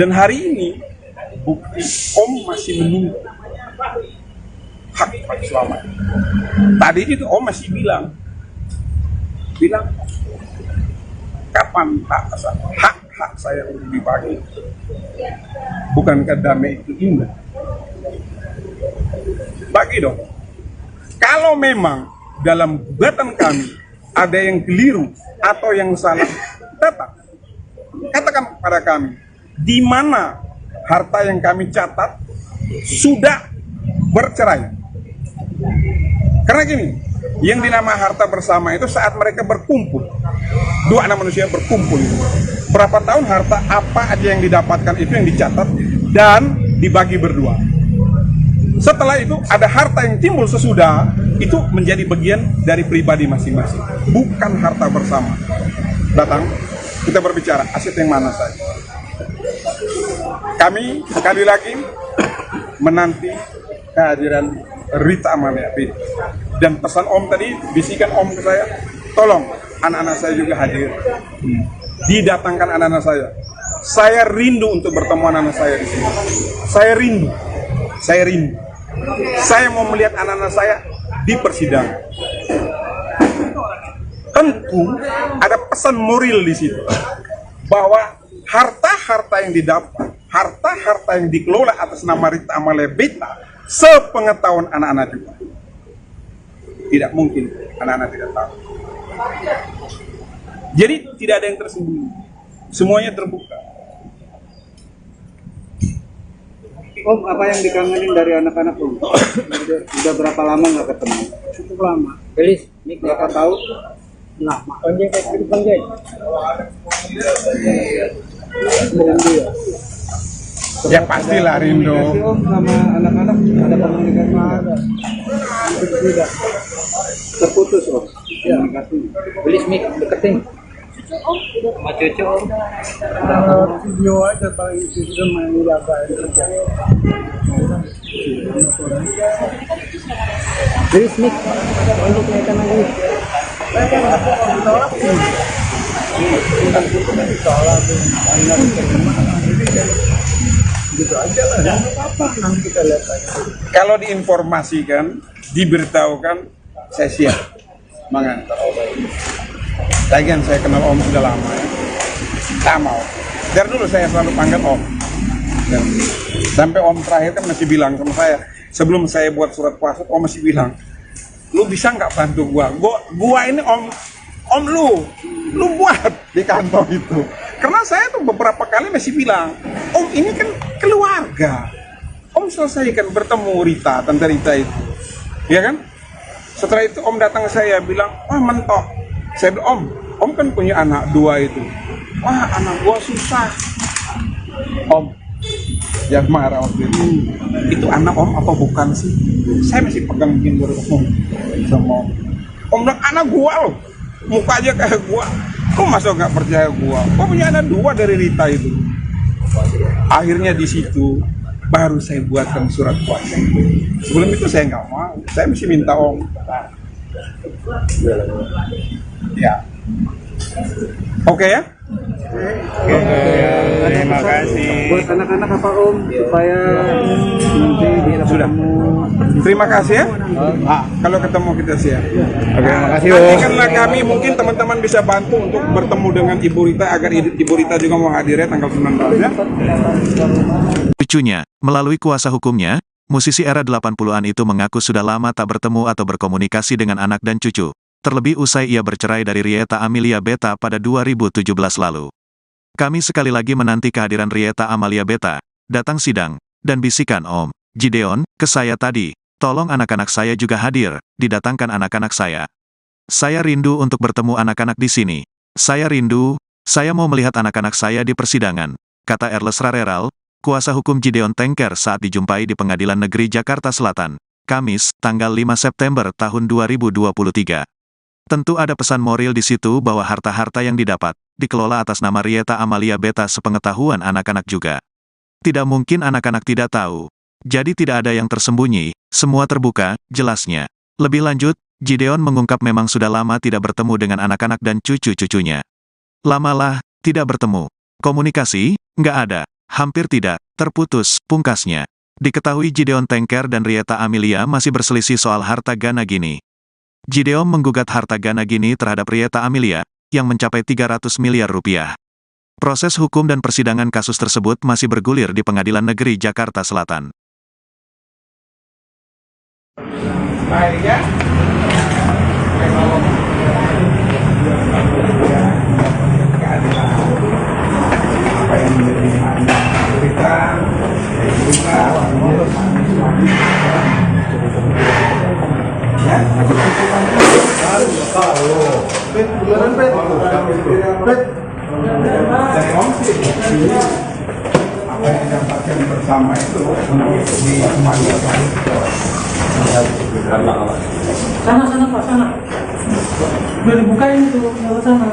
Dan hari ini, bukti Om masih menunggu hak Pak Selamat. Tadi itu Om masih bilang, kapan hak saya untuk dibagi? Bukankah damai itu indah? Bagi dong. Kalau memang dalam gugatan kami ada yang keliru atau yang salah, katakan pada kami, di mana harta yang kami catat sudah bercerai. Karena gini, yang dinamakan harta bersama itu saat mereka berkumpul, dua anak manusia berkumpul, berapa tahun harta apa aja yang didapatkan itu yang dicatat dan dibagi berdua. Setelah itu ada harta yang timbul sesudah, itu menjadi bagian dari pribadi masing-masing, bukan harta bersama. Datang, kita berbicara aset yang mana saja. Kami sekali lagi menanti kehadiran Rita Amalia Beta. Dan pesan Om tadi, bisikan Om ke saya, tolong anak-anak saya juga hadir. Didatangkan anak-anak saya. Saya rindu untuk bertemu anak-anak saya di sini. Saya rindu. Saya mau melihat anak-anak saya di persidangan. Tentu ada pesan moral di situ bahwa harta-harta yang didapat, harta-harta yang dikelola atas nama Rita Amalia Beta, sepengetahuan anak-anak juga. Tidak mungkin anak-anak tidak tahu. Jadi tidak ada yang tersembunyi, semuanya terbuka. Om, apa yang dikangenin dari anak-anak Om? Udah berapa lama nggak ketemu? Cukup lama. Gelis, berapa tahun? Lama. Panjang kayak gitu panjang. Ya pastilah rindu. Komunikasi Om sama anak-anak ada komunikasi ada. Tidak. Terputus Om. Komunikasi. Gelis mic deketin. Cucu Om. Video aja paling itu sudah main jaga kerja. Gelis mic. Untuk kelihatan lagi. Gitu aja lah, jangan apa-apa, nanti kita lihat aja. Kalau diinformasikan, diberitahukan, saya siap mengantar. Lagian saya kenal Om sudah lama ya. Lama Om. Dari dulu saya selalu panggil Om. Dan sampai Om terakhir kan masih bilang sama saya, sebelum saya buat surat kuasa, Om masih bilang, lu bisa nggak bantu gua ini Om lu buat di kantor itu. Karena saya tuh beberapa kali masih bilang, Om ini kan keluarga. Om selesaikan bertemu Rita, Tante Rita itu. Ya kan? Setelah itu Om datang ke saya bilang, wah mentok. Saya bilang, Om kan punya anak 2 itu. Wah anak gua susah. Om, jangan marah waktu itu. Itu anak Om apa bukan sih? Saya masih pegang begini Om sama Om. Om bilang anak gua loh, muka aja kayak gua. Kok masa nggak percaya gua? Kok punya anak 2 dari Rita itu? Akhirnya di situ baru saya buatkan surat kuasa. Sebelum itu saya nggak mau. Saya mesti minta Om. Ya. Oke ya? Terima kasih. Buat anak-anak apa Om supaya nanti Sudah. Terima kasih ya. Kalau ketemu kita siap. Oke, makasih Nanti Om. karena kami mungkin teman-teman bisa bantu untuk bertemu dengan Ibu Rita agar Ibu Rita juga mau hadir ya tanggal 19 ya. Cucunya, melalui kuasa hukumnya, musisi era 80-an itu mengaku sudah lama tak bertemu atau berkomunikasi dengan anak dan cucu. Terlebih usai ia bercerai dari Rita Amalia Beta pada 2017 lalu. Kami sekali lagi menanti kehadiran Rita Amalia Beta, datang sidang, dan bisikan Om Gideon ke saya tadi, tolong anak-anak saya juga hadir, didatangkan anak-anak saya. Saya rindu untuk bertemu anak-anak di sini. Saya rindu, saya mau melihat anak-anak saya di persidangan, kata Erles Rareral, kuasa hukum Gideon Tengker saat dijumpai di Pengadilan Negeri Jakarta Selatan, Kamis, tanggal 5 September tahun 2023. Tentu ada pesan moral di situ bahwa harta-harta yang didapat, dikelola atas nama Rita Amalia Beta sepengetahuan anak-anak juga. Tidak mungkin anak-anak tidak tahu. Jadi tidak ada yang tersembunyi, semua terbuka, jelasnya. Lebih lanjut, Gideon mengungkap memang sudah lama tidak bertemu dengan anak-anak dan cucu-cucunya. Lamalah, tidak bertemu. Komunikasi, nggak ada. Hampir tidak, terputus, pungkasnya. Diketahui Gideon Tengker dan Rita Amalia masih berselisih soal harta Gana Gini. Gideon menggugat harta Gana Gini terhadap Rita Amalia, yang mencapai 300 miliar rupiah. Proses hukum dan persidangan kasus tersebut masih bergulir di Pengadilan Negeri Jakarta Selatan. Baik ya. Dari Om sih, apa yang didapatkan bersama itu di kemajuan. Sana Pak, sana. Udah dibukain itu, yang sana.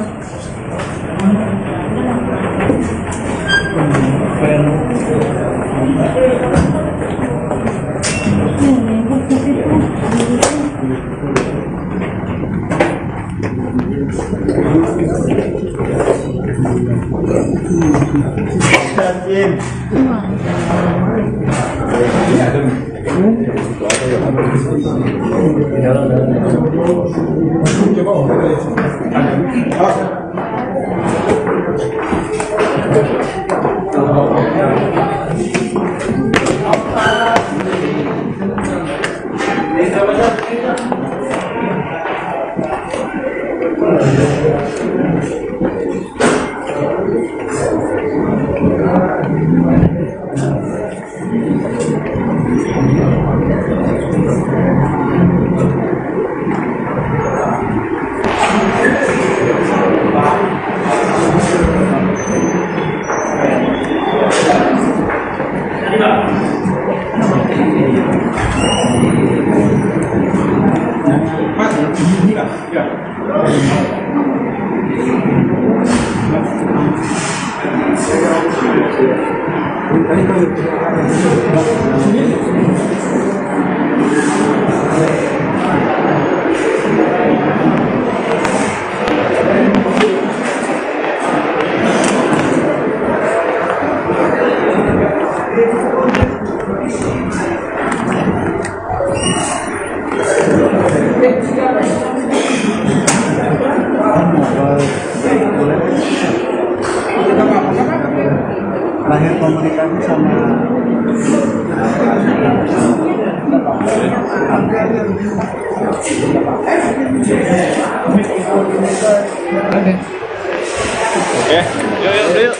Terakhir komunikasi sama Oke, yuk.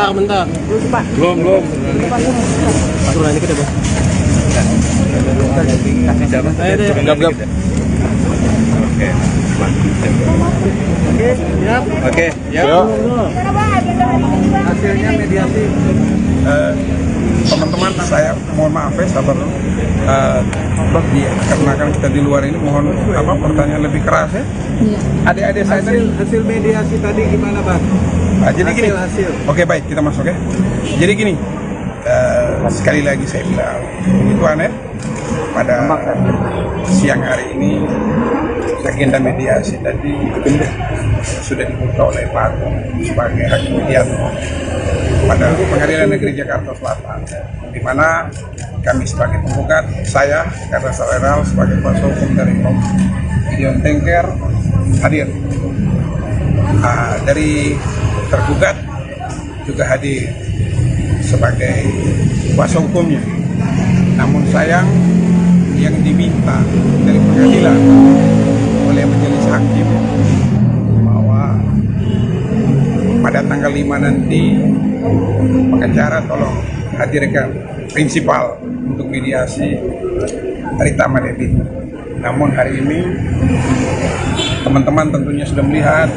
Bentar. Belum. Aturan ini kita bos. Oke, yuk. hasilnya mediasi. Teman-teman, saya mohon maaf ya, sabar dulu. Karena kan kita di luar ini, mohon pertanyaan lebih keras ya. Adik-adik saya tadi. Hasil mediasi tadi gimana, Bang? Jadi gini. Hasil. Oke, baik, kita masuk ya. Jadi gini, sekali lagi saya bilang, itu aneh. Pada siang hari ini agenda mediasi tadi sudah dibuka oleh Pak Agung sebagai hakim mediator pada Pengadilan Negeri Jakarta Selatan, di mana kami sebagai penggugat, saya karena Saweral sebagai kuasa hukum dari Dion Tengker hadir. Dari tergugat juga hadir sebagai kuasa hukumnya. Namun sayang, yang diminta dari pengadilan oleh majelis hakim bahwa pada tanggal 5 nanti pengacara tolong hadirkan prinsipal untuk mediasi Rita Malebita. Namun hari ini teman-teman tentunya sudah melihat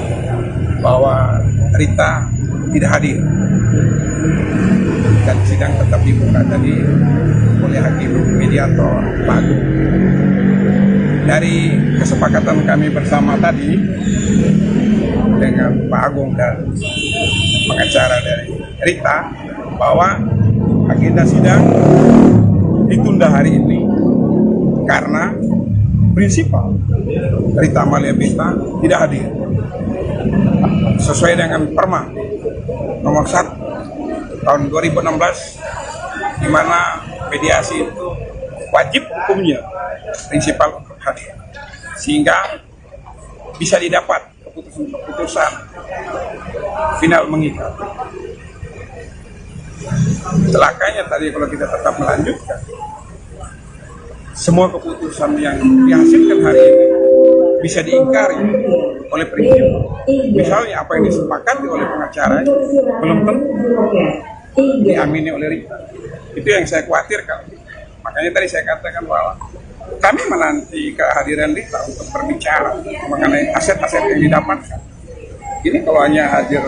bahwa Rita tidak hadir dan sidang tetap dibuka tadi oleh hakim mediator Pak Agung. Dari kesepakatan kami bersama tadi dengan Pak Agung dan pengacara dari Rita bahwa agenda sidang ditunda hari ini karena prinsipal Rita Malebita tidak hadir sesuai dengan Perma nomor 1 tahun 2016, di mana mediasi itu wajib hukumnya prinsipal untuk hadir, sehingga bisa didapat keputusan final mengikat. Celakanya tadi kalau kita tetap melanjutkan, semua keputusan yang dihasilkan hari ini bisa diingkari oleh prinsip. Misalnya apa yang disepakati oleh pengacara belum tentu diamini oleh Rita. Itu yang saya khawatirkan. Makanya tadi saya katakan bahwa kami menanti kehadiran Rita untuk berbicara mengenai aset-aset yang didapatkan. Ini kalau hanya hadir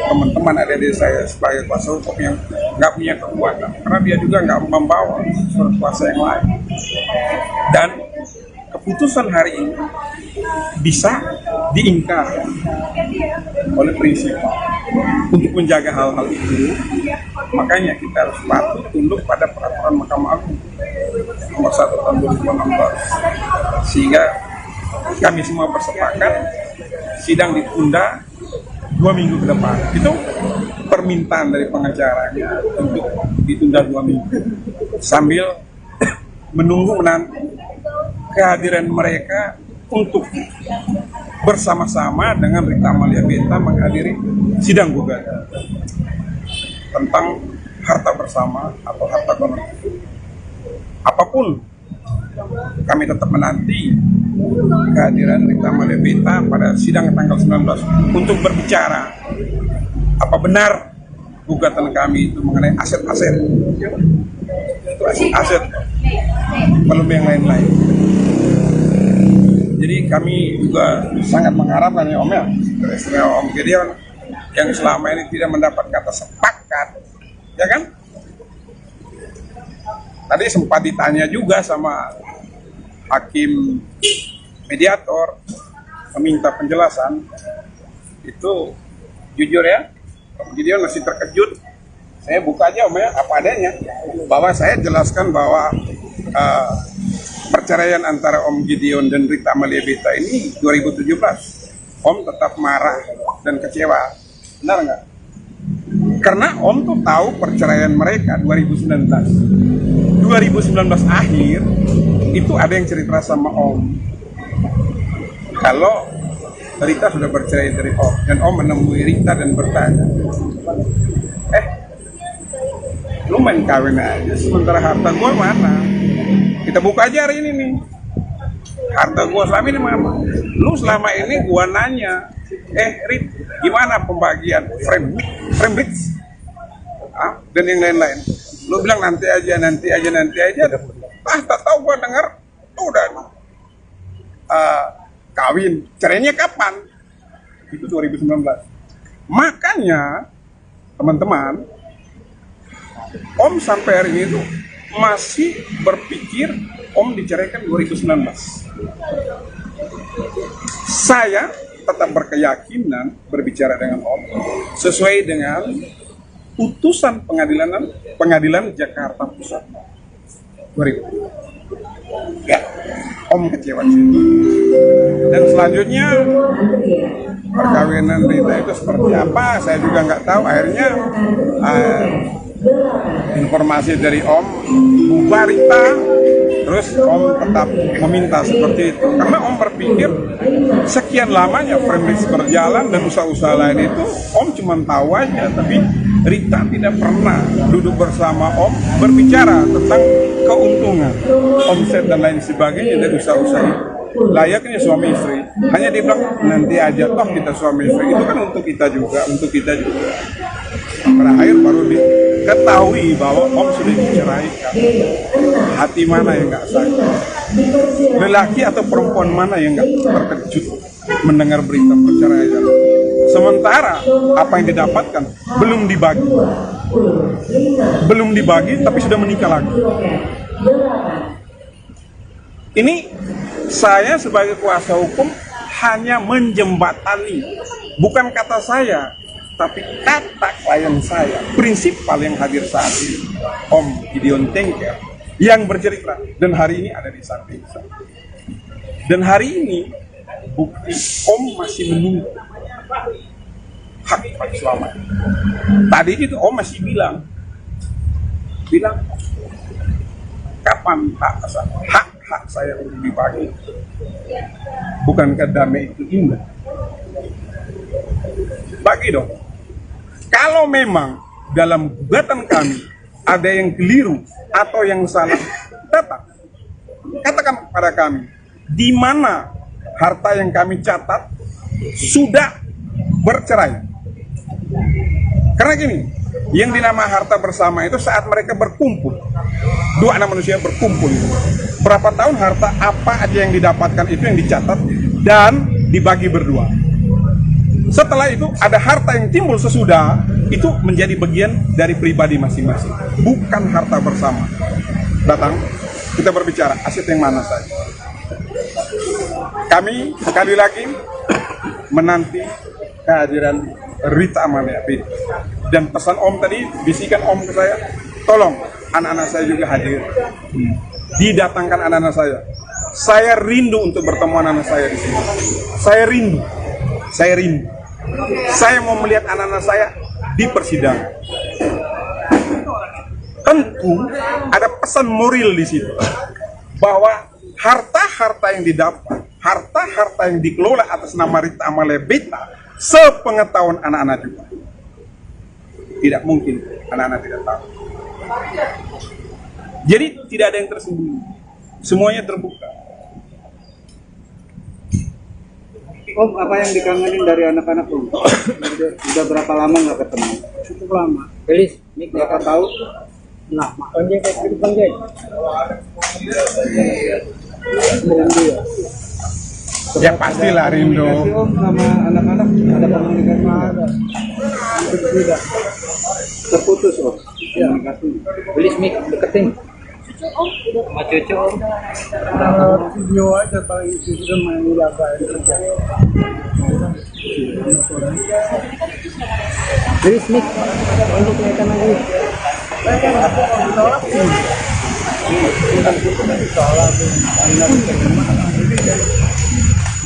teman-teman adik-adik saya sebagai kuasa hukum yang nggak punya kekuatan, karena dia juga nggak membawa surat kuasa yang lain. Dan keputusan hari ini bisa diingkar oleh prinsip. Untuk menjaga hal-hal itu, makanya kita harus patuh tunduk pada peraturan Mahkamah Agung nomor 1 tahun 2016, sehingga kami semua bersepakat sidang ditunda 2 minggu ke depan. Itu permintaan dari pengacaranya untuk ditunda 2 minggu sambil menunggu menanti kehadiran mereka untuk bersama-sama dengan Rita Amalia Beta menghadiri sidang gugatan tentang harta bersama atau harta kolektif. Apapun, kami tetap menanti kehadiran Rita Amalia Beta pada sidang tanggal 19 untuk berbicara apa benar gugatan kami itu mengenai aset-aset. Itu aset-aset, belum yang lain-lain. Jadi kami juga sangat mengharapkan ya Om ya, istimewa Om Gideon yang selama ini tidak mendapat kata sepakat, ya kan? Tadi sempat ditanya juga sama hakim mediator, meminta penjelasan. Itu jujur ya, Om Gideon masih terkejut. Saya buka aja Om ya, apa adanya, bahwa saya jelaskan bahwa perceraian antara Om Gideon dan Rita Amalia Beta ini 2017. Om tetap marah dan kecewa. Benar nggak? Karena Om tuh tahu perceraian mereka 2019 akhir itu ada yang cerita sama Om kalau Rita sudah bercerai dari Om, dan Om menemui Rita dan bertanya, lu main kawin aja sementara harta gua mana? Kita buka aja hari ini nih, harta gua selama ini mana? Lu selama ini gua nanya, Rit, gimana pembagian frame dan yang lain-lain? Lu bilang nanti aja. Tak tahu gua dengar udah kawin, cerainya kapan? Itu 2019. Makanya teman-teman, Om sampai hari ini tuh masih berpikir Om diceraikan 2019. Saya tetap berkeyakinan berbicara dengan Om sesuai dengan putusan pengadilan Jakarta Pusat 2000. Ya, Om kecewa situ. Dan selanjutnya perkawinan Rita itu seperti apa? Saya juga nggak tahu. Akhirnya informasi dari Om bubar Rita, terus Om tetap meminta seperti itu karena Om berpikir sekian lamanya premis berjalan dan usaha-usaha lain itu Om cuma tahu aja, tapi Rita tidak pernah duduk bersama Om berbicara tentang keuntungan, omset dan lain sebagainya dari usaha-usaha itu. Layaknya suami istri, hanya dibilang nanti aja toh kita suami istri, itu kan untuk kita juga. Pada akhir baru diketahui bahwa Om sudah diceraikan. Hati mana yang nggak sakit? Lelaki atau perempuan mana yang nggak terkejut mendengar berita perceraian? Sementara apa yang didapatkan belum dibagi, tapi sudah menikah lagi. Ini saya sebagai kuasa hukum hanya menjembatani, bukan kata saya, tapi kata klien saya, prinsipal yang hadir saat ini, Om Gideon Tengker, yang bercerita, dan hari ini ada di samping saya. Dan hari ini, bukti Om masih menunggu hak selamat. Tadi itu Om masih bilang, kapan hak saya untuk dibagi? Bukankah damai itu indah? Bagi dong. Kalau memang dalam gugatan kami ada yang keliru atau yang salah, datang katakan pada kami, di mana harta yang kami catat sudah bercerai. Karena gini, yang dinama harta bersama itu saat mereka berkumpul, dua anak manusia berkumpul, berapa tahun harta apa aja yang didapatkan itu yang dicatat dan dibagi berdua. Setelah itu ada harta yang timbul sesudah, itu menjadi bagian dari pribadi masing-masing, bukan harta bersama. Datang, kita berbicara aset yang mana saja. Kami sekali lagi menanti kehadiran Rita Amalia Beta. Dan pesan Om tadi, bisikan Om ke saya, tolong anak-anak saya juga hadir. Didatangkan anak-anak saya. Saya rindu untuk bertemu anak-anak saya di sini. Saya rindu. Saya mau melihat anak-anak saya di persidangan. Tentu ada pesan moral di situ bahwa harta-harta yang didapat, harta-harta yang dikelola atas nama Rita Amalia Beta, sepengetahuan anak-anak juga. Tidak mungkin anak-anak tidak tahu. Jadi tidak ada yang tersembunyi. Semuanya terbuka. Om, apa yang dikangenin dari anak-anak Om? Udah berapa lama nggak ketemu? Cukup lama. Gelis, berapa tahun? Lama. Panjang kayak gitu panjang. Ya pastilah rindu. Komunikasi Om sama anak-anak ada komunikasi ada. Tidak. Terputus Om. Komunikasi. Gelis mic deketin. Sama cucu Om. Video aja paling itu sudah main jaga kerja. Gelis mic. Untuk kelihatan lagi.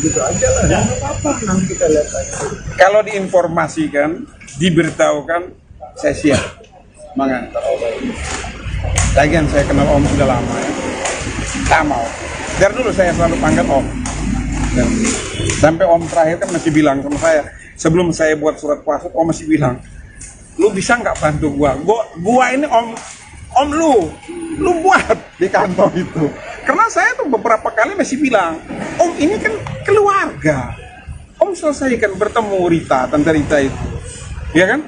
Gitu aja lah, ya apa nanti kita lihat aja. Kalau diinformasikan, diberitahukan, saya siap mengantar. Lagian saya kenal Om sudah lama ya. Tak mau. Dari dulu saya selalu panggil Om. Dan sampai Om terakhir kan masih bilang sama saya, sebelum saya buat surat kuasa, Om masih bilang, lu bisa nggak bantu gua ini Om lu buat di kantor itu. Karena saya tuh beberapa kali masih bilang, Om ini kan keluarga. Om selesaikan bertemu Rita, Tante Rita itu. Ya kan?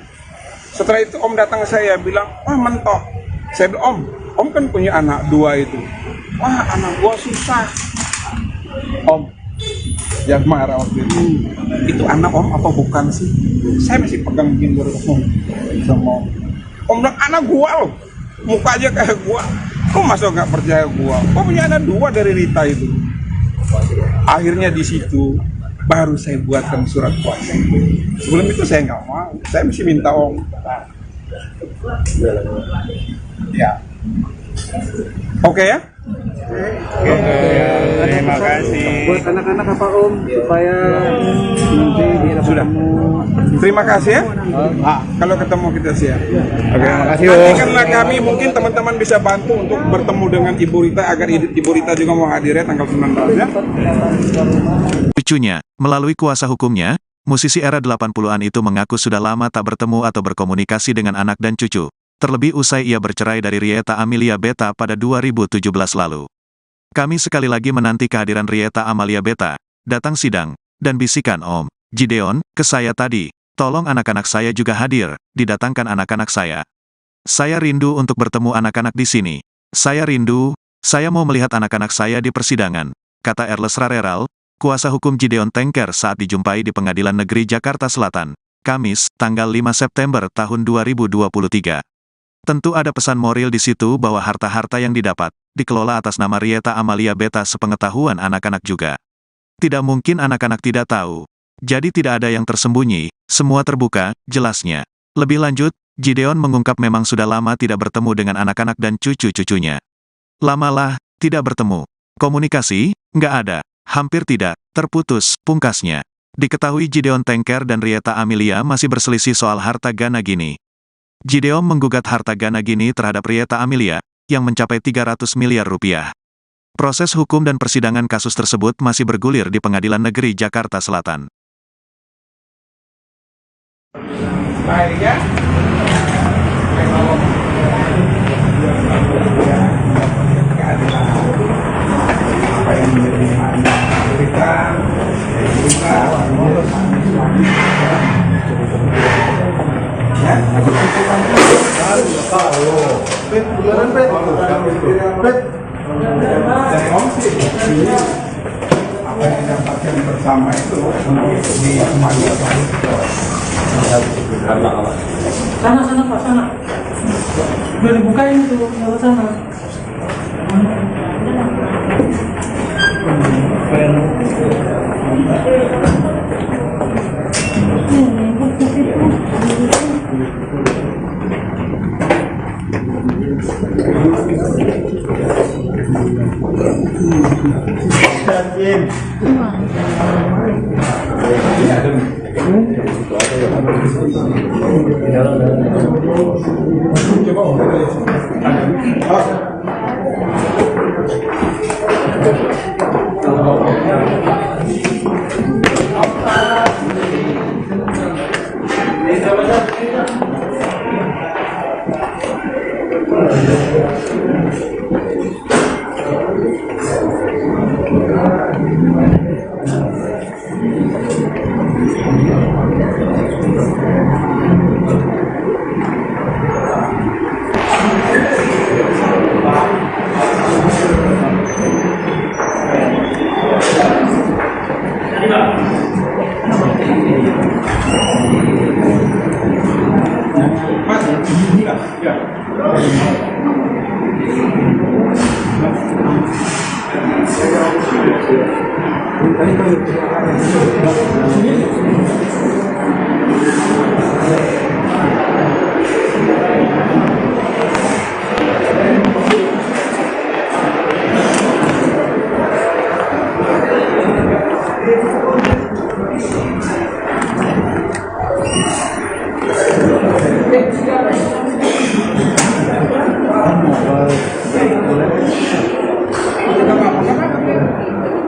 Setelah itu Om datang ke saya bilang, wah mentok. Saya bilang, Om kan punya anak dua itu. Wah anak gua susah. Om, jangan marah waktu itu. Itu anak Om apa bukan sih? Saya masih pegang finger Om sama Om. Om bilang anak gua loh. Muka aja kayak gua. Kok masa nggak percaya gua? Kok punya anak dua dari Rita itu? Akhirnya di situ baru saya buatkan surat kuasa. Sebelum itu saya nggak mau. Saya mesti minta Om. Ya. Oke ya? Terima kasih. Buat anak-anak apa Om supaya nanti Sudah. Terima kasih ya. Kalau ketemu kita siap. Oke, makasih Om. Nantikanlah kami, mungkin teman-teman bisa bantu untuk bertemu dengan Ibu Rita agar Ibu Rita juga mau hadir ya tanggal 19 ya. Cucunya, melalui kuasa hukumnya, musisi era 80-an itu mengaku sudah lama tak bertemu atau berkomunikasi dengan anak dan cucu. Terlebih usai ia bercerai dari Rita Amalia Beta pada 2017 lalu. Kami sekali lagi menanti kehadiran Rita Amalia Beta, datang sidang, dan bisikan Om Gideon ke saya tadi, tolong anak-anak saya juga hadir, didatangkan anak-anak saya. Saya rindu untuk bertemu anak-anak di sini. Saya rindu, saya mau melihat anak-anak saya di persidangan, kata Erles Rareral, kuasa hukum Gideon Tengker saat dijumpai di Pengadilan Negeri Jakarta Selatan, Kamis, tanggal 5 September tahun 2023. Tentu ada pesan moral di situ bahwa harta-harta yang didapat, dikelola atas nama Rita Amalia Beta sepengetahuan anak-anak juga. Tidak mungkin anak-anak tidak tahu. Jadi tidak ada yang tersembunyi, semua terbuka, jelasnya. Lebih lanjut, Gideon mengungkap memang sudah lama tidak bertemu dengan anak-anak dan cucu-cucunya. Lamalah, tidak bertemu. Komunikasi, nggak ada. Hampir tidak, terputus, pungkasnya. Diketahui Gideon Tengker dan Rita Amalia masih berselisih soal harta Gana Gini. Gideon menggugat harta Gana Gini terhadap Rita Amalia, yang mencapai 300 miliar rupiah. Proses hukum dan persidangan kasus tersebut masih bergulir di Pengadilan Negeri Jakarta Selatan. Baik ya. Apa yang didapatkan bersama itu di kembali Sana Pak, sana. Udah dibukain tuh, lewat sana.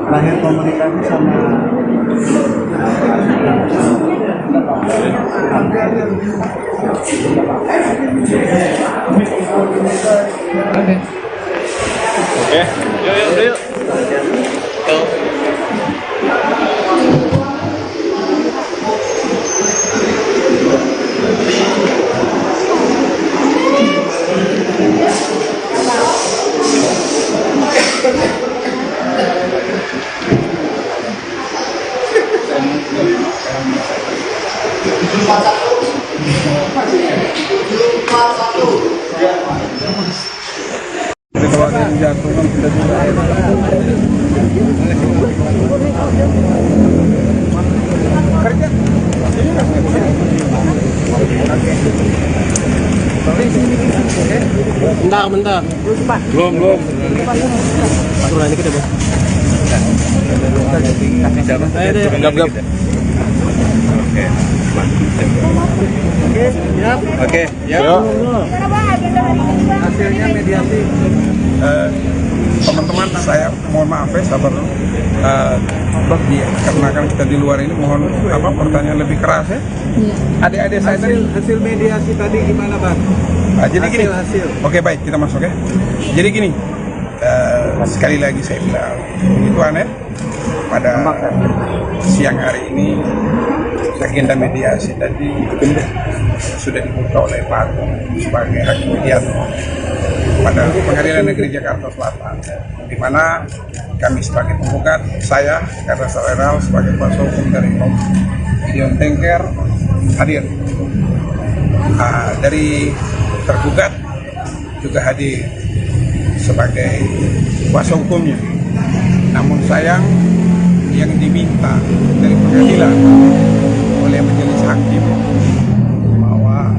Terakhir komunikasi sama Oke, yuk. Kalau ada yang jatuh kan kita juga kerja. Bentar. Belum. Aturan ini kita bos. Gap. Oke, ya. hasilnya mediasi. Teman-teman, saya mohon maaf ya, sabar dulu. Karena kan kita di luar ini, mohon pertanyaan lebih keras ya. Adik-adik saya tadi. Hasil mediasi tadi gimana, Bang? Jadi gini. Hasil. Oke, baik, kita masuk ya. Jadi gini, sekali lagi saya bilang, itu aneh. Pada siang hari ini agenda mediasi tadi sudah dibuka oleh Pak Agung sebagai hakim mediator pada Pengadilan Negeri Jakarta Selatan, di mana kami sebagai penggugat, saya karena Saweral sebagai kuasa hukum dari Om Dion Tengker hadir. Dari tergugat juga hadir sebagai kuasa hukumnya. Namun sayang, yang diminta dari pengadilan oleh majelis hakim bahwa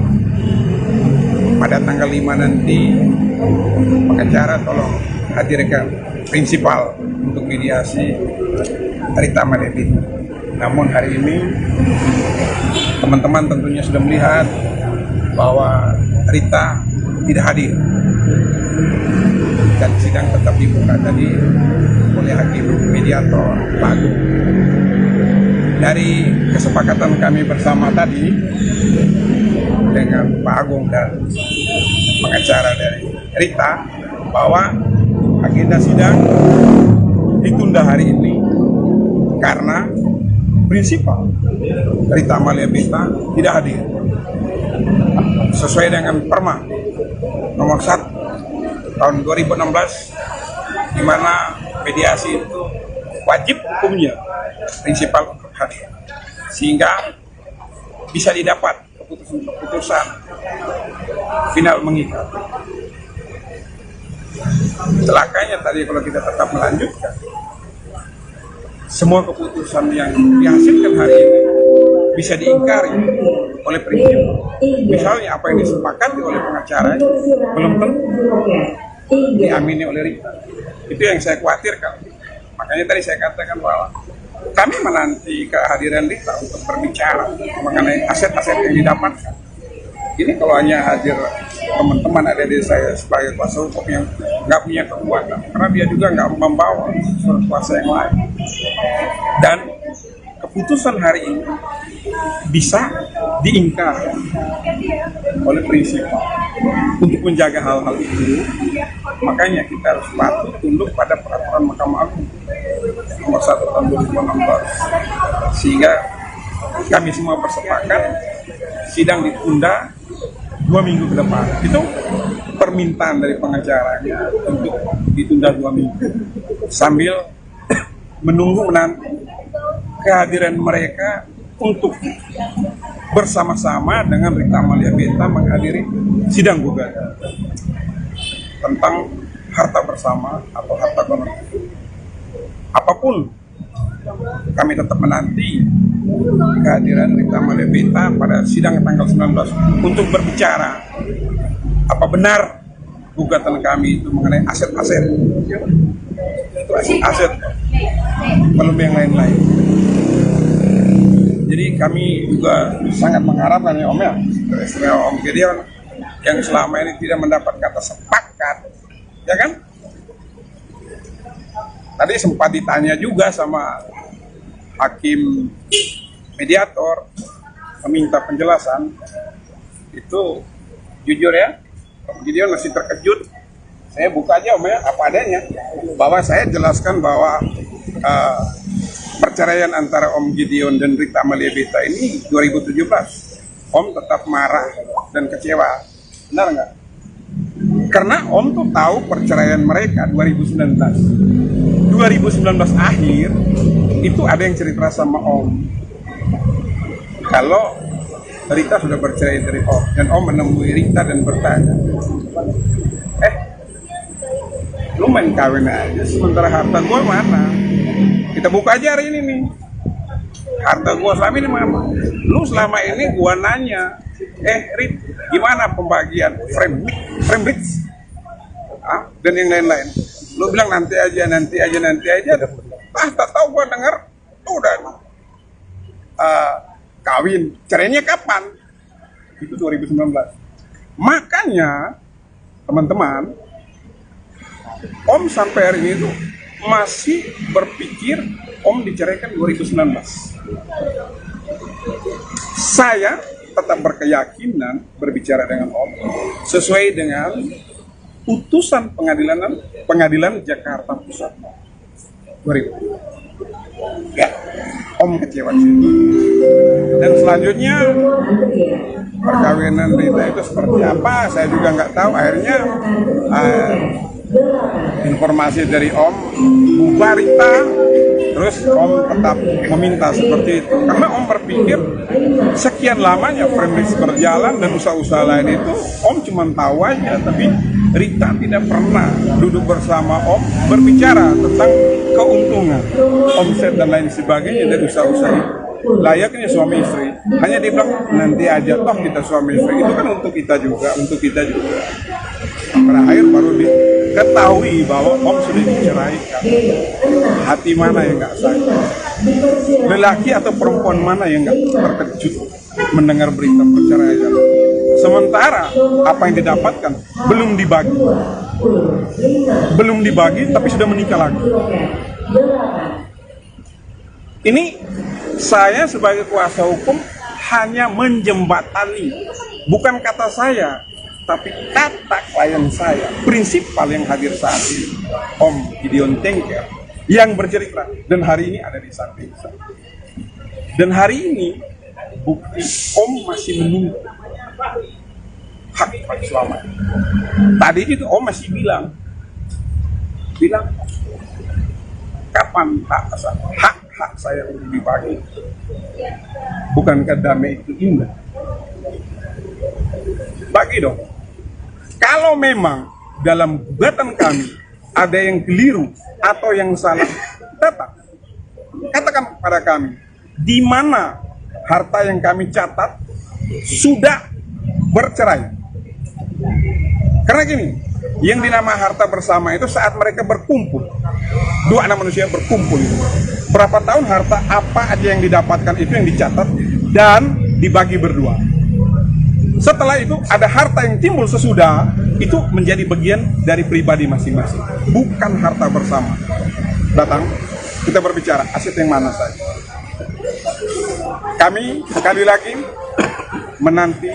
pada tanggal 5 nanti pengacara tolong hadirkan prinsipal untuk mediasi Rita Madebi. Namun hari ini teman-teman tentunya sudah melihat bahwa Rita tidak hadir dan sidang tetap dibuka tadi oleh hakim mediator Pak Agung. Dari kesepakatan kami bersama tadi dengan Pak Agung dan pengacara dari Rita bahwa agenda sidang ditunda hari ini karena prinsipal Rita Amalia Beta tidak hadir sesuai dengan Perma nomor 1 tahun 2016, di mana mediasi itu wajib hukumnya prinsipal untuk hadir, sehingga bisa didapat keputusan final mengikat. Celakanya tadi kalau kita tetap melanjutkan, semua keputusan yang dihasilkan hari ini bisa diingkari oleh prinsip. Misalnya apa yang disepakati oleh pengacara belum tentu diamini oleh Rita. Itu yang saya khawatirkan. Makanya tadi saya katakan bahwa kami menanti kehadiran Rita untuk berbicara mengenai aset-aset yang didapatkan. Ini kalau hanya hadir teman-teman adik-adik saya sebagai kuasa hukum yang nggak punya kekuatan, karena dia juga nggak membawa surat kuasa yang lain. Dan keputusan hari ini bisa diingkar oleh prinsip. Untuk menjaga hal-hal itu, makanya kita harus patuh tunduk pada peraturan Mahkamah Agung nomor 1 tahun 2016, sehingga kami semua bersepakat sidang ditunda 2 minggu ke depan. Itu permintaan dari pengacaranya untuk ditunda 2 minggu sambil menunggu menanti kehadiran mereka untuk bersama-sama dengan Rita Amalia Beta menghadiri sidang gugatan tentang harta bersama atau harta kolektif. Apapun, kami tetap menanti kehadiran Rita Amalia Beta pada sidang tanggal 19 untuk berbicara apa benar gugatan kami itu mengenai aset-aset. Itu aset, belum yang lain-lain. Jadi kami juga sangat mengharapkan ya Om ya, istimewa Om Gideon yang selama ini tidak mendapat kata sepakat, ya kan? Tadi sempat ditanya juga sama hakim mediator, meminta penjelasan. Itu jujur ya, Om Gideon masih terkejut. Saya buka aja Om ya, apa adanya, bahwa saya jelaskan bahwa perceraian antara Om Gideon dan Rita Amalia Beta ini 2017. Om tetap marah dan kecewa. Benar nggak? Karena Om tuh tahu perceraian mereka 2019 akhir itu ada yang cerita sama Om kalau Rita sudah bercerai dari Om, dan Om menemui Rita dan bertanya, lu main kawin aja sementara harta gua mana? Kita buka aja hari ini nih, harta gua selama ini mana? Lu selama ini gua nanya, Rit, gimana pembagian frame bricks dan yang lain-lain? Lu bilang nanti aja. Tak tahu gua dengar udah kawin, cerainya kapan? Itu 2019. Makanya teman-teman, Om sampai hari ini tuh masih berpikir Om diceraikan 2019. Saya tetap berkeyakinan berbicara dengan Om sesuai dengan putusan pengadilan Jakarta Pusat 2000. Ya, Om kecewa sih. Dan selanjutnya perkawinan Rita itu seperti apa? Saya juga nggak tahu. Akhirnya informasi dari Om bubar Rita, terus Om tetap meminta seperti itu karena Om berpikir sekian lamanya premis berjalan dan usaha-usaha lain itu Om cuma tahu aja, tapi Rita tidak pernah duduk bersama Om berbicara tentang keuntungan, omset dan lain sebagainya dari usaha-usaha itu. Layaknya suami istri, hanya dibilang nanti aja toh kita suami istri, itu kan untuk kita juga. Terakhir baru diketahui bahwa Om sudah diceraikan. Hati mana yang nggak sakit? Lelaki atau perempuan mana yang nggak terkejut mendengar berita perceraian? Sementara apa yang didapatkan belum dibagi, tapi sudah menikah lagi. Ini saya sebagai kuasa hukum hanya menjembatani, bukan kata saya, tapi kata klien saya, prinsipal yang hadir saat ini, Om Gideon Tengker, yang bercerita, dan hari ini ada di samping saya. Dan hari ini bukti Om masih menunggu hak Pak Slamet. Tadi itu Om masih bilang kapan hak saya untuk dibagi? Bukankah damai itu indah? Bagi dong. Kalau memang dalam gugatan kami ada yang keliru atau yang salah, datang. Katakan kepada kami, di mana harta yang kami catat sudah bercerai. Karena gini, yang dinamakan harta bersama itu saat mereka berkumpul, dua anak manusia berkumpul itu. Berapa tahun harta apa aja yang didapatkan itu yang dicatat dan dibagi berdua. Setelah itu ada harta yang timbul sesudah, itu menjadi bagian dari pribadi masing-masing, bukan harta bersama. Datang, kita berbicara aset yang mana saja. Kami sekali lagi menanti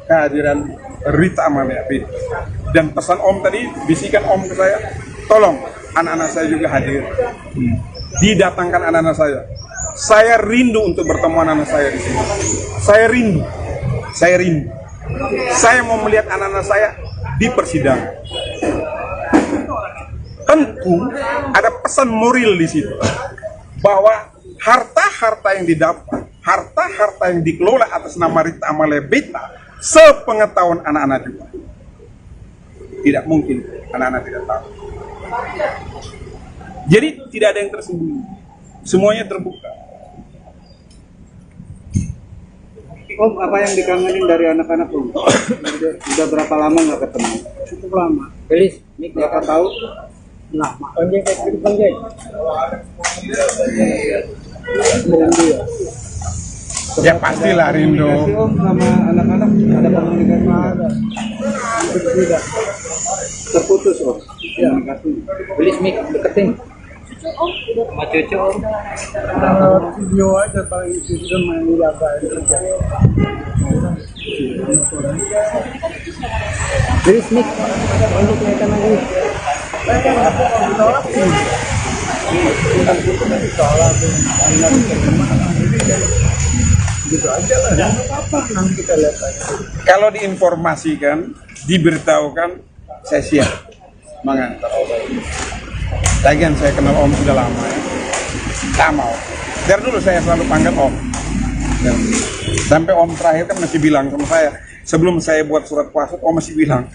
kehadiran Rita Amalia Beta. Dan pesan Om tadi, bisikan Om ke saya, tolong anak-anak saya juga hadir. Didatangkan anak-anak saya. Saya rindu untuk bertemu anak-anak saya di sini. Saya rindu. Saya mau melihat anak-anak saya di persidangan. Tentu ada pesan moral di situ bahwa harta-harta yang didapat, harta-harta yang dikelola atas nama Rita Amalia Beta, sepengetahuan anak-anak juga. Tidak mungkin anak-anak tidak tahu. Jadi tidak ada yang tersembunyi. Semuanya terbuka. Om, apa yang dikangenin dari anak-anak Om? Udah berapa lama nggak ketemu? Cukup lama. Belis, berapa tahun? Lama. Panjang kayak gitu panjang. Rindu ya. Ya pastilah rindu. Komunikasi Om sama anak-anak ada komunikasi ada. Tidak. Terputus Om. Komunikasi. Belis mic deketin. Sama cucu Om. Video aja paling itu sudah main jaga kerja. Belis mic. Untuk kelihatan lagi. Gitu aja lah, jangan apa-apa, nanti kita lihat aja. Kalau diinformasikan, diberitahukan, saya siap mengantar. Lagian saya kenal Om sudah lama ya. Tak mau. Dari dulu saya selalu panggil Om. Dan sampai Om terakhir kan masih bilang sama saya, sebelum saya buat surat kuasa, Om masih bilang,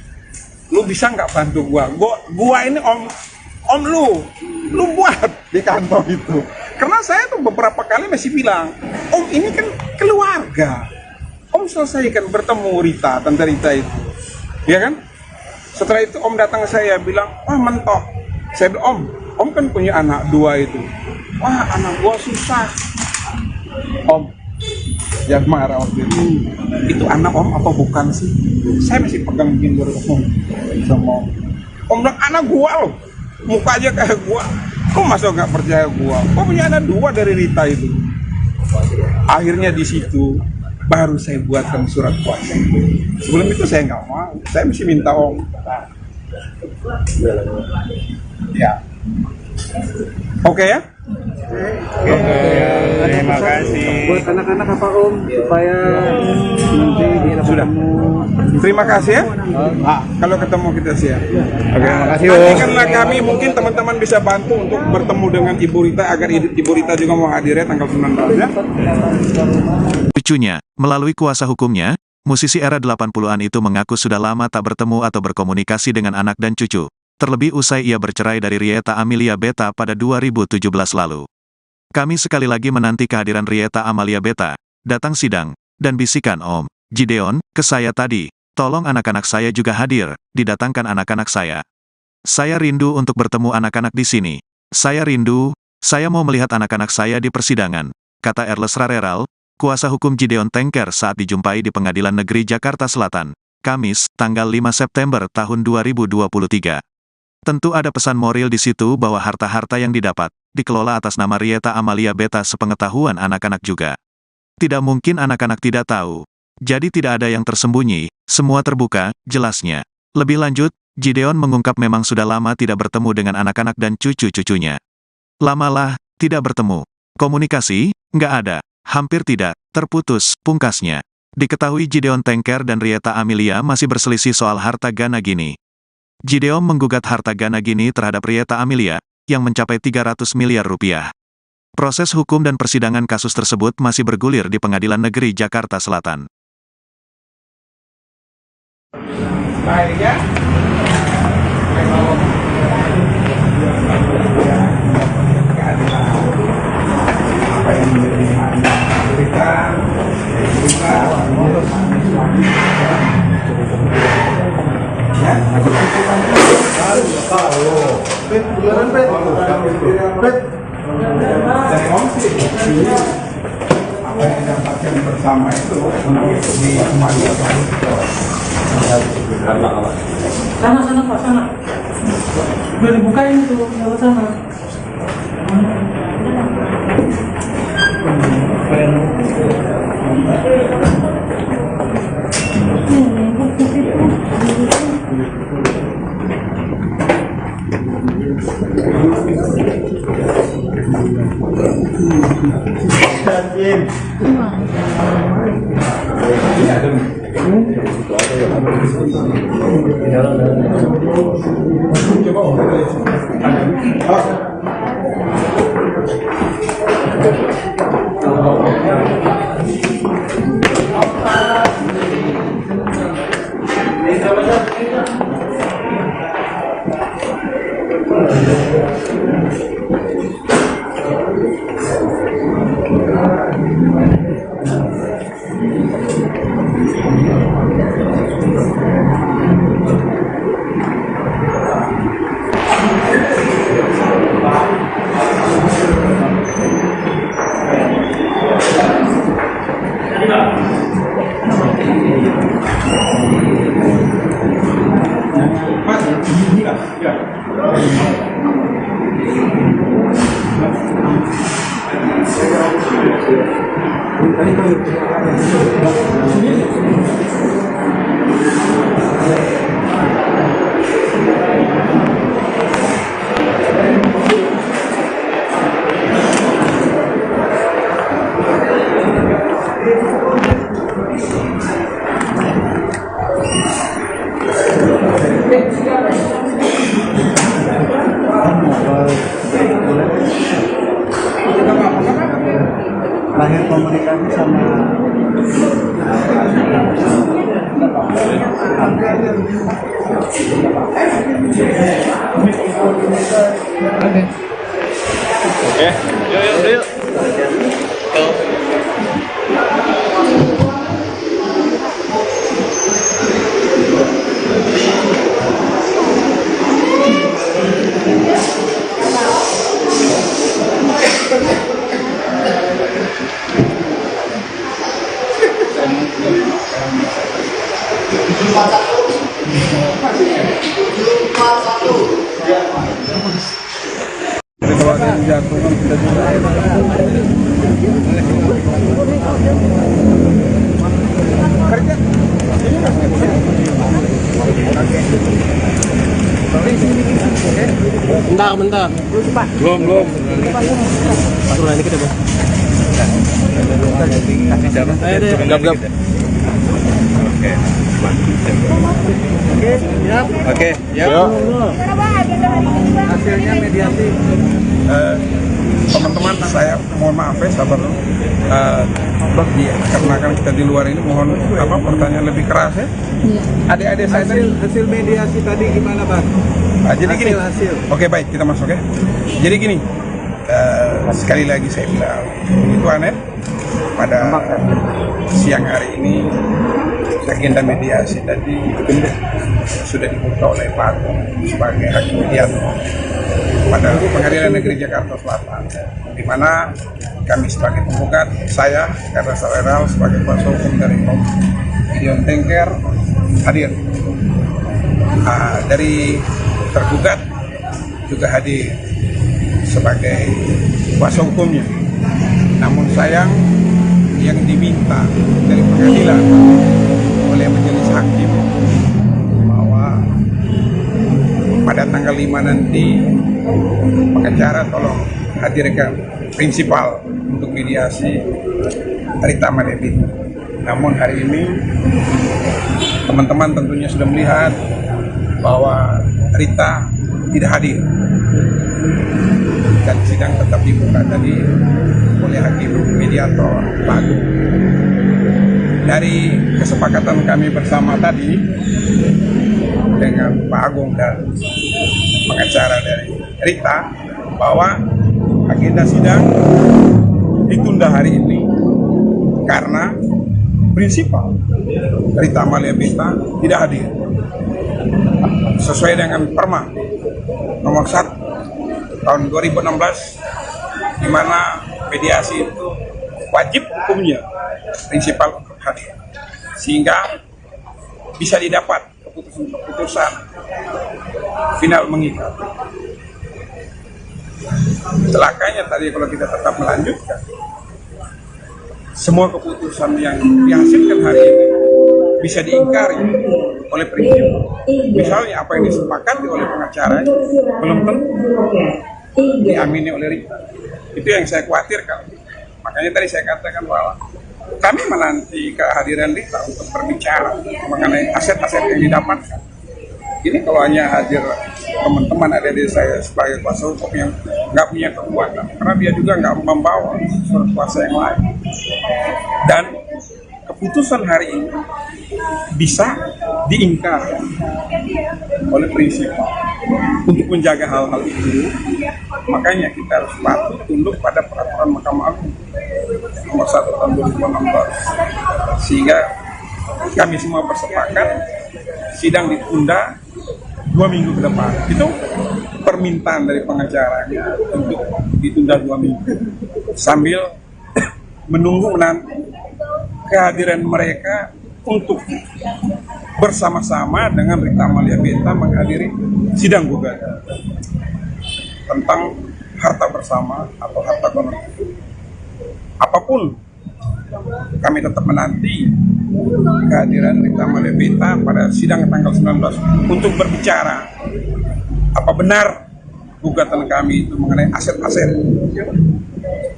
lu bisa nggak bantu gua ini Om lu buat di kantor itu. Karena saya tuh beberapa kali masih bilang, Om ini kan keluarga. Om selesaikan bertemu Rita, Tante Rita itu. Ya kan? Setelah itu Om datang ke saya bilang, wah mentok. Saya bilang, Om kan punya anak dua itu. Wah anak gua susah. Om, jangan marah waktu itu. Itu anak Om apa bukan sih? Saya masih pegang finger Om sama Om. Om bilang anak gua loh, muka aja kayak gua. Kok masa nggak percaya gua? Kok punya anak dua dari Rita itu? Akhirnya di situ baru saya buatkan surat kuasa. Sebelum itu saya nggak mau. Saya mesti minta Om. Ya. Oke ya? Terima kasih. Buat anak-anak apa Om supaya nanti Sudah. Terima kasih ya. Kalau ketemu kita siap. Oke, makasih Om. Nantikanlah kami, mungkin teman-teman bisa bantu untuk bertemu dengan Ibu Rita agar Ibu Rita juga mau hadirnya tanggal 19 ya. Cucunya, melalui kuasa hukumnya, musisi era 80-an itu mengaku sudah lama tak bertemu atau berkomunikasi dengan anak dan cucu. Terlebih usai ia bercerai dari Rita Amalia Beta pada 2017 lalu. Kami sekali lagi menanti kehadiran Rita Amalia Beta, datang sidang, dan bisikan Om Gideon ke saya tadi, tolong anak-anak saya juga hadir, didatangkan anak-anak saya. Saya rindu untuk bertemu anak-anak di sini. Saya rindu, saya mau melihat anak-anak saya di persidangan, kata Erles Rareral, kuasa hukum Gideon Tengker saat dijumpai di Pengadilan Negeri Jakarta Selatan, Kamis, tanggal 5 September tahun 2023. Tentu ada pesan moral di situ bahwa harta-harta yang didapat, dikelola atas nama Rita Amalia Beta sepengetahuan anak-anak juga. Tidak mungkin anak-anak tidak tahu. Jadi tidak ada yang tersembunyi, semua terbuka, jelasnya. Lebih lanjut, Gideon mengungkap memang sudah lama tidak bertemu dengan anak-anak dan cucu-cucunya. Lamalah, tidak bertemu. Komunikasi, nggak ada. Hampir tidak, terputus, pungkasnya. Diketahui Gideon Tengker dan Rieta Amelia masih berselisih soal harta Gana Gini. Gideon menggugat harta Gana Gini terhadap Rieta Amelia, yang mencapai 300 miliar rupiah. Proses hukum dan persidangan kasus tersebut masih bergulir di Pengadilan Negeri Jakarta Selatan. Apa yang didapatkan bersama itu untuk dikembalikan. Sana Pak, sana. Udah dibukain itu, lewat sana. Terakhir komunikasi sama Oke, yuk. Kalau ada yang jatuh kita juga kerja. Bentar. Belum. Turun dikit ya, Bos. Gap. Oke, ya. hasilnya mediasi. Teman-teman, saya mohon maaf ya, sabar dulu. Karena kan kita di luar ini, mohon pertanyaan lebih keras ya. Adik-adik saya tadi. Hasil mediasi tadi gimana, Bang? Jadi gini. Hasil. Oke, baik, kita masuk ya. Jadi gini, sekali lagi saya bilang, itu aneh. Pada siang hari ini agenda mediasi tadi sudah dibuka oleh Pak Agung sebagai hakim mediator pada Pengadilan Negeri Jakarta Selatan, di mana kami sebagai penggugat, saya karena Saweral sebagai kuasa hukum dari Gideon Tengker hadir. Dari tergugat juga hadir sebagai kuasa hukumnya. Namun sayang, yang diminta dari pengadilan oleh majelis hakim bahwa pada tanggal 5 nanti pengacara tolong hadirkan prinsipal untuk mediasi Rita Malebita. Namun hari ini teman-teman tentunya sudah melihat bahwa Rita tidak hadir dan sidang tetap dibuka tadi oleh hakim mediator Pak Agung. Dari kesepakatan kami bersama tadi dengan Pak Agung dan pengacara dari Rita bahwa agenda sidang ditunda hari ini karena prinsipal Rita Malebita tidak hadir sesuai dengan Perma nomor 1 tahun 2016 di mana mediasi itu wajib hukumnya prinsipal untuk hadir sehingga bisa didapat keputusan final mengikat. Celakanya tadi kalau kita tetap melanjutkan semua keputusan yang dihasilkan hari ini bisa diingkari oleh prinsip. Misalnya apa yang disepakati oleh pengacara belum tentu diamini oleh Rita. Itu yang saya khawatirkan. Makanya tadi saya katakan bahwa kami menanti kehadiran Rita untuk berbicara mengenai aset-aset yang didapatkan. Ini kalau hanya hadir teman-teman ada di saya sebagai kuasa hukum yang nggak punya kekuatan, karena dia juga nggak membawa surat kuasa yang lain. Dan keputusan hari ini bisa diingkar oleh prinsip untuk menjaga hal-hal itu. Makanya kita harus patuh tunduk pada peraturan Mahkamah Agung nomor 1 tahun 2016 sehingga kami semua bersepakat sidang ditunda 2 minggu ke depan. Itu permintaan dari pengacaranya untuk ditunda 2 minggu sambil menunggu menanti kehadiran mereka untuk bersama-sama dengan Rita Malebita menghadiri sidang gugatan tentang harta bersama atau harta kolektif. Apapun kami tetap menanti kehadiran Rita Malebita pada sidang tanggal 19 untuk berbicara apa benar gugatan kami itu mengenai aset-aset.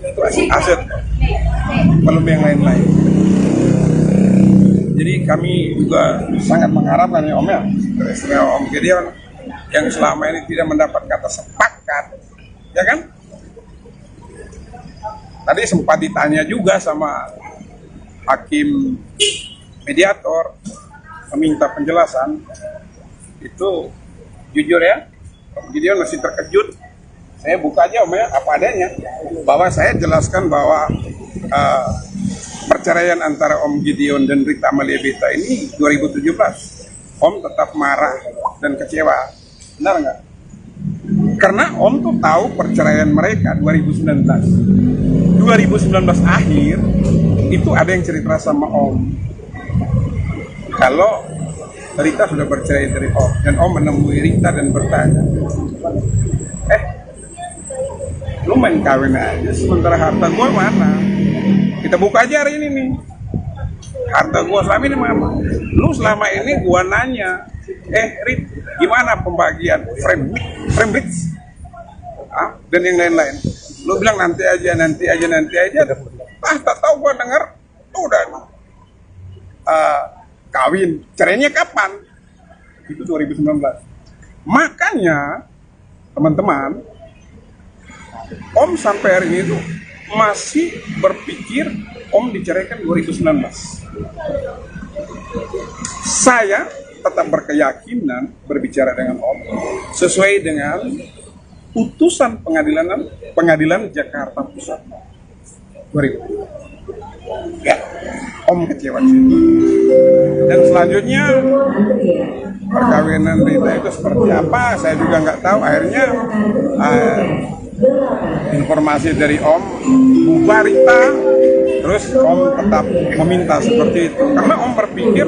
Itu aset, belum yang lain-lain. Jadi kami juga sangat mengharapkan ya Om ya, dari Om Gideon yang selama ini tidak mendapat kata sepakat, ya kan? Tadi sempat ditanya juga sama hakim mediator meminta penjelasan, itu jujur ya, Om Gideon masih terkejut. Saya buka aja Om ya, apa adanya, bahwa saya jelaskan bahwa perceraian antara Om Gideon dan Rita Malebita ini 2017. Om tetap marah dan kecewa, benar nggak? Karena Om tuh tahu perceraian mereka 2019 akhir itu ada yang cerita sama Om kalau Rita sudah bercerai dari Om, dan Om menemui Rita dan bertanya, lu main kawin aja sementara harta gue mana? Kita buka aja hari ini nih, harta gue selama ini mana? Lu selama ini gue nanya, Rit, gimana pembagian frame dan yang lain-lain? Lu bilang nanti aja. Tak tahu gue denger udah kawin, cerainya kapan? Itu 2019. Makanya teman-teman, Om sampai hari ini tuh masih berpikir Om diceraikan 2019. Saya tetap berkeyakinan berbicara dengan Om sesuai dengan putusan pengadilan Jakarta Pusat 2000. Ya, Om kecewa situ. Dan selanjutnya perkawinan Rita itu seperti apa? Saya juga nggak tahu. Akhirnya informasi dari Om bubar Rita, terus Om tetap meminta seperti itu karena Om berpikir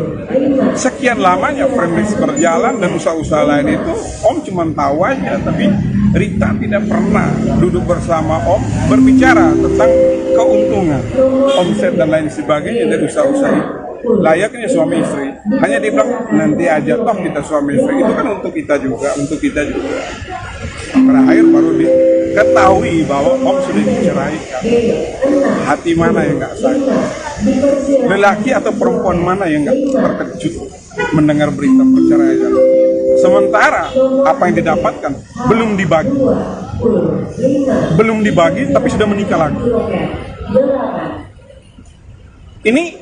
sekian lamanya premis berjalan dan usaha-usaha lain itu Om cuma tahu aja, tapi Rita tidak pernah duduk bersama Om berbicara tentang keuntungan, omset dan lain sebagainya dari usaha-usaha itu. Layaknya suami istri, hanya dibilang nanti aja toh kita suami istri, itu kan untuk kita juga. Terakhir baru diketahui bahwa Om sudah diceraikan. Hati mana yang nggak sakit? Lelaki atau perempuan mana yang nggak terkejut mendengar berita perceraian? Sementara apa yang didapatkan belum dibagi, tapi sudah menikah lagi. Ini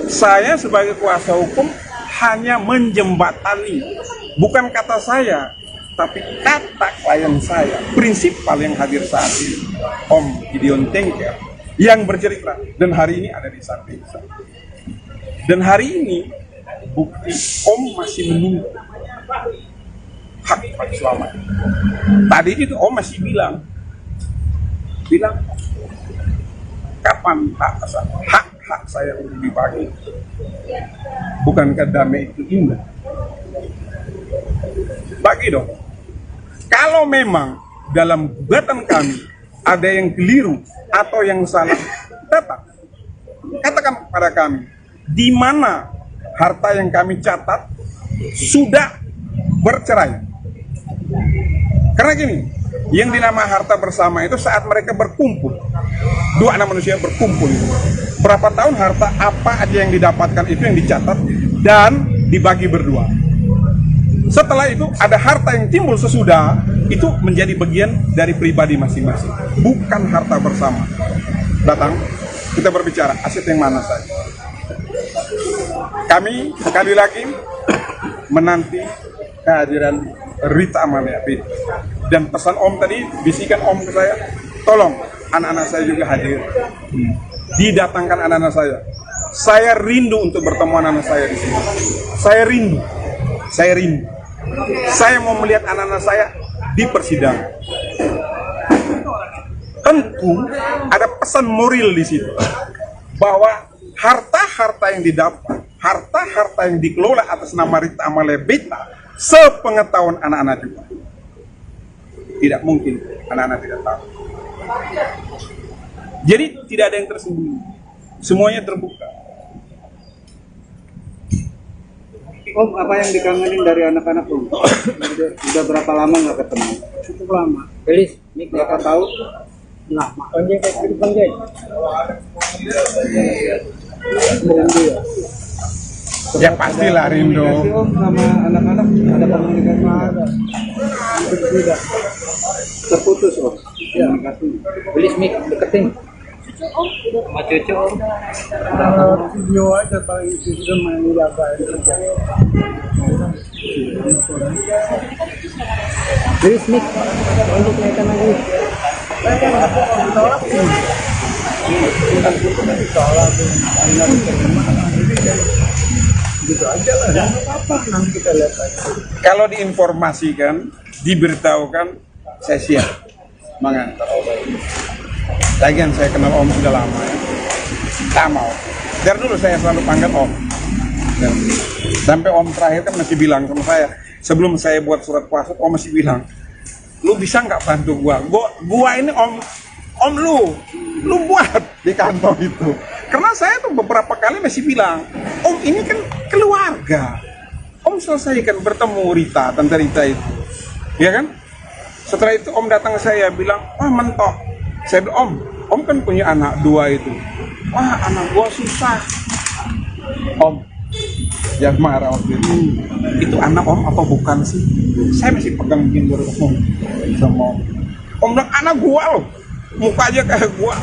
saya sebagai kuasa hukum hanya menjembatani, bukan kata saya, tapi kata klien saya, prinsipal yang hadir saat ini, Om Gideon Tengker, yang bercerita, dan hari ini ada di samping saya. Dan hari ini bukti Om masih menunggu hak Pak Slamet. Tadi itu Om masih bilang kapan hak saya untuk dibagi? Bukankah damai itu indah? Bagi dong. Kalau memang dalam gugatan kami ada yang keliru atau yang salah, datang. Katakan kepada kami, di mana harta yang kami catat sudah bercerai. Karena gini, yang dinamakan harta bersama itu saat mereka berkumpul, dua anak manusia berkumpul, berapa tahun harta apa aja yang didapatkan itu yang dicatat dan dibagi berdua. Setelah itu ada harta yang timbul sesudah, itu menjadi bagian dari pribadi masing-masing, bukan harta bersama. Datang, kita berbicara aset yang mana saja. Kami sekali lagi menanti kehadiran Rita Amalia Beta. Dan pesan Om tadi, bisikan Om ke saya, tolong anak-anak saya juga hadir. Didatangkan anak-anak saya. Saya rindu untuk bertemu anak-anak saya di sini. Saya rindu. Saya mau melihat anak-anak saya di persidangan. Tentu ada pesan moral di situ, bahwa harta-harta yang didapat, harta-harta yang dikelola atas nama Rita Amalia Beta, sepengetahuan anak-anak juga. Tidak mungkin anak-anak tidak tahu. Jadi tidak ada yang tersembunyi, semuanya terbuka. Om, apa yang dikangenin dari anak-anak Om? Udah berapa lama nggak ketemu? Cukup lama. Gelis, Berapa tahun? lama. Panjang kayak gitu panjang. Ya pastilah rindu. Komunikasi Om sama anak-anak ada komunikasi ada. Tidak. Terputus Om. Komunikasi. Gelis mik deketin. Sama cucu Om. Video aja paling itu sudah main jaga kerja. Gelis mik. Untuk naikkan lagi. Gitu aja lah, ya apa nanti kita lihat aja. Kalau diinformasikan, diberitahukan, saya siap mengantar Om. Lagian saya kenal Om sudah lama ya. Lama Om. Dari dulu saya selalu panggil Om. Dan sampai Om terakhir kan masih bilang sama saya, sebelum saya buat surat kuasa, Om masih bilang, lu bisa nggak bantu gua ini Om lu buat di kantor itu. Karena saya tuh beberapa kali masih bilang, Om ini kan keluarga. Om selesaikan bertemu Rita, Tante Rita itu. Ya kan? Setelah itu Om datang ke saya bilang, wah mentok. Saya bilang, Om kan punya anak dua itu. Wah anak gua susah. Om, jangan marah waktu itu. Itu anak Om apa bukan sih? Saya masih pegang jenggot Om sama Om. Om bilang anak gua loh, muka aja kayak gua.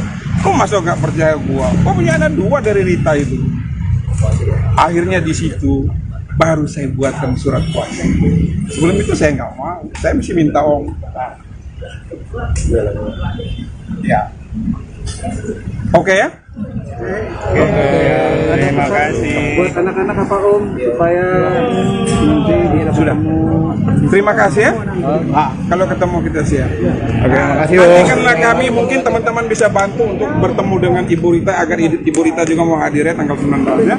Kok masa nggak percaya gua? Kok punya anak dua dari Rita itu? Akhirnya di situ baru saya buatkan surat kuasa. Sebelum itu saya nggak mau. Saya mesti minta Om. Ya. Oke ya? Terima kasih. Buat anak-anak apa Om supaya nanti kita Sudah. ketemu. Terima kasih ya. Kalau ketemu kita siap. Oke, makasih Om. Nantikanlah kami, mungkin teman-teman bisa bantu untuk bertemu dengan Ibu Rita agar Ibu Rita juga mau hadir ya tanggal 19 ya.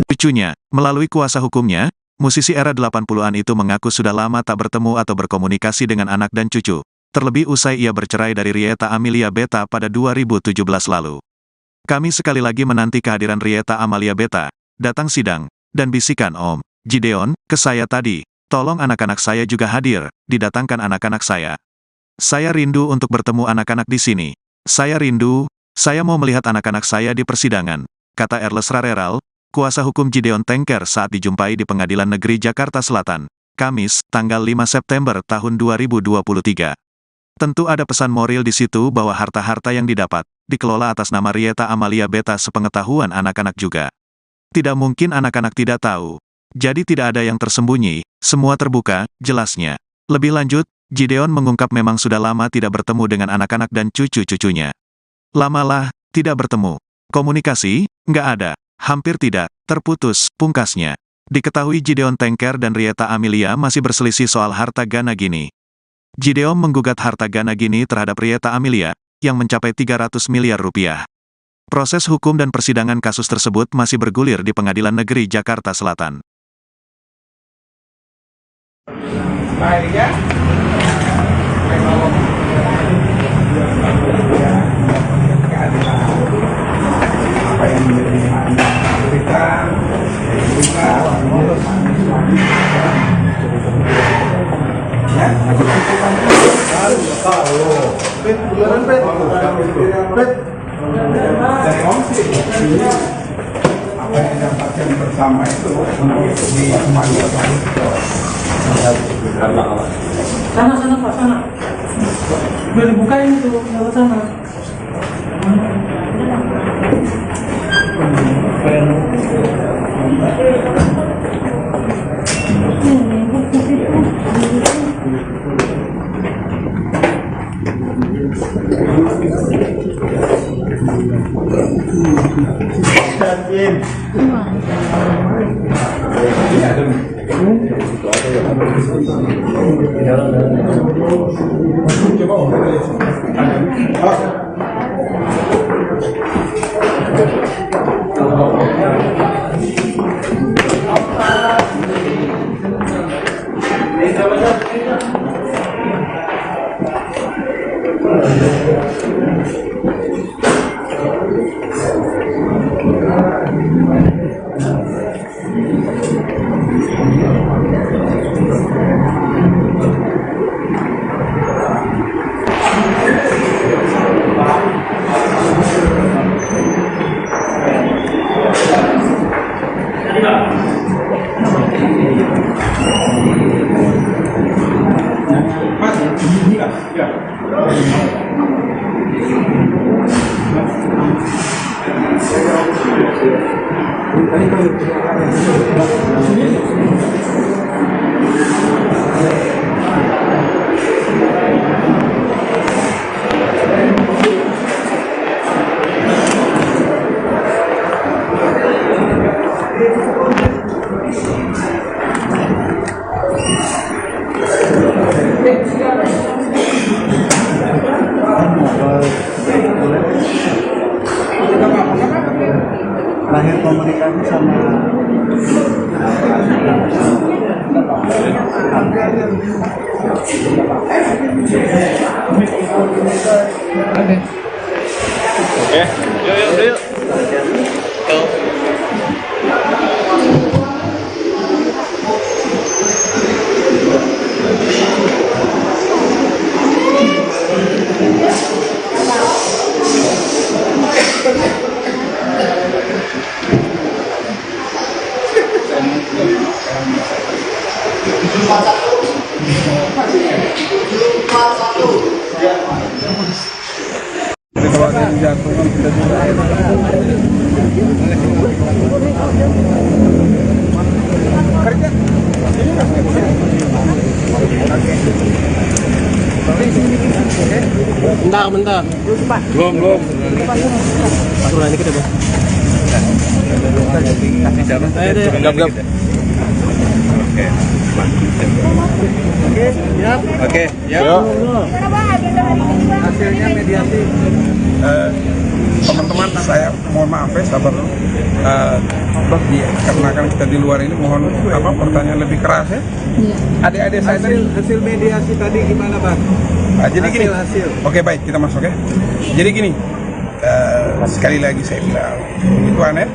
Lucunya, melalui kuasa hukumnya, musisi era 80-an itu mengaku sudah lama tak bertemu atau berkomunikasi dengan anak dan cucu. Terlebih usai ia bercerai dari Rita Amalia Beta pada 2017 lalu. Kami sekali lagi menanti kehadiran Rita Amalia Beta, datang sidang, dan bisikan Om Gideon ke saya tadi, Tolong anak-anak saya juga hadir, didatangkan anak-anak saya. Saya rindu untuk bertemu anak-anak di sini. Saya rindu, saya mau melihat anak-anak saya di persidangan, kata Erles Rareral, kuasa hukum Gideon Tengker saat dijumpai di Pengadilan Negeri Jakarta Selatan, Kamis, tanggal 5 September tahun 2023. Tentu ada pesan moral di situ bahwa harta-harta yang didapat, dikelola atas nama Rieta Amalia Beta sepengetahuan anak-anak juga. Tidak mungkin anak-anak tidak tahu. Jadi tidak ada yang tersembunyi, semua terbuka, jelasnya. Lebih lanjut, Gideon mengungkap memang sudah lama tidak bertemu dengan anak-anak dan cucu-cucunya. Lamalah, tidak bertemu. Komunikasi, nggak ada. Hampir tidak, terputus, pungkasnya. Diketahui Gideon Tengker dan Rieta Amelia masih berselisih soal harta Gana Gini. Gideon menggugat harta Gana Gini terhadap Rieta Amelia, yang mencapai 300 miliar rupiah. Proses hukum dan persidangan kasus tersebut masih bergulir di Pengadilan Negeri Jakarta Selatan. Apa yang didapatkan bersama itu untuk dikembalikan. Sana Pak, sana. Udah dibukain itu, lewat sana. Terakhir komunikasi sama Oke, yuk. Kalau ada yang jatuh kita juga kerja. Bentar. Belum. Turun dikit ya, Bos. Gap. Oke, yuk. hasilnya mediasi. Teman-teman, saya mohon maaf ya, sabar dulu. Karena kan kita di luar ini, mohon pertanyaan lebih keras ya. Adik-adik saya tadi Hasil mediasi tadi gimana, Bang? jadi gini. Hasil. Oke, baik, kita masuk ya. Jadi gini, sekali lagi saya bilang, itu aneh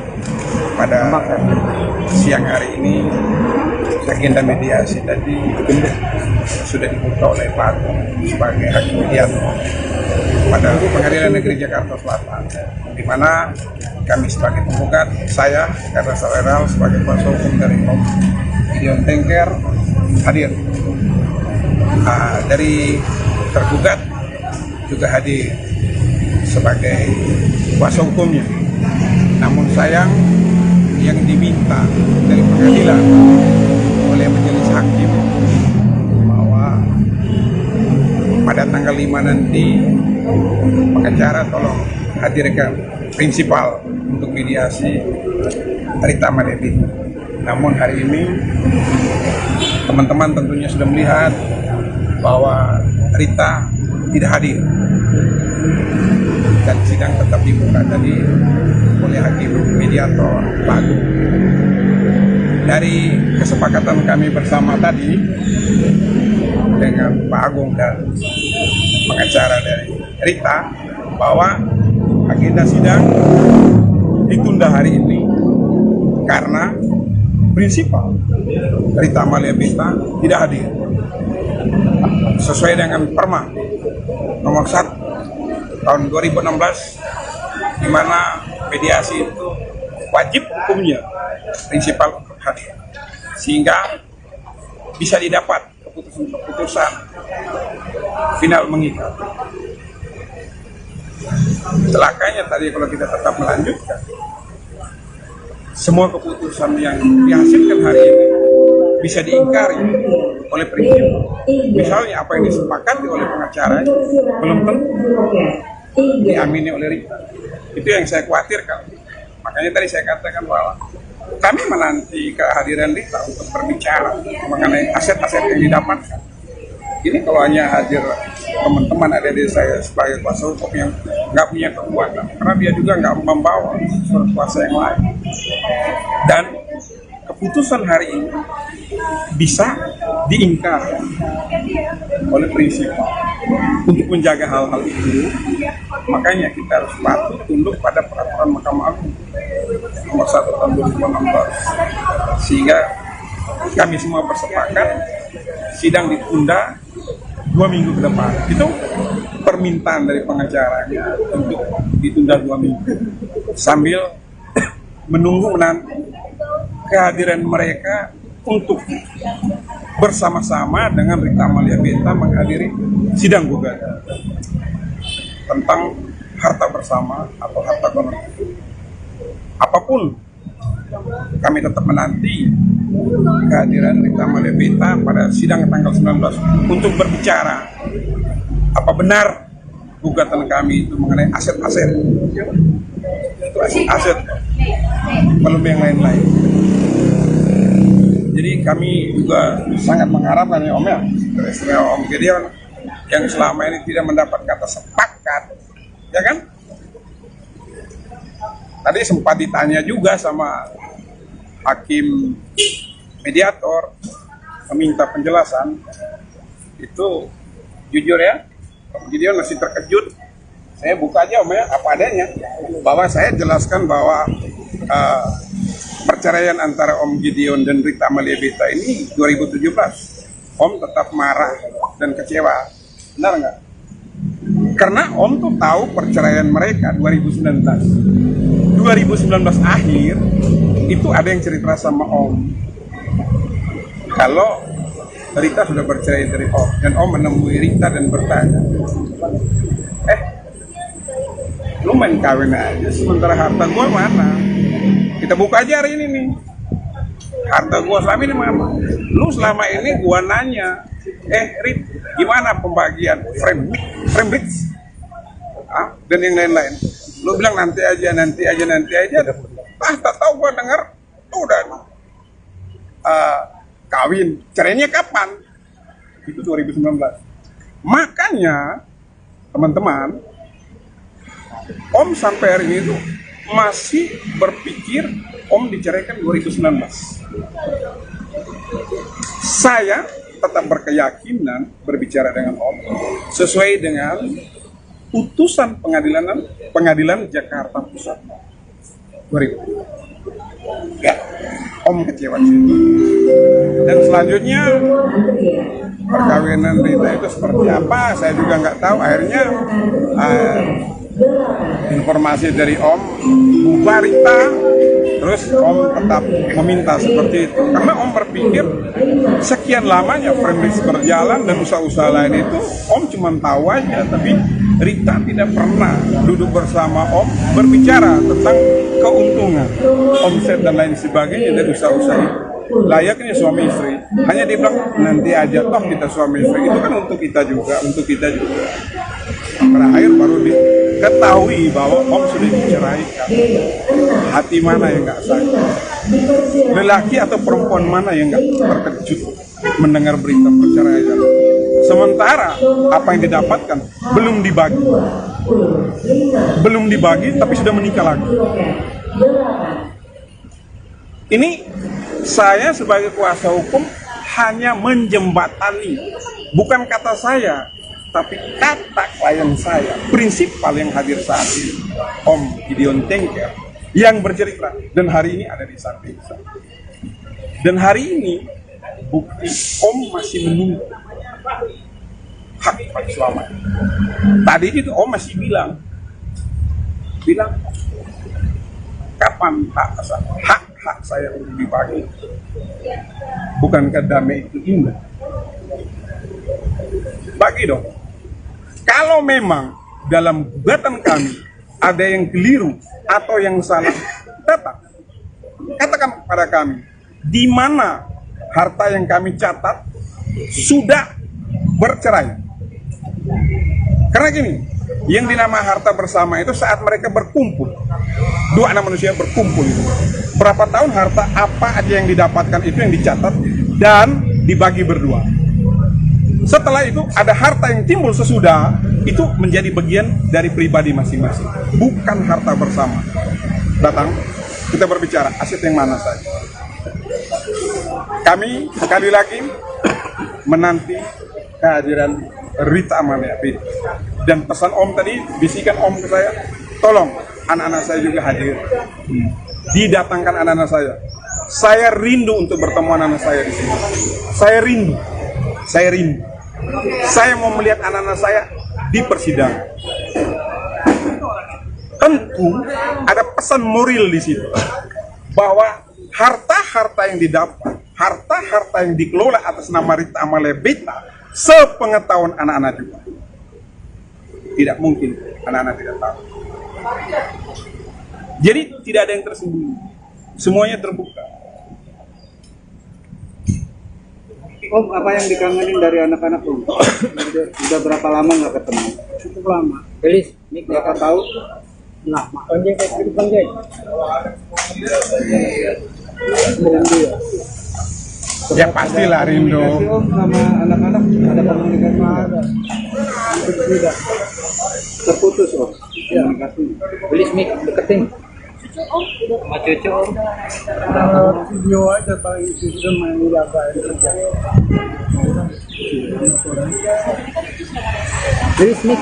pada siang hari ini agenda mediasi tadi sudah dibuka oleh Pak Agung sebagai hakim mediator pada Pengadilan Negeri Jakarta Selatan, di mana kami sebagai penggugat, saya karena Saweral sebagai kuasa hukum dari Om Gideon Tengker hadir. Dari tergugat juga hadir sebagai kuasa hukumnya. Namun sayang yang diminta dari pengadilan oleh majelis hakim bahwa pada tanggal 5 nanti pengacara tolong hadirkan prinsipal untuk mediasi Rita Malebita. Namun hari ini teman-teman tentunya sudah melihat bahwa Rita tidak hadir dan sidang tetap dibuka tadi oleh hakim mediator Pak Agung. Dari kesepakatan kami bersama tadi dengan Pak Agung dan pengacara dari Rita bahwa agenda sidang ditunda hari ini karena prinsipal Rita Malebita tidak hadir sesuai dengan Perma nomor 1 tahun 2016, di mana mediasi itu wajib hukumnya prinsipal untuk hadir sehingga bisa didapat keputusan final mengikat. Celakanya tadi kalau kita tetap melanjutkan, semua keputusan yang dihasilkan hari ini bisa diingkari oleh prinsip. Misalnya apa yang disepakati oleh pengacara belum tentu diamini oleh Rita. Itu yang saya khawatirkan. Makanya tadi saya katakan bahwa kami menanti kehadiran Rita untuk berbicara mengenai aset-aset yang didapatkan. Ini kalau hanya hadir teman-teman ada di saya sebagai kuasa hukum yang nggak punya kekuatan, karena dia juga nggak membawa surat kuasa yang lain. Dan keputusan hari ini bisa diingkar oleh prinsip. Untuk menjaga hal-hal itu, makanya kita harus patuh tunduk pada peraturan Mahkamah Agung nomor 1 tahun 2016, sehingga kami semua bersepakat sidang ditunda 2 minggu ke depan. Itu permintaan dari pengacaranya untuk ditunda 2 minggu sambil menunggu menanti kehadiran mereka untuk bersama-sama dengan Rita Malebita menghadiri sidang gugatan tentang harta bersama atau harta kolektif. Apapun, kami tetap menanti kehadiran Rita Malebita pada sidang tanggal 19 untuk berbicara apa benar gugatan kami itu mengenai aset-aset. Itu aset, belum yang lain-lain. Jadi kami juga sangat mengharapkan ya Om ya, dari Om Gideon yang selama ini tidak mendapat kata sepakat, ya kan? Tadi sempat ditanya juga sama hakim mediator, meminta penjelasan. Itu jujur ya, Om Gideon masih terkejut. Saya buka aja Om ya, apa adanya, bahwa saya jelaskan bahwa perceraian antara Om Gideon dan Rita Malebita ini 2017. Om tetap marah dan kecewa. Benar nggak? Karena Om tuh tahu perceraian mereka 2019. 2019 akhir, itu ada yang cerita sama Om. Kalau Rita sudah bercerai dari Om, dan Om menemui Rita dan bertanya, lu main kawin aja, sementara harta gue mana? Kita buka aja hari ini nih. Harta gua selama ini mana? Lu selama ini gua nanya, Rit, gimana pembagian frame bricks? Dan yang lain-lain. Lu bilang nanti aja. Tak tahu gua dengar udah kawin. Cerainya kapan? Itu 2019. Makanya teman-teman, Om sampai hari ini tuh masih berpikir Om diceraikan 2019. Saya tetap berkeyakinan berbicara dengan Om sesuai dengan putusan pengadilan Jakarta Pusat 2000. Ya. Om kecewa di situ. Dan selanjutnya perkawinan Rita itu seperti apa, saya juga nggak tahu. Akhirnya informasi dari Om bubar Rita, terus Om tetap meminta seperti itu karena Om berpikir sekian lamanya Friendly's berjalan dan usaha-usaha lain itu Om cuma tahu aja, tapi Rita tidak pernah duduk bersama Om berbicara tentang keuntungan, omset dan lain sebagainya dari usaha-usaha itu. Layaknya suami istri, hanya dibilang nanti aja toh kita suami istri, itu kan untuk kita juga, Terakhir baru diketahui bahwa Om sudah diceraikan. Hati mana yang nggak sakit? Lelaki atau perempuan mana yang nggak terkejut mendengar berita perceraian? Sementara apa yang didapatkan belum dibagi, tapi sudah menikah lagi. Ini saya sebagai kuasa hukum hanya menjembatani, bukan kata saya, tapi kata klien saya, prinsipal yang hadir saat ini, Om Gideon Tengker, yang bercerita, dan hari ini ada di samping saya. Dan hari ini, bukti Om masih menunggu hak Pak Slamet. Tadi itu Om masih bilang, kapan hak saya untuk dibagi? Bukankah damai itu indah? Bagi dong. Kalau memang dalam gugatan kami ada yang keliru atau yang salah, datang. Katakan kepada kami, di mana harta yang kami catat sudah bercerai. Karena gini, yang dinamakan harta bersama itu saat mereka berkumpul, dua anak manusia berkumpul itu. Berapa tahun harta apa aja yang didapatkan itu yang dicatat dan dibagi berdua. Setelah itu ada harta yang timbul sesudah, itu menjadi bagian dari pribadi masing-masing, bukan harta bersama. Datang, kita berbicara aset yang mana saja. Kami sekali lagi menanti kehadiran Rita Amalia. Dan pesan Om tadi, bisikan Om ke saya, tolong anak-anak saya juga hadir. Didatangkan anak-anak saya. Saya rindu untuk bertemu anak-anak saya di sini. Saya rindu. Saya mau melihat anak-anak saya di persidangan. Tentu ada pesan moral di situ bahwa harta-harta yang didapat, harta-harta yang dikelola atas nama Rita Amalia Beta, sepengetahuan anak-anak juga. Tidak mungkin anak-anak tidak tahu. Jadi tidak ada yang tersembunyi, semuanya terbuka. Om, apa yang dikangenin dari anak-anak Om? Udah berapa lama nggak ketemu? Cukup lama. Gelis, Berapa tahun? lama. Panjang kayak gitu panjang. Ya pastilah rindu. Komunikasi Om sama anak-anak ada komunikasi ada. Tidak. Terputus Om. Komunikasi. Gelis mik deketin. Sama cucu Om. Video aja paling itu sudah main jaga kerja. Gelis mik.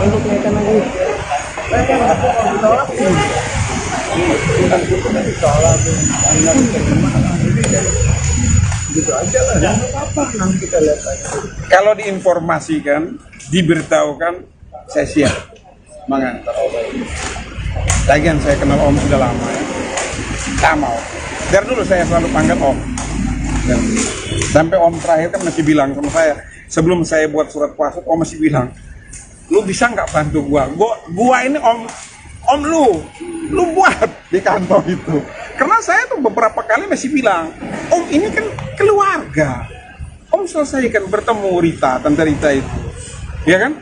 Untuk kelihatan lagi. Gitu aja lah, jangan apa-apa, nanti kita lihat aja. Kalau diinformasikan, diberitahukan, saya siap mengantar Om. Lagian saya kenal Om sudah lama ya. Tak mau. Dari dulu saya selalu panggil Om. Dan sampai Om terakhir kan masih bilang sama saya, sebelum saya buat surat kuasa, Om masih bilang, lu bisa nggak bantu gua ini Om lu buat di kantor itu. Karena saya tuh beberapa kali masih bilang, Om ini kan keluarga. Om selesaikan bertemu Rita, Tante Rita itu. Ya kan?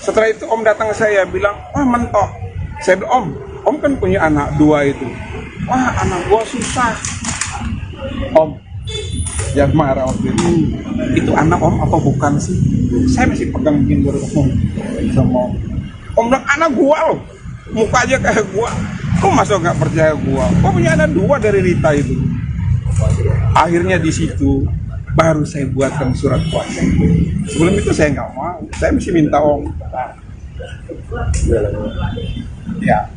Setelah itu Om datang ke saya bilang, wah mentok. Saya bilang, Om kan punya anak dua itu. Wah anak gua susah. Om, jangan marah waktu itu. Itu anak Om apa bukan sih? Saya masih pegang pinggir Om sama Om. Om bilang anak gua loh. Muka aja kayak gua. Kok masa nggak percaya gua? Kok punya anak dua dari Rita itu? Akhirnya di situ baru saya buatkan surat kuasa. Sebelum itu saya nggak mau. Saya mesti minta Om. Ya.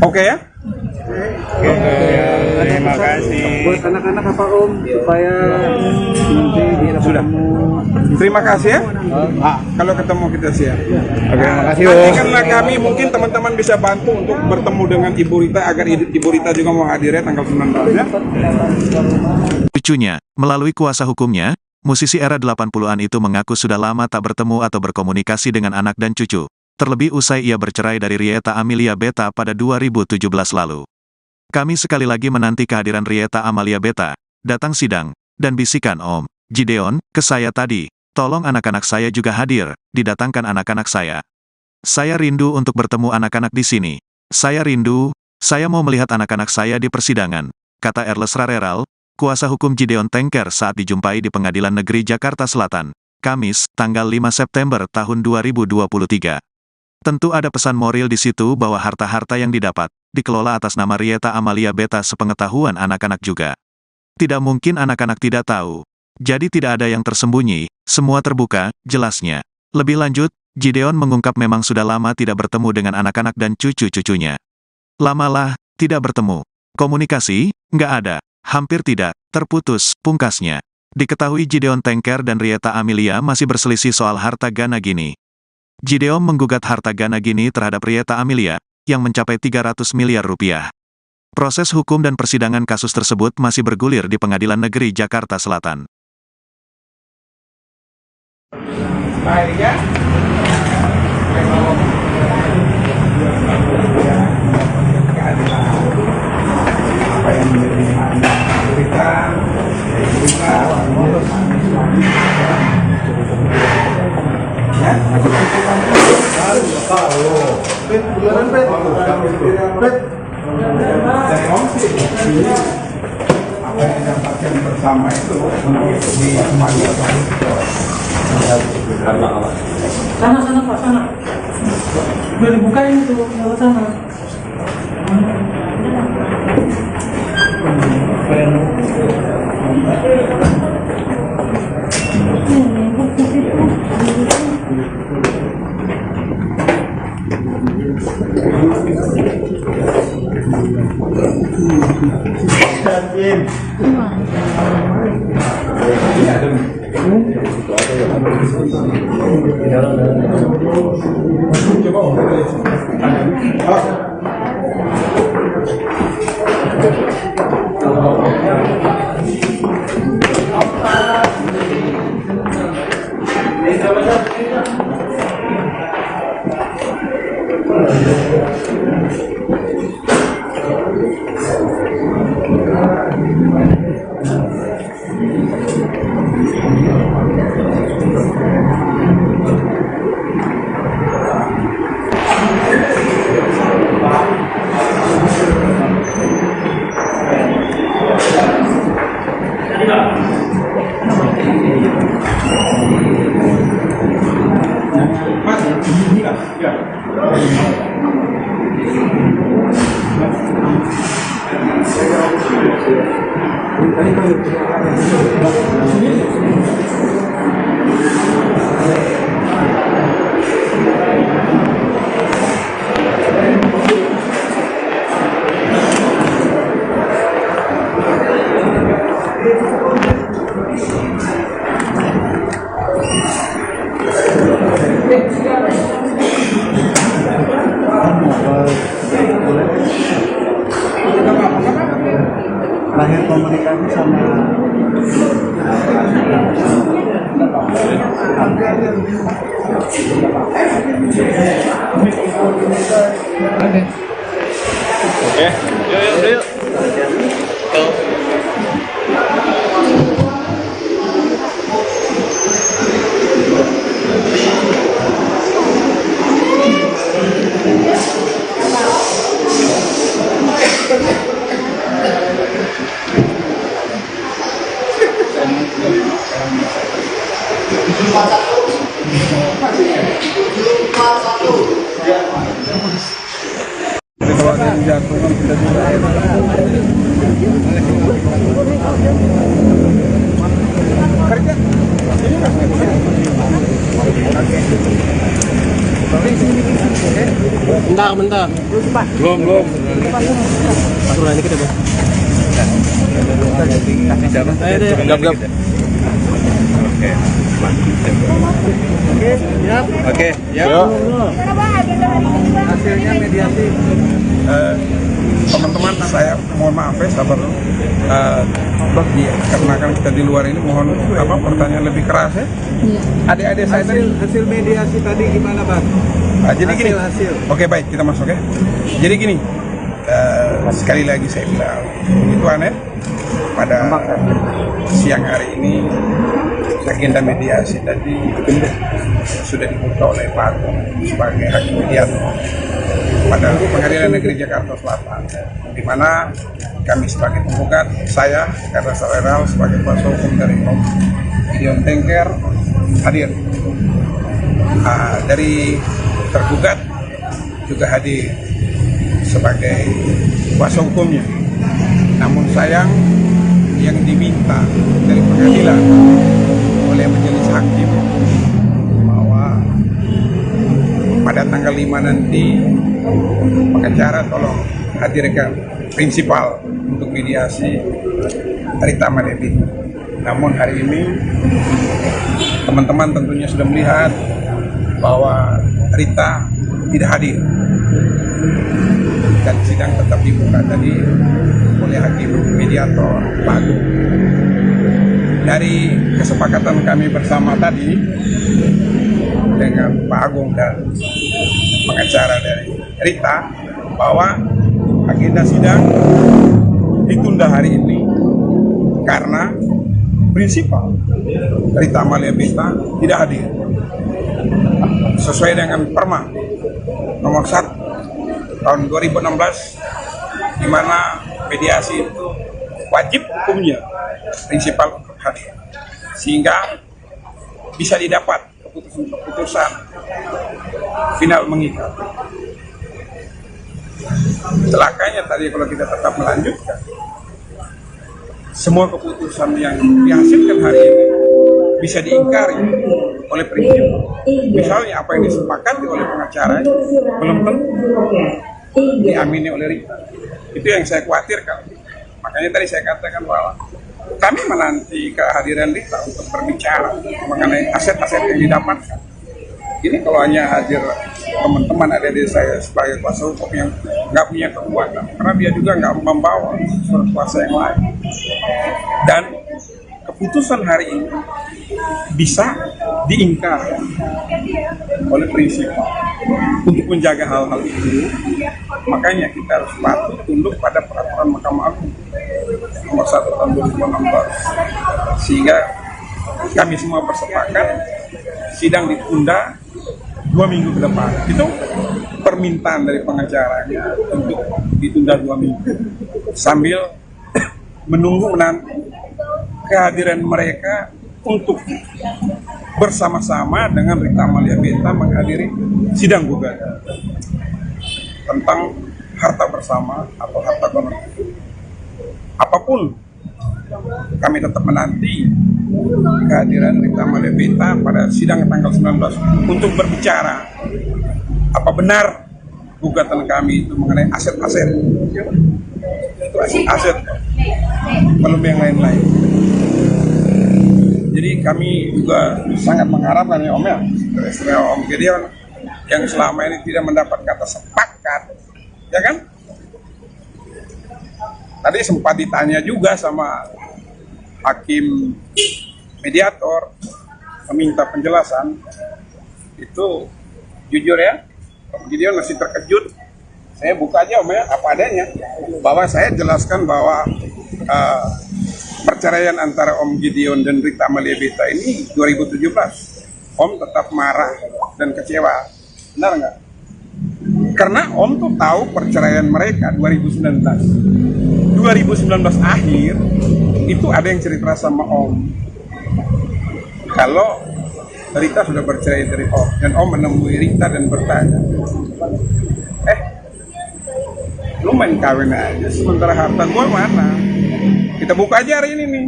Oke ya? Oke. Terima Terima kasih. Buat anak-anak apa Om supaya nanti bisa Sudah. ketemu. Terima kasih ya. Kalau ketemu kita siap. Oke, makasih Nanti Om. karena kami mungkin teman-teman bisa bantu untuk bertemu dengan Ibu Rita agar Ibu Rita juga mau hadir ya tanggal 19 ya. Cucunya, melalui kuasa hukumnya, musisi era 80-an itu mengaku sudah lama tak bertemu atau berkomunikasi dengan anak dan cucu. Terlebih usai ia bercerai dari Rieta Amelia Beta pada 2017 lalu. Kami sekali lagi menanti kehadiran Rieta Amalia Beta, datang sidang, dan bisikan Om Gideon ke saya tadi, tolong anak-anak saya juga hadir, didatangkan anak-anak saya. Saya rindu untuk bertemu anak-anak di sini. Saya rindu, saya mau melihat anak-anak saya di persidangan, kata Erles Rareral, kuasa hukum Gideon Tengker saat dijumpai di Pengadilan Negeri Jakarta Selatan, Kamis, tanggal 5 September tahun 2023. Tentu ada pesan moral di situ bahwa harta-harta yang didapat, dikelola atas nama Rieta Amalia Beta sepengetahuan anak-anak juga. Tidak mungkin anak-anak tidak tahu. Jadi tidak ada yang tersembunyi, semua terbuka, jelasnya. Lebih lanjut, Gideon mengungkap memang sudah lama tidak bertemu dengan anak-anak dan cucu-cucunya. Lamalah, tidak bertemu. Komunikasi, nggak ada. Hampir tidak, terputus, pungkasnya. Diketahui Gideon Tengker dan Rieta Amelia masih berselisih soal harta Gana Gini. Gideon menggugat harta Gana Gini terhadap Rieta Amelia, yang mencapai 300 miliar rupiah. Proses hukum dan persidangan kasus tersebut masih bergulir di Pengadilan Negeri Jakarta Selatan. Akhirnya, apa yang menjadi Rita, apa yang didapatkan bersama itu untuk dikembalikan. Sana Pak, sana. Udah dibukain itu lewat sana. Terakhir komunikasi sama Oke, yuk. Kalau ada yang jatuh kita juga kerja. Bentar. Belum. Aturan ini kita, Bang. Oke, ya. Hasilnya mediasi. Teman-teman, saya mohon maaf ya, sabar dulu. Karena kan kita di luar ini, mohon pertanyaan lebih keras ya. Adik-adik saya tadi. Hasil mediasi tadi gimana, Bang? Jadi gini. Hasil. Oke, baik, kita masuk ya. Jadi gini, sekali lagi saya bilang, itu aneh. Pada siang hari ini agenda mediasi tadi sudah dibuka oleh Pak Agung sebagai hakim mediator pada Pengadilan Negeri Jakarta Selatan, di mana kami sebagai penggugat, saya karena Saweral sebagai kuasa hukum dari Om Gideon Tengker hadir. Dari tergugat juga hadir sebagai kuasa hukumnya. Namun sayang, yang diminta dari pengadilan oleh majelis hakim bahwa pada tanggal 5 nanti pengacara tolong hadirkan prinsipal untuk mediasi Rita Malebita. Namun hari ini teman-teman tentunya sudah melihat bahwa Rita tidak hadir dan sidang tetap dibuka tadi oleh hakim mediator Pak Agung. Dari kesepakatan kami bersama tadi dengan Pak Agung dan pengacara dari Rita bahwa agenda sidang ditunda hari ini karena prinsipal Rita Malebita tidak hadir sesuai dengan Perma nomor 1 tahun 2016, di mana mediasi itu wajib hukumnya prinsipal untuk hadir, sehingga bisa didapat keputusan final mengikat. Celakanya tadi kalau kita tetap melanjutkan, semua keputusan yang dihasilkan hari ini bisa diingkari oleh prinsip. Misalnya apa yang disepakati oleh pengacara belum tentu diamini oleh Rita. Itu yang saya khawatirkan. Makanya tadi saya katakan bahwa kami menanti kehadiran Rita untuk berbicara mengenai aset-aset yang didapatkan. Ini kalau hanya hadir teman-teman ada di saya sebagai kuasa hukum yang nggak punya kekuatan, karena dia juga nggak membawa surat kuasa yang lain. Dan keputusan hari ini bisa diingkar oleh prinsip. Untuk menjaga hal-hal itu, makanya kita harus patuh tunduk pada peraturan Mahkamah Agung nomor 1 tahun 2016, sehingga kami semua bersepakat sidang ditunda 2 minggu ke depan. Itu permintaan dari pengacaranya untuk ditunda 2 minggu sambil menunggu menanti kehadiran mereka untuk bersama-sama dengan Rita Malebita menghadiri sidang gugatan tentang harta bersama atau harta gono. Apapun, kami tetap menanti kehadiran Rita Malebita pada sidang tanggal 19 untuk berbicara apa benar gugatan kami itu mengenai aset-aset. Itu aset, belum yang lain-lain. Jadi kami juga sangat mengharapkan ya Om ya, dari Om Gideon yang selama ini tidak mendapat kata sepakat, ya kan? Tadi sempat ditanya juga sama hakim mediator, meminta penjelasan. Itu jujur ya, Om Gideon masih terkejut. Saya buka aja Om ya, apa adanya, bahwa saya jelaskan bahwa perceraian antara Om Gideon dan Rita Malebita ini 2017. Om tetap marah dan kecewa. Benar nggak? Karena Om tuh tahu perceraian mereka 2019. 2019 akhir, itu ada yang cerita sama Om. Kalau Rita sudah bercerai dari Om, dan Om menemui Rita dan bertanya, lu main kawin aja, sementara harta gue mana? Kita buka aja hari ini nih.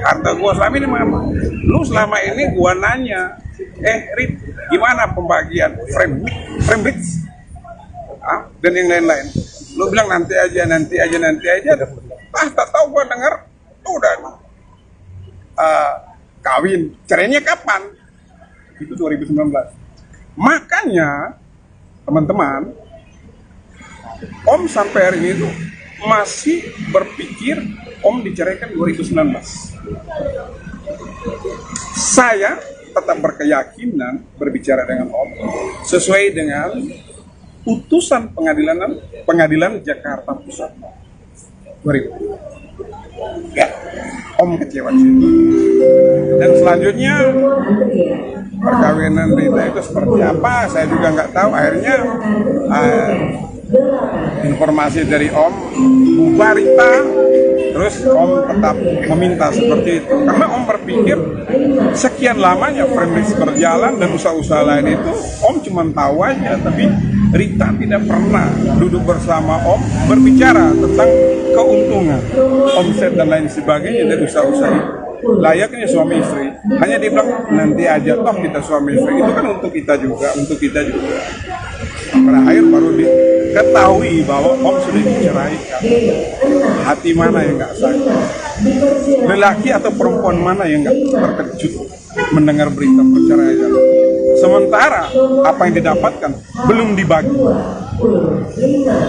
Harta gua selama ini mana? Lu selama ini gua nanya, Rit, gimana pembagian frame bricks? Dan yang lain-lain. Lu bilang nanti aja. tak tahu gua dengar udah kawin. Cerainya kapan? Itu 2019. Makanya teman-teman, Om sampai hari ini tuh masih berpikir Om diceraikan 2019. Saya tetap berkeyakinan berbicara dengan Om sesuai dengan putusan pengadilan Jakarta Pusat 2000. Ya, Om kecewa di situ. Dan selanjutnya perkawinan Rita itu seperti apa? Saya juga nggak tahu. Akhirnya informasi dari Om bubar Rita, terus Om tetap meminta seperti itu karena Om berpikir sekian lamanya premis berjalan dan usaha-usaha lain itu Om cuma tahu aja, tapi Rita tidak pernah duduk bersama Om berbicara tentang keuntungan, omset dan lain sebagainya dari usaha-usaha itu. Layaknya suami istri, hanya dibilang nanti aja toh kita suami istri, itu kan untuk kita juga. Terakhir baru diketahui bahwa Om sudah diceraikan. Hati mana yang nggak sakit? Lelaki atau perempuan mana yang nggak terkejut mendengar berita perceraian? Sementara apa yang didapatkan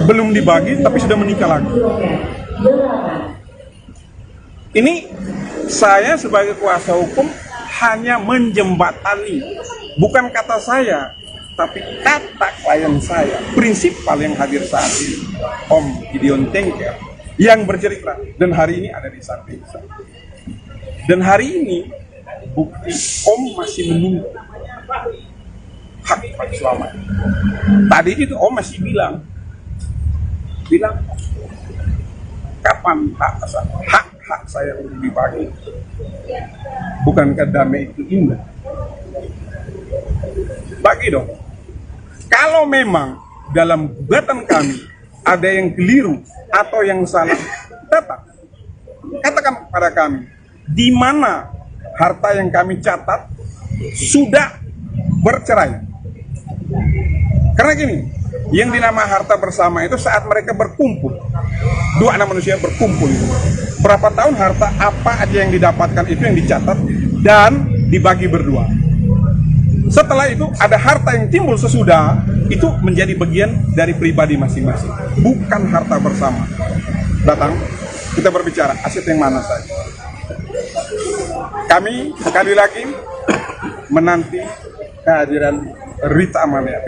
belum dibagi, tapi sudah menikah lagi. Ini saya sebagai kuasa hukum hanya menjembatani, bukan kata saya, tapi kata klien saya, prinsipal yang hadir saat ini, Om Gideon Tengker, yang bercerita, dan hari ini ada di samping saya. Dan hari ini, bukti Om masih menunggu hak Pak Slamet. Tadi itu Om masih bilang, kapan hak saya untuk dibagi? Bukankah damai itu indah? Bagi dong. Kalau memang dalam gugatan kami ada yang keliru atau yang salah, datang. Katakan kepada kami, di mana harta yang kami catat sudah bercerai. Karena gini, yang dinamakan harta bersama itu saat mereka berkumpul, dua anak manusia berkumpul itu. Berapa tahun harta apa aja yang didapatkan itu yang dicatat dan dibagi berdua. Setelah itu ada harta yang timbul sesudah, itu menjadi bagian dari pribadi masing-masing, bukan harta bersama. Datang, kita berbicara aset yang mana saja. Kami sekali lagi menanti kehadiran Rita Amalia.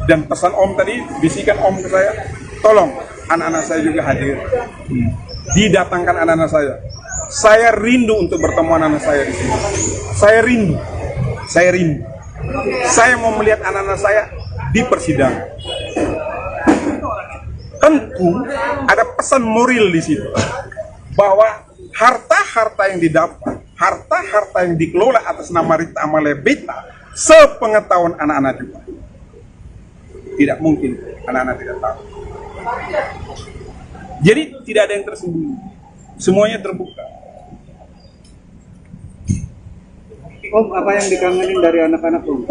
Dan pesan Om tadi, bisikan Om ke saya, tolong anak-anak saya juga hadir. Didatangkan anak-anak saya. Saya rindu untuk bertemu anak-anak saya di sini. Saya rindu. Saya mau melihat anak-anak saya di persidangan. Tentu ada pesan moral di situ bahwa harta-harta yang didapat, harta-harta yang dikelola atas nama Rita Amalia Beta, sepengetahuan anak-anak juga. Tidak mungkin anak-anak tidak tahu. Jadi tidak ada yang tersembunyi, semuanya terbuka. Om, apa yang dikangenin dari anak-anak Om?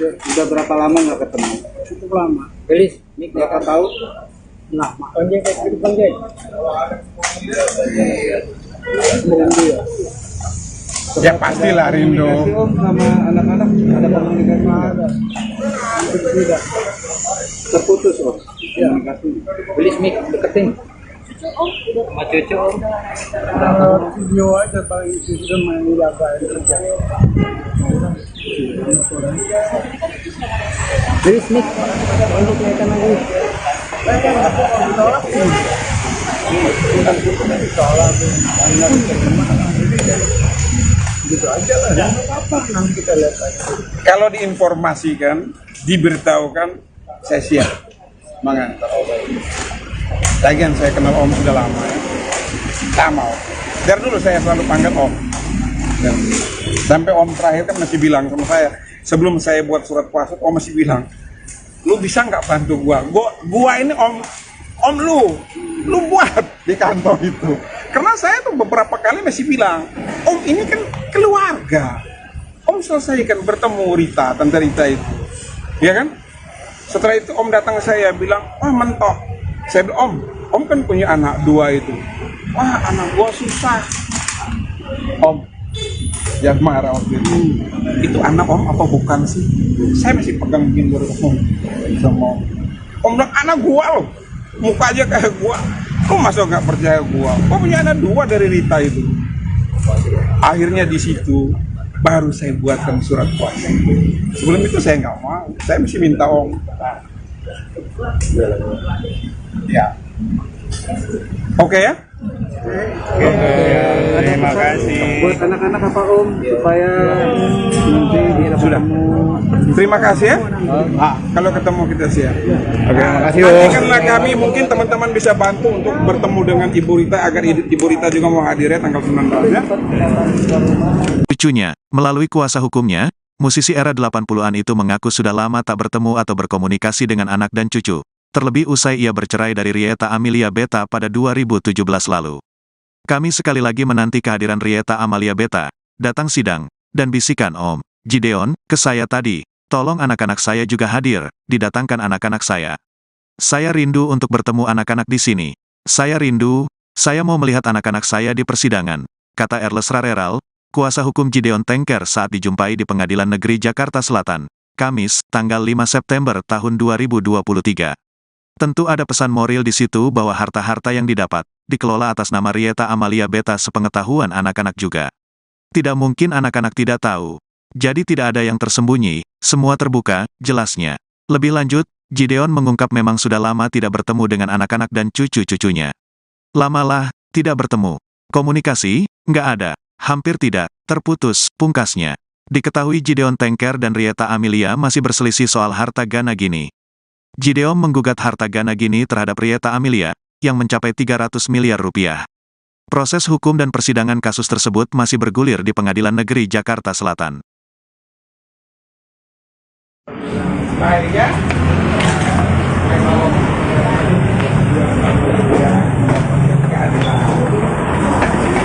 Udah berapa lama nggak ketemu? Cukup lama. Gelis, Berapa tahun? lama. Panjang kayak gitu panjang. Ya pastilah rindu. Kasih Om sama anak-anak ada komunikasi nggak? Tidak. Terputus Om. Komunikasi. Gelis mik deketin. Sama cucu Om. Video aja paling itu sudah main jaga kerja. Gelis mik. Untuk kelihatan lagi. Gitu aja lah, nggak apa-apa, nanti kita lihat aja. Kalau diinformasikan, diberitahukan, saya siap mengantar. Lagian saya kenal Om sudah lama ya. Tak mau. Dari dulu saya selalu panggil Om. Dan sampai Om terakhir kan masih bilang sama saya, sebelum saya buat surat kuasa, Om masih bilang, lu bisa nggak bantu gua ini Om lu buat di kantor itu. Karena saya tuh beberapa kali masih bilang, Om ini kan keluarga. Om selesaikan bertemu Rita, Tante Rita itu. Ya kan? Setelah itu Om datang ke saya bilang, mentok. Saya bilang, Om kan punya anak 2 itu. wah anak gua susah. Om, jangan marah waktu itu anak om apa bukan sih? Saya masih pegang begini baru om sama om bilang anak gua loh, muka aja kayak gua. Kok masa nggak percaya gua? Gua punya anak 2 dari Rita itu. Akhirnya di situ baru saya buatkan surat kuasa. Sebelum itu saya nggak mau, saya mesti minta om. Ya, oke ya. Terima kasih. Buat anak-anak apa Om supaya nanti bisa Sudah. ketemu. Terima kasih ya. Kalau ketemu kita siap. Oke, makasih Nanti Om. karena kami mungkin teman-teman bisa bantu untuk bertemu dengan Ibu Rita agar Ibu Rita juga mau hadir ya tanggal 19 ya. Cucunya, melalui kuasa hukumnya, musisi era 80-an itu mengaku sudah lama tak bertemu atau berkomunikasi dengan anak dan cucu. Terlebih usai ia bercerai dari Rieta Amelia Beta pada 2017 lalu. Kami sekali lagi menanti kehadiran Rieta Amalia Beta, datang sidang, dan bisikan Om Gideon ke saya tadi, tolong anak-anak saya juga hadir, didatangkan anak-anak saya. Saya rindu untuk bertemu anak-anak di sini. Saya rindu, saya mau melihat anak-anak saya di persidangan, kata Erles Rareral, kuasa hukum Gideon Tengker saat dijumpai di Pengadilan Negeri Jakarta Selatan, Kamis, tanggal 5 September tahun 2023. Tentu ada pesan moral di situ bahwa harta-harta yang didapat, dikelola atas nama Rieta Amalia Beta sepengetahuan anak-anak juga. Tidak mungkin anak-anak tidak tahu. Jadi tidak ada yang tersembunyi, semua terbuka, jelasnya. Lebih lanjut, Gideon mengungkap memang sudah lama tidak bertemu dengan anak-anak dan cucu-cucunya. Lamalah, tidak bertemu. Komunikasi, nggak ada. Hampir tidak, terputus, pungkasnya. Diketahui Gideon Tengker dan Rieta Amelia masih berselisih soal harta Gana Gini. Gideon menggugat harta Gana Gini terhadap Rieta Amelia, yang mencapai 300 miliar rupiah. Proses hukum dan persidangan kasus tersebut masih bergulir di Pengadilan Negeri Jakarta Selatan. Baik ya.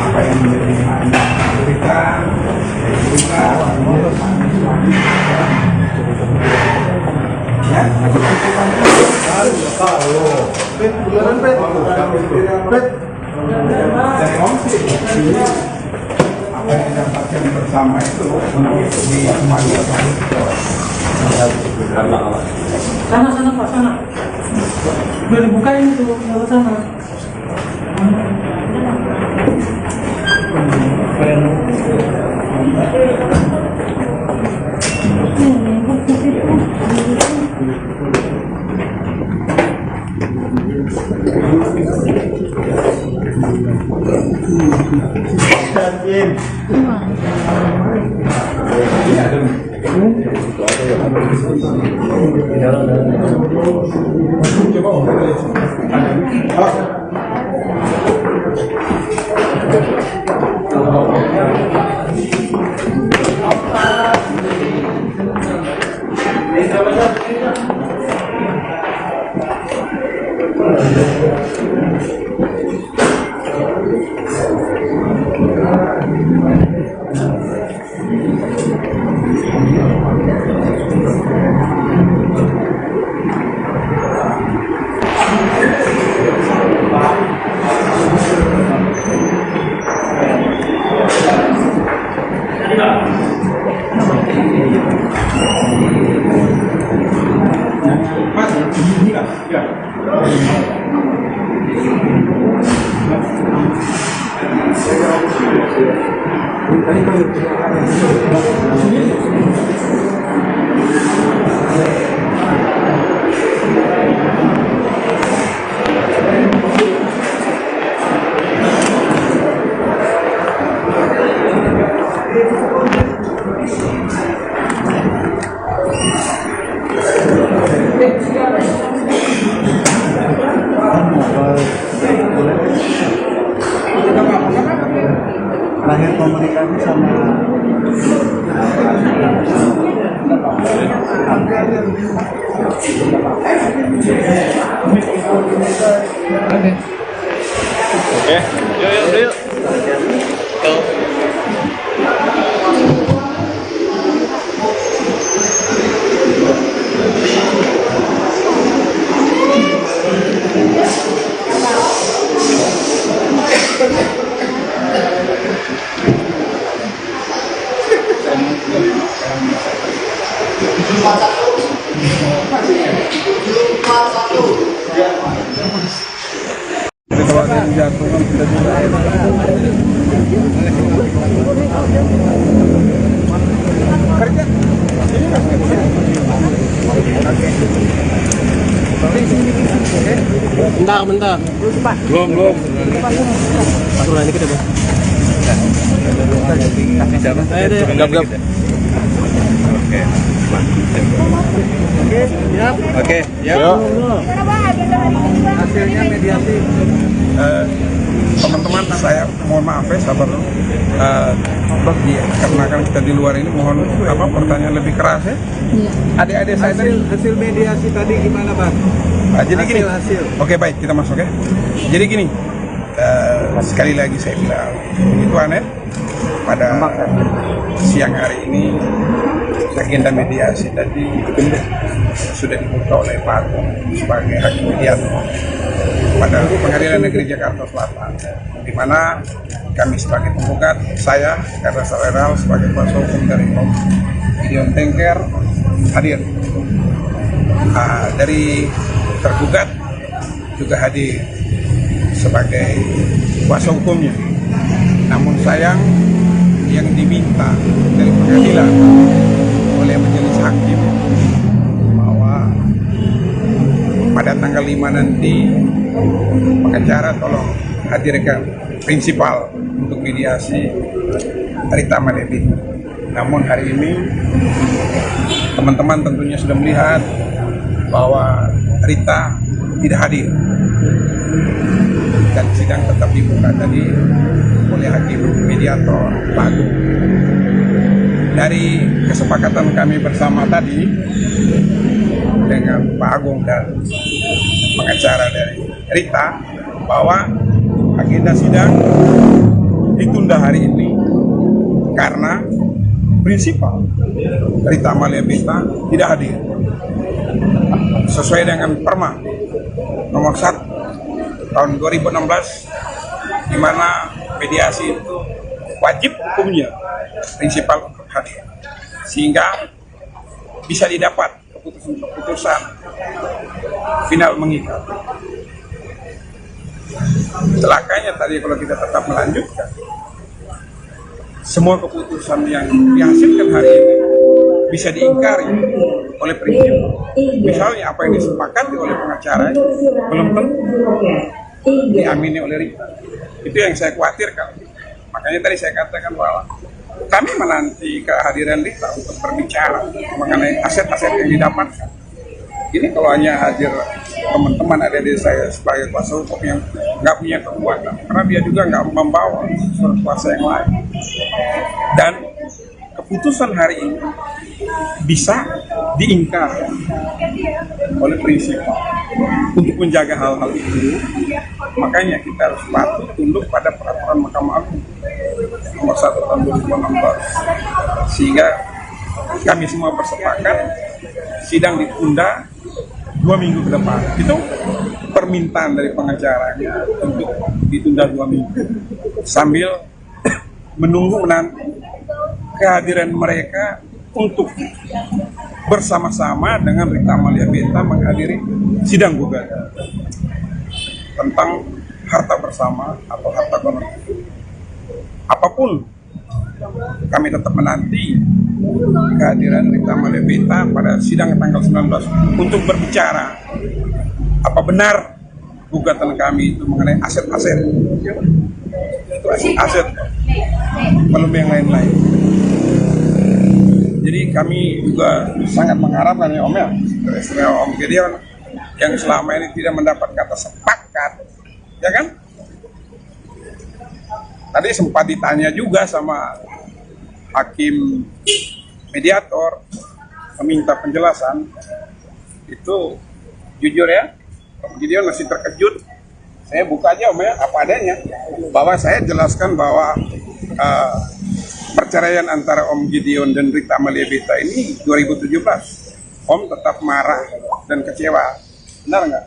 Apa yang menjadi Rita, dari om sih apa yang didapatkan bersama itu di Sana Pak, sana. Udah dibukain itu, lewat sana. Lahir komunikasi sama Oke, yuk. menjatuhkan kita juga. Kerja. Bentar. Belum. Aturan ini kita, Bang. Ayo deh, gap. Oke, ya. Hasilnya mediasi. Teman-teman saya mohon maaf ya, sabar dulu. Karena kan kita di luar ini mohon pertanyaan lebih keras ya. Adik-adik saya tadi. Hasil mediasi tadi gimana, Bang? Jadi gini. Hasil. Oke baik, kita masuk ya. Jadi gini. Sekali lagi saya bilang begitu aneh pada siang hari ini agenda mediasi tadi sudah dibuka oleh Pak Agung sebagai hakim mediator pada Pengadilan Negeri Jakarta Selatan, di mana kami sebagai penggugat, saya Karna Saweral sebagai kuasa hukum dari Om Gideon Tengker hadir. Dari tergugat juga hadir sebagai kuasa hukumnya. Namun sayang yang diminta dari pengadilan oleh majelis hakim bahwa pada tanggal 5 nanti pengacara tolong hadirkan prinsipal untuk mediasi Rita Malebita. Namun hari ini teman-teman tentunya sudah melihat bahwa Rita tidak hadir dan sidang tetap dibuka tadi oleh hakim mediator Pak Agung. Dari kesepakatan kami bersama tadi dengan Pak Agung dan pengacara dari Rita bahwa agenda sidang ditunda hari ini karena prinsipal Rita Malebita tidak hadir sesuai dengan Perma nomor 1 tahun 2016, di mana mediasi itu wajib hukumnya prinsipal untuk hadir, sehingga bisa didapat keputusan final mengikat. Celakanya tadi kalau kita tetap melanjutkan, semua keputusan yang dihasilkan hari ini bisa diingkari oleh prinsip. Misalnya apa yang disepakati oleh pengacara belum tentu diamini oleh Rita. Itu yang saya khawatirkan. Makanya tadi saya katakan bahwa kami menanti kehadiran Rita untuk berbicara mengenai aset-aset yang didapatkan. Ini kalau hanya hadir teman-teman ada di saya sebagai kuasa hukum yang nggak punya kekuatan, karena dia juga nggak membawa surat kuasa yang lain. Dan keputusan hari ini bisa diingkar oleh prinsip. Untuk menjaga hal-hal itu, makanya kita harus patuh tunduk pada peraturan Mahkamah Agung nomor 1 tahun 2016, sehingga kami semua bersepakat sidang ditunda 2 minggu ke depan. Itu permintaan dari pengacaranya untuk ditunda 2 minggu sambil menunggu nanti kehadiran mereka untuk bersama-sama dengan Rita Malebita menghadiri sidang gugatan tentang harta bersama atau harta gono. Apapun, kami tetap menanti kehadiran Rita Malebita pada sidang tanggal 19 untuk berbicara apa benar gugatan kami itu mengenai aset-aset. Itu aset, belum yang lain-lain. Jadi kami juga sangat mengharapkan ya Om ya, Om Gideon yang selama ini tidak mendapat kata sepakat, ya kan? Tadi sempat ditanya juga sama hakim mediator, meminta penjelasan. Itu jujur ya, Om Gideon masih terkejut. Saya buka aja Om ya, apa adanya, bahwa saya jelaskan bahwa perceraian antara Om Gideon dan Rita Malebita ini 2017. Om tetap marah dan kecewa. Benar nggak?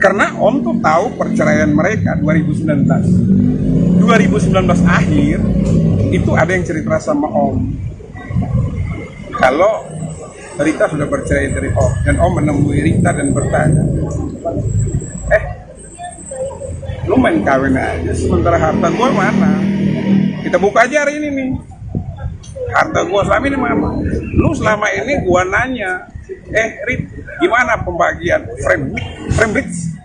Karena Om tuh tahu perceraian mereka 2019. 2019 akhir, itu ada yang cerita sama Om. Kalau Rita sudah bercerai dari Om, dan Om menemui Rita dan bertanya, Lu main kawin aja, sementara harta gua mana? Kita buka aja hari ini nih. Harta gua selama ini mana? Lu selama ini gua nanya, Rit, gimana pembagian frame bricks?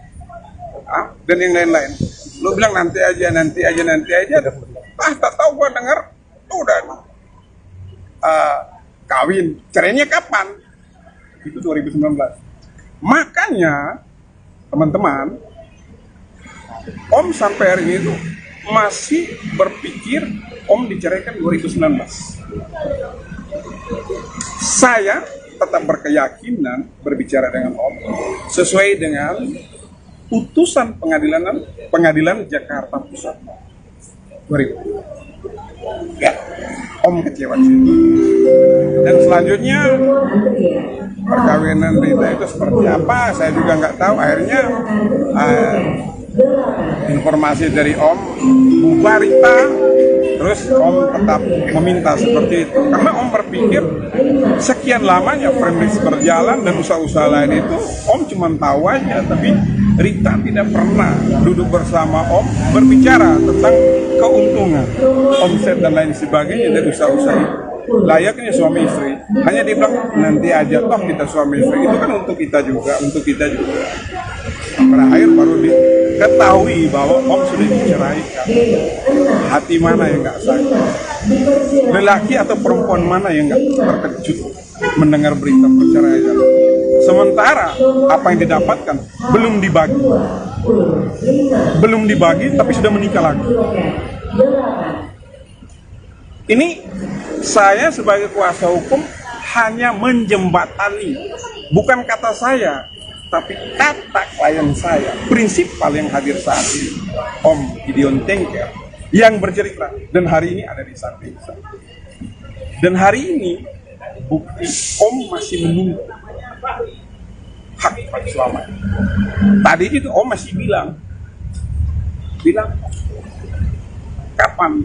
Dan yang lain-lain. Lu bilang nanti aja. Tak tahu gua dengar, udah kawin. Cerainya kapan? Itu 2019. Makanya, teman-teman, Om sampai hari ini tuh masih berpikir Om diceraikan 2019. Saya tetap berkeyakinan berbicara dengan Om sesuai dengan putusan pengadilan Jakarta Pusat 2000. Ya, Om kecewa di situ. Dan selanjutnya perkawinan Rita itu seperti apa? Saya juga nggak tahu. Akhirnya informasi dari Om bubar Rita, terus Om tetap meminta seperti itu karena Om berpikir sekian lamanya premis berjalan dan usaha-usaha lain itu Om cuma tahu aja, tapi Rita tidak pernah duduk bersama Om berbicara tentang keuntungan, omset dan lain sebagainya dari usaha-usaha itu. Layaknya suami istri, hanya dibilang nanti aja toh kita suami istri, itu kan untuk kita juga. Terakhir baru diketahui bahwa Om sudah diceraikan. Hati mana yang nggak sakit? Lelaki atau perempuan mana yang nggak terkejut mendengar berita perceraian? Sementara apa yang didapatkan belum dibagi, tapi sudah menikah lagi. Ini saya sebagai kuasa hukum hanya menjembatani, bukan kata saya, tapi kata klien saya, prinsipal yang hadir saat ini, Om Gideon Tengker, yang bercerita, dan hari ini ada di samping saya. Dan hari ini, bukti Om masih menunggu hak suami. Tadi itu Om masih bilang, kapan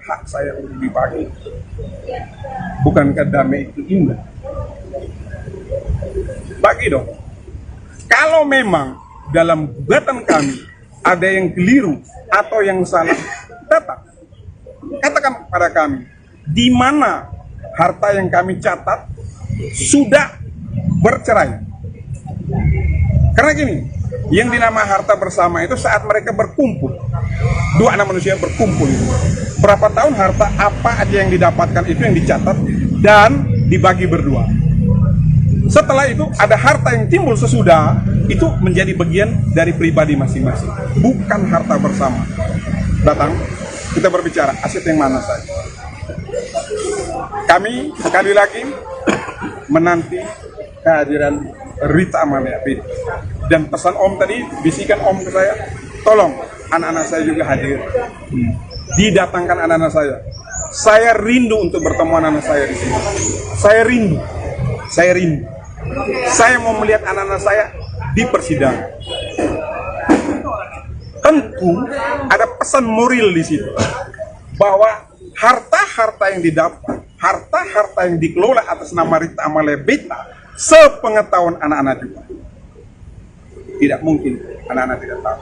hak saya untuk dibagi? Bukankah damai itu indah? Bagi dong. Kalau memang dalam gugatan kami ada yang keliru atau yang salah, katakan kepada kami di mana harta yang kami catat sudah bercerai. Karena gini, yang dinama harta bersama itu saat mereka berkumpul, dua anak manusia berkumpul, berapa tahun harta apa aja yang didapatkan itu yang dicatat dan dibagi berdua. Setelah itu ada harta yang timbul sesudah, itu menjadi bagian dari pribadi masing-masing, bukan harta bersama. Datang, kita berbicara aset yang mana saja. Kami sekali lagi menanti kehadiran Rita Amalia Beda. Dan pesan Om tadi, bisikan Om ke saya, tolong anak-anak saya juga hadir. Didatangkan anak-anak saya. Saya rindu untuk bertemu anak-anak saya di sini. Saya rindu. Saya mau melihat anak-anak saya di persidangan. Tentu ada pesan moral di situ bahwa harta-harta yang didapat, harta-harta yang dikelola atas nama Rita Amalia Beta, sepengetahuan anak-anak juga. Tidak mungkin anak-anak tidak tahu.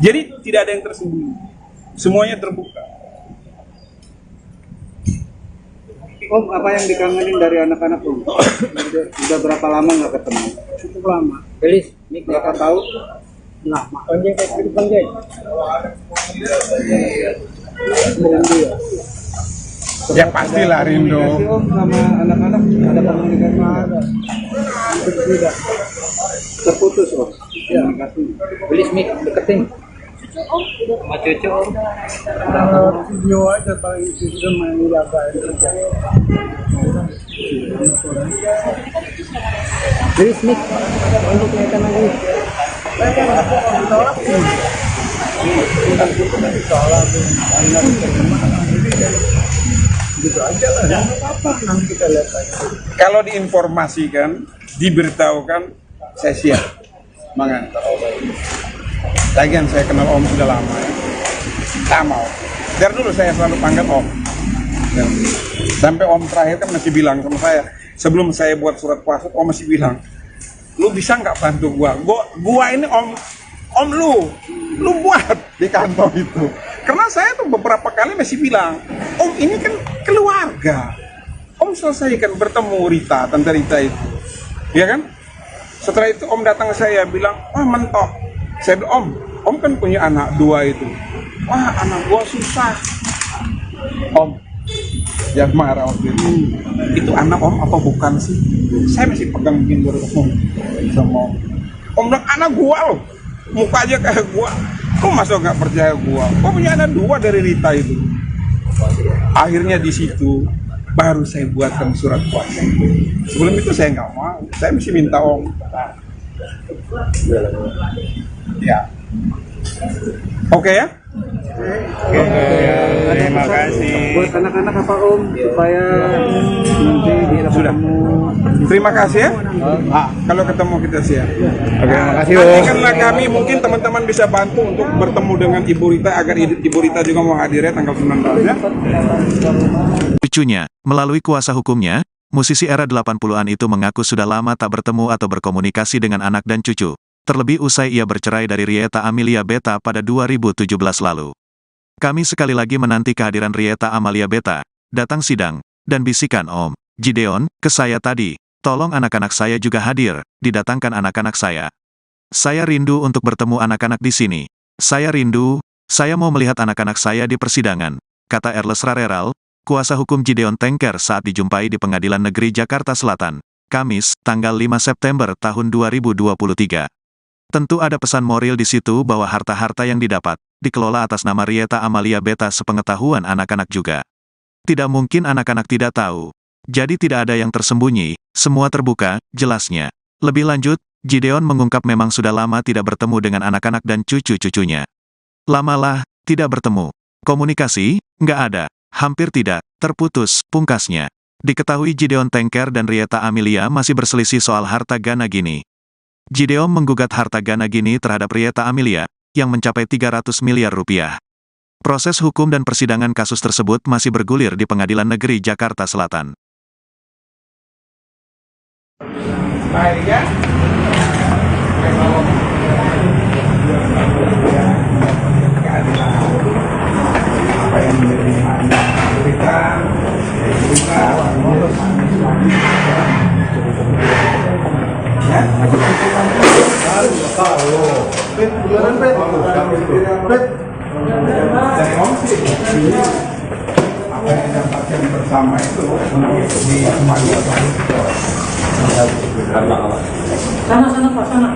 Jadi tidak ada yang tersembunyi. Semuanya terbuka. Om, apa yang dikangenin dari anak-anak Om? Udah berapa lama nggak ketemu? Cukup lama. Gelis, Berapa tahun? lama. Konjek kayak gitu konjek. Ya pastilah rindu. Om sama anak-anak ada komunikasi? Ada. Tidak. Terputus Om. Ya. Komunikasi. Gelis mik deketin. Sama cucu Om. Video aja paling itu sudah main jaga kerja. Gelis mik. Untuk kelihatan lagi. Gitu aja lah, ya apa nanti kita lihat aja. Kalau diinformasikan, diberitahukan, saya siap mengantar Om. Lagian saya kenal Om sudah lama ya. Tak mau. Dari dulu saya selalu panggil Om. Dan sampai Om terakhir kan masih bilang sama saya, sebelum saya buat surat kuasa, Om masih bilang, lu bisa nggak bantu gua ini Om Om lu buat di kantor itu. Karena saya tuh beberapa kali masih bilang, Om ini kan keluarga. Om selesaikan bertemu Rita, Tante Rita itu. Ya kan? Setelah itu Om datang ke saya bilang, wah mentok. Saya bilang, Om kan punya anak 2 itu. Wah anak gua susah. Om, yang marah waktu itu anak Om apa bukan sih? Saya masih pegang begini Om sama Om bilang anak gua loh, muka aja kayak gua. Kok masa nggak percaya gua? Kok punya anak 2 dari Rita itu? Akhirnya di situ baru saya buatkan surat kuasa. Sebelum itu saya nggak mau, saya mesti minta Om. Ya, oke ya. Terima kasih. Buat anak-anak apa Om supaya nanti Sudah. Terima kasih ya. Kalau ketemu kita siap. Oke, makasih Nanti Om. karena kami mungkin teman-teman bisa bantu untuk bertemu dengan Ibu Rita agar Ibu Rita juga mau hadir ya tanggal 19 ya. Cucunya, melalui kuasa hukumnya, musisi era 80-an itu mengaku sudah lama tak bertemu atau berkomunikasi dengan anak dan cucu. Terlebih usai ia bercerai dari Rieta Amelia Beta pada 2017 lalu. Kami sekali lagi menanti kehadiran Rieta Amalia Beta, datang sidang, dan bisikan Om Gideon ke saya tadi, tolong anak-anak saya juga hadir, didatangkan anak-anak saya. Saya rindu untuk bertemu anak-anak di sini. Saya rindu, saya mau melihat anak-anak saya di persidangan, kata Erles Rareral, kuasa hukum Gideon Tengker saat dijumpai di Pengadilan Negeri Jakarta Selatan, Kamis, tanggal 5 September tahun 2023. Tentu ada pesan moral di situ bahwa harta-harta yang didapat, dikelola atas nama Rieta Amalia Beta sepengetahuan anak-anak juga. Tidak mungkin anak-anak tidak tahu. Jadi tidak ada yang tersembunyi, semua terbuka, jelasnya. Lebih lanjut, Gideon mengungkap memang sudah lama tidak bertemu dengan anak-anak dan cucu-cucunya. Lamalah, tidak bertemu. Komunikasi, nggak ada. Hampir tidak, terputus, pungkasnya. Diketahui Gideon Tengker dan Rieta Amelia masih berselisih soal harta Gana Gini. Gideon menggugat harta Gana Gini terhadap Rieta Amelia, yang mencapai 300 miliar rupiah. Proses hukum dan persidangan kasus tersebut masih bergulir di Pengadilan Negeri Jakarta Selatan. Baik ya. Apa yang menjadi Rita, apa yang didapatkan bersama itu di Sana Pak, sana.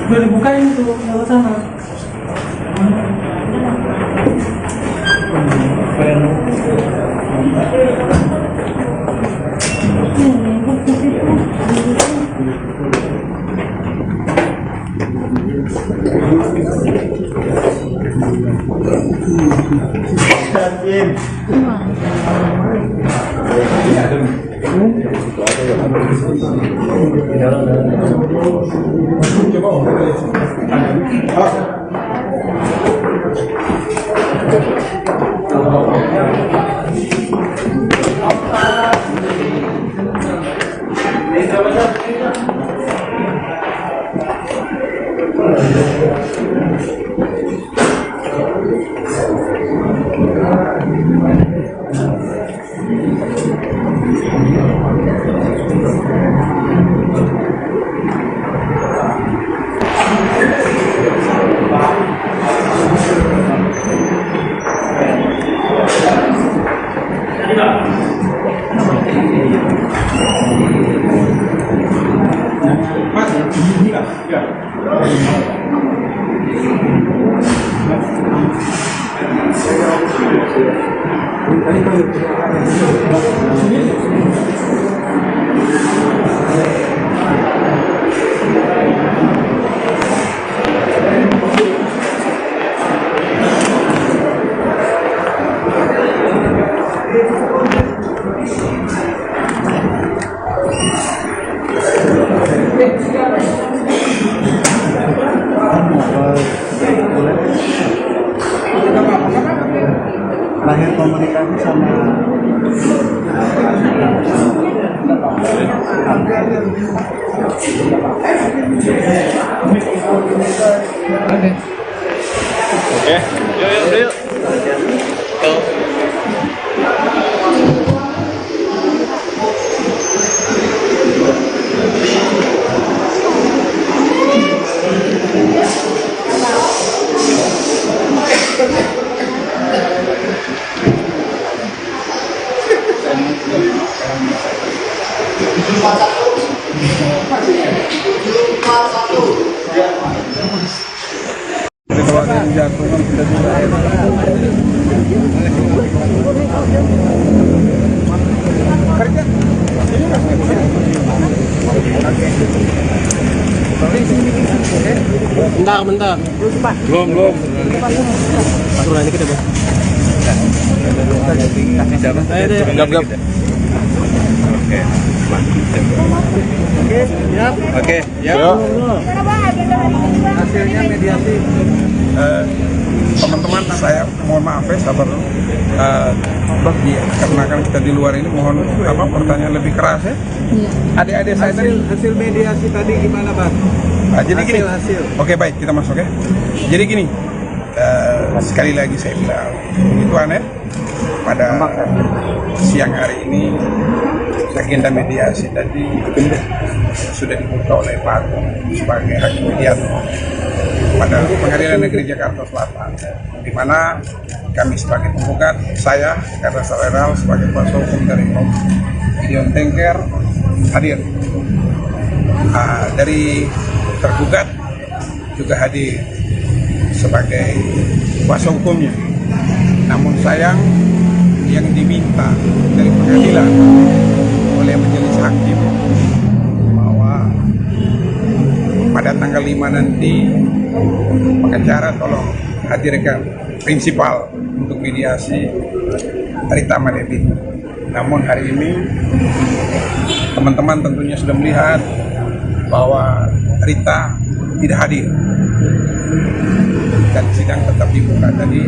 Udah dibukain itu, lewat sana. lahir komunikasi sama deh. Oke, yuk. Jadi kalau ada yang jatuh kan kita juga kerja. Bentar. Belum. Turun aja kita, Bang. Gap. Oke, ya. Hasilnya mediasi. Teman-teman saya mohon maaf ya, sabar dulu. Karena kan kita di luar ini mohon pertanyaan lebih keras ya. Adik-adik saya tadi. Hasil mediasi tadi gimana, Bang? Jadi gini. Hasil. Oke, baik, kita masuk ya. Jadi gini, sekali lagi saya bilang begituan ya. Pada siang hari ini agenda mediasi tadi sudah dibuka oleh Pak Agung sebagai hakim mediator pada Pengadilan Negeri Jakarta Selatan, di mana kami sebagai penggugat, saya Karna Saweral sebagai kuasa hukum dari Om Gideon Tengker hadir. Dari tergugat juga hadir sebagai kuasa hukumnya. Namun sayang yang diminta dari pengadilan oleh majelis hakim bahwa pada tanggal 5 nanti pengacara tolong hadirkan prinsipal untuk mediasi Rita Malebita. Namun hari ini teman-teman tentunya sudah melihat bahwa Rita tidak hadir dan sidang tetap dibuka tadi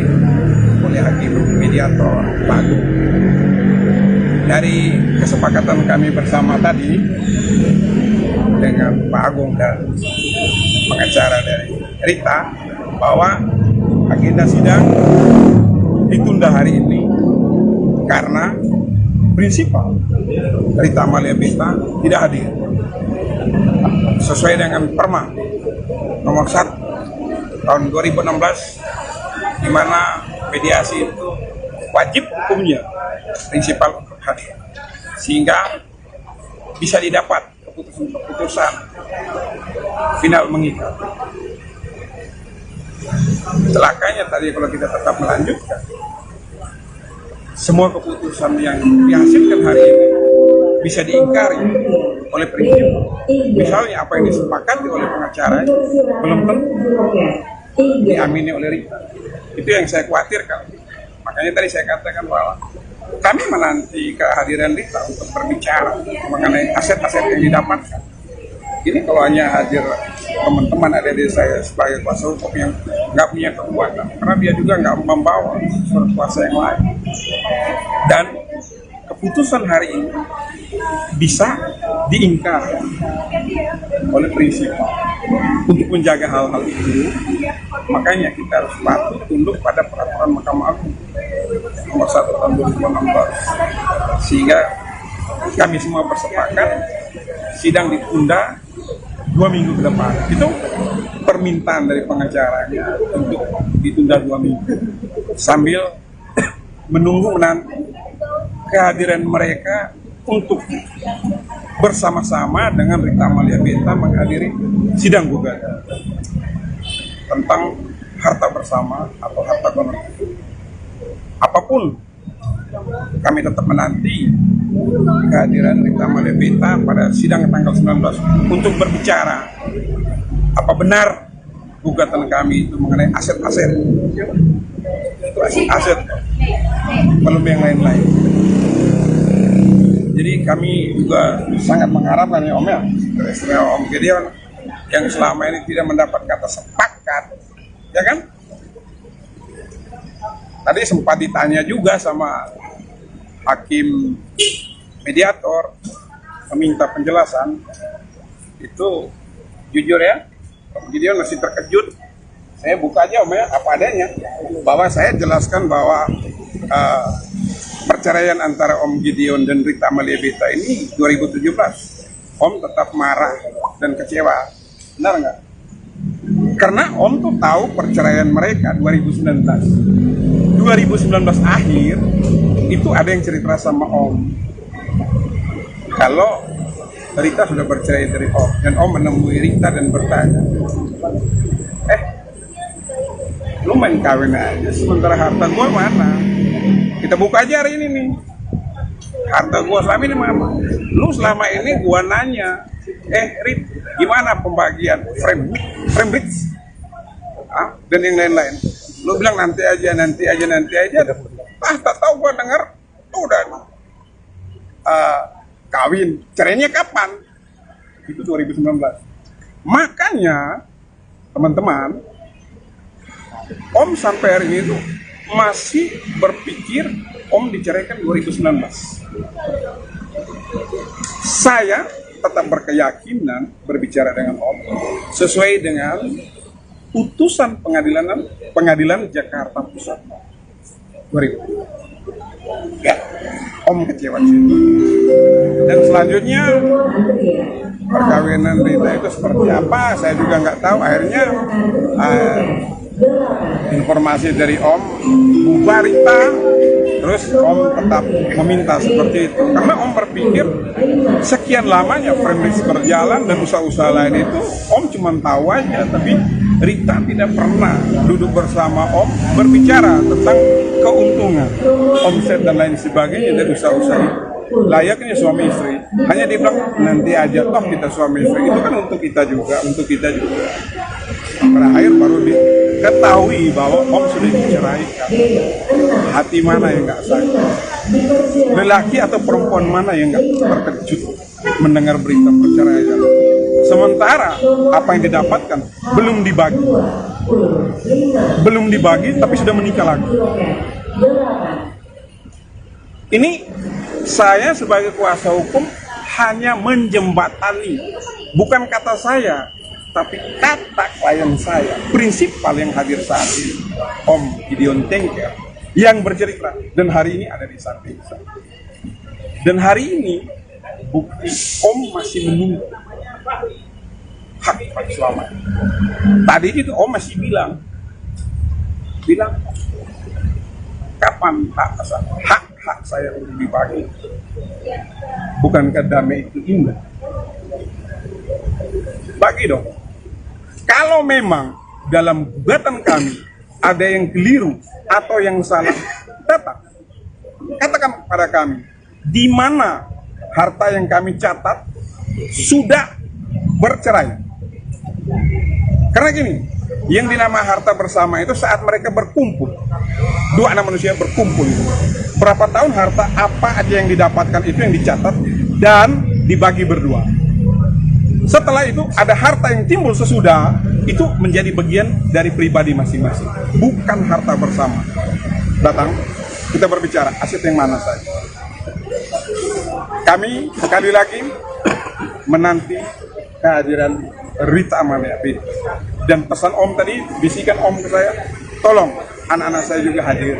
oleh hakim mediator Pak Agung. Dari kesepakatan kami bersama tadi dengan Pak Agung dan pengacara dari Rita bahwa agenda sidang ditunda hari ini karena prinsipal Rita Malebita tidak hadir sesuai dengan Perma nomor 1 tahun 2016, di mana mediasi itu wajib hukumnya prinsipal untuk hadir sehingga bisa didapat keputusan final mengikat. Celakanya tadi kalau kita tetap melanjutkan, semua keputusan yang dihasilkan hari ini bisa diingkari oleh prinsip. Misalnya apa yang disepakati oleh pengacara belum tentu diamini oleh Rita. Itu yang saya khawatirkan. Makanya tadi saya katakan bahwa kami menanti kehadiran Rita untuk berbicara mengenai aset-aset yang didapatkan. Ini kalau hanya hadir teman-teman adik-adik saya sebagai kuasa hukum yang nggak punya kekuatan, karena dia juga nggak membawa surat kuasa yang lain. Dan keputusan hari ini bisa diingkar oleh prinsip. Untuk menjaga hal-hal itu, makanya kita harus patuh tunduk pada peraturan Mahkamah Agung nomor 1 tahun 2016, sehingga kami semua bersepakat sidang ditunda 2 minggu ke depan. Itu permintaan dari pengacaranya untuk ditunda 2 minggu sambil menunggu nanti kehadiran mereka untuk bersama-sama dengan Rita Malebita menghadiri sidang gugatan tentang harta bersama atau harta kolektif. Apapun, kami tetap menanti kehadiran Rita Malebita pada sidang tanggal 19 untuk berbicara apa benar gugatan kami itu mengenai aset-aset. Itu aset-aset, belum yang lain-lain. Jadi kami juga sangat mengharapkan ya Om ya, Om Gideon yang selama ini tidak mendapat kata sepakat, ya kan? Tadi sempat ditanya juga sama hakim mediator, meminta penjelasan. Itu jujur ya, Om Gideon masih terkejut Saya buka aja Om ya, apa adanya. Bahwa saya jelaskan bahwa perceraian antara Om Gideon dan Rita Amalia Beta ini 2017. Om tetap marah dan kecewa. Benar nggak? Karena Om tuh tahu perceraian mereka 2019. 2019 akhir, itu ada yang cerita sama Om. Kalau Rita sudah bercerai dari Om, dan Om menemui Rita dan bertanya, lu main kawin aja, sementara harta gua mana? Kita buka aja hari ini nih. Harta gua selama ini mana? Lu selama ini gua nanya, Rit, gimana pembagian frame dan yang lain-lain? Lu bilang nanti aja. Tak tahu gua dengar, udah kawin. Cerainya kapan? Itu 2019. Makanya, teman-teman, Om sampai hari ini tuh masih berpikir Om diceraikan 2019. Saya tetap berkeyakinan berbicara dengan Om sesuai dengan putusan pengadilan Jakarta Pusat 2000. Ya, Om kecewa situ. Dan selanjutnya perkawinan Rita itu seperti apa? Saya juga nggak tahu. Akhirnya informasi dari Om bubar Rita, terus Om tetap meminta seperti itu karena Om berpikir sekian lamanya premis berjalan dan usaha-usaha lain itu Om cuma tahu aja, tapi Rita tidak pernah duduk bersama Om berbicara tentang keuntungan, omset dan lain sebagainya dari usaha-usaha itu. Layaknya suami istri, hanya dibilang nanti aja, toh kita suami istri, itu kan untuk kita juga. Terakhir baru diketahui bahwa Om sudah diceraikan. Hati mana yang nggak sakit? Lelaki atau perempuan mana yang nggak terkejut mendengar berita perceraian? Sementara apa yang didapatkan belum dibagi, tapi sudah menikah lagi. Ini saya sebagai kuasa hukum hanya menjembatani, bukan kata saya, tapi kata klien saya, prinsipal yang hadir saat ini, Om Gideon Tengker, yang bercerita, dan hari ini ada di samping saya. Dan hari ini, bukti Om masih menunggu hak suami. Tadi itu Om masih bilang, kapan hak saya untuk dibagi? Bukankah damai itu indah? Bagi dong. Kalau memang dalam gugatan kami ada yang keliru atau yang salah, katakan pada kami, di mana harta yang kami catat sudah bercerai. Karena gini, yang dinama harta bersama itu saat mereka berkumpul, dua anak manusia berkumpul, berapa tahun harta apa aja yang didapatkan itu yang dicatat dan dibagi berdua. Setelah itu ada harta yang timbul sesudah, itu menjadi bagian dari pribadi masing-masing, bukan harta bersama. Datang, kita berbicara aset yang mana saja. Kami sekali lagi menanti kehadiran Rita Amalia Beta. Dan pesan Om tadi, bisikan Om ke saya, tolong anak-anak saya juga hadir.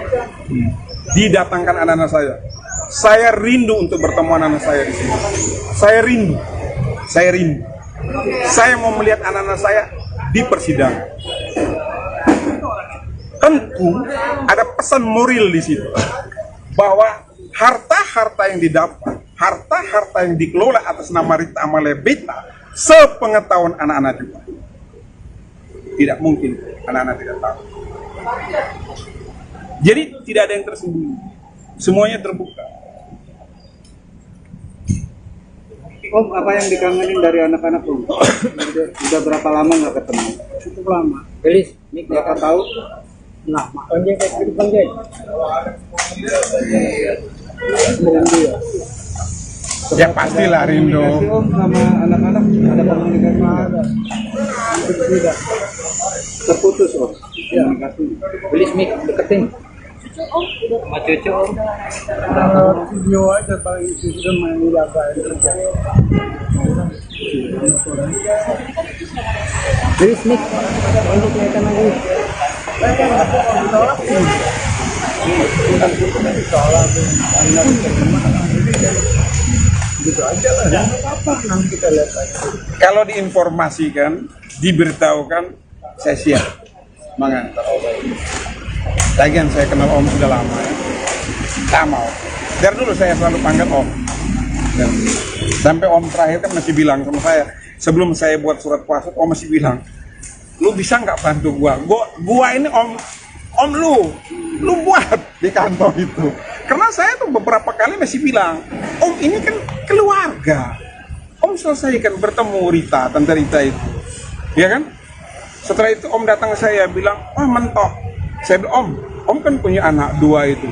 Didatangkan anak-anak saya. Saya rindu untuk bertemu anak-anak saya di sini. Saya rindu. Saya mau melihat anak-anak saya di persidangan. Tentu ada pesan moral di situ bahwa harta-harta yang didapat, harta-harta yang dikelola atas nama Rita Amalia Beta, sepengetahuan anak-anak juga. Tidak mungkin anak-anak tidak tahu. Jadi tidak ada yang tersembunyi, semuanya terbuka. Om, apa yang dikangenin dari anak-anak Om? Udah berapa lama nggak ketemu? Cukup lama. Gelis, berapa tahun? Lama. Panjang kayak gitu panjang. Ya pastilah rindu. Om sama anak-anak ada komunikasi? Ada. Tidak. Terputus Om. Komunikasi. Gelis mic deketin. Sama cucu Om. Video aja paling itu sudah main jaga kerja. Dari sneak. Untuk kelihatan lagi. Gitu aja lah, ya apa-apa, nanti kita lihat aja. Kalau diinformasikan, diberitahukan, saya siap mengantar. Lagian saya kenal Om sudah lama ya. Tak mau. Dari dulu saya selalu panggil Om. Dan sampai Om terakhir kan masih bilang sama saya, sebelum saya buat surat kuasa, Om masih bilang, lu bisa nggak bantu gua ini Om lu buat di kantor itu. Karena saya tuh beberapa kali masih bilang, Om ini kan keluarga. Om selesaikan bertemu Rita, Tante Rita itu. Ya kan? Setelah itu Om datang ke saya bilang, wah mentok. Saya bilang, Om kan punya anak 2 itu.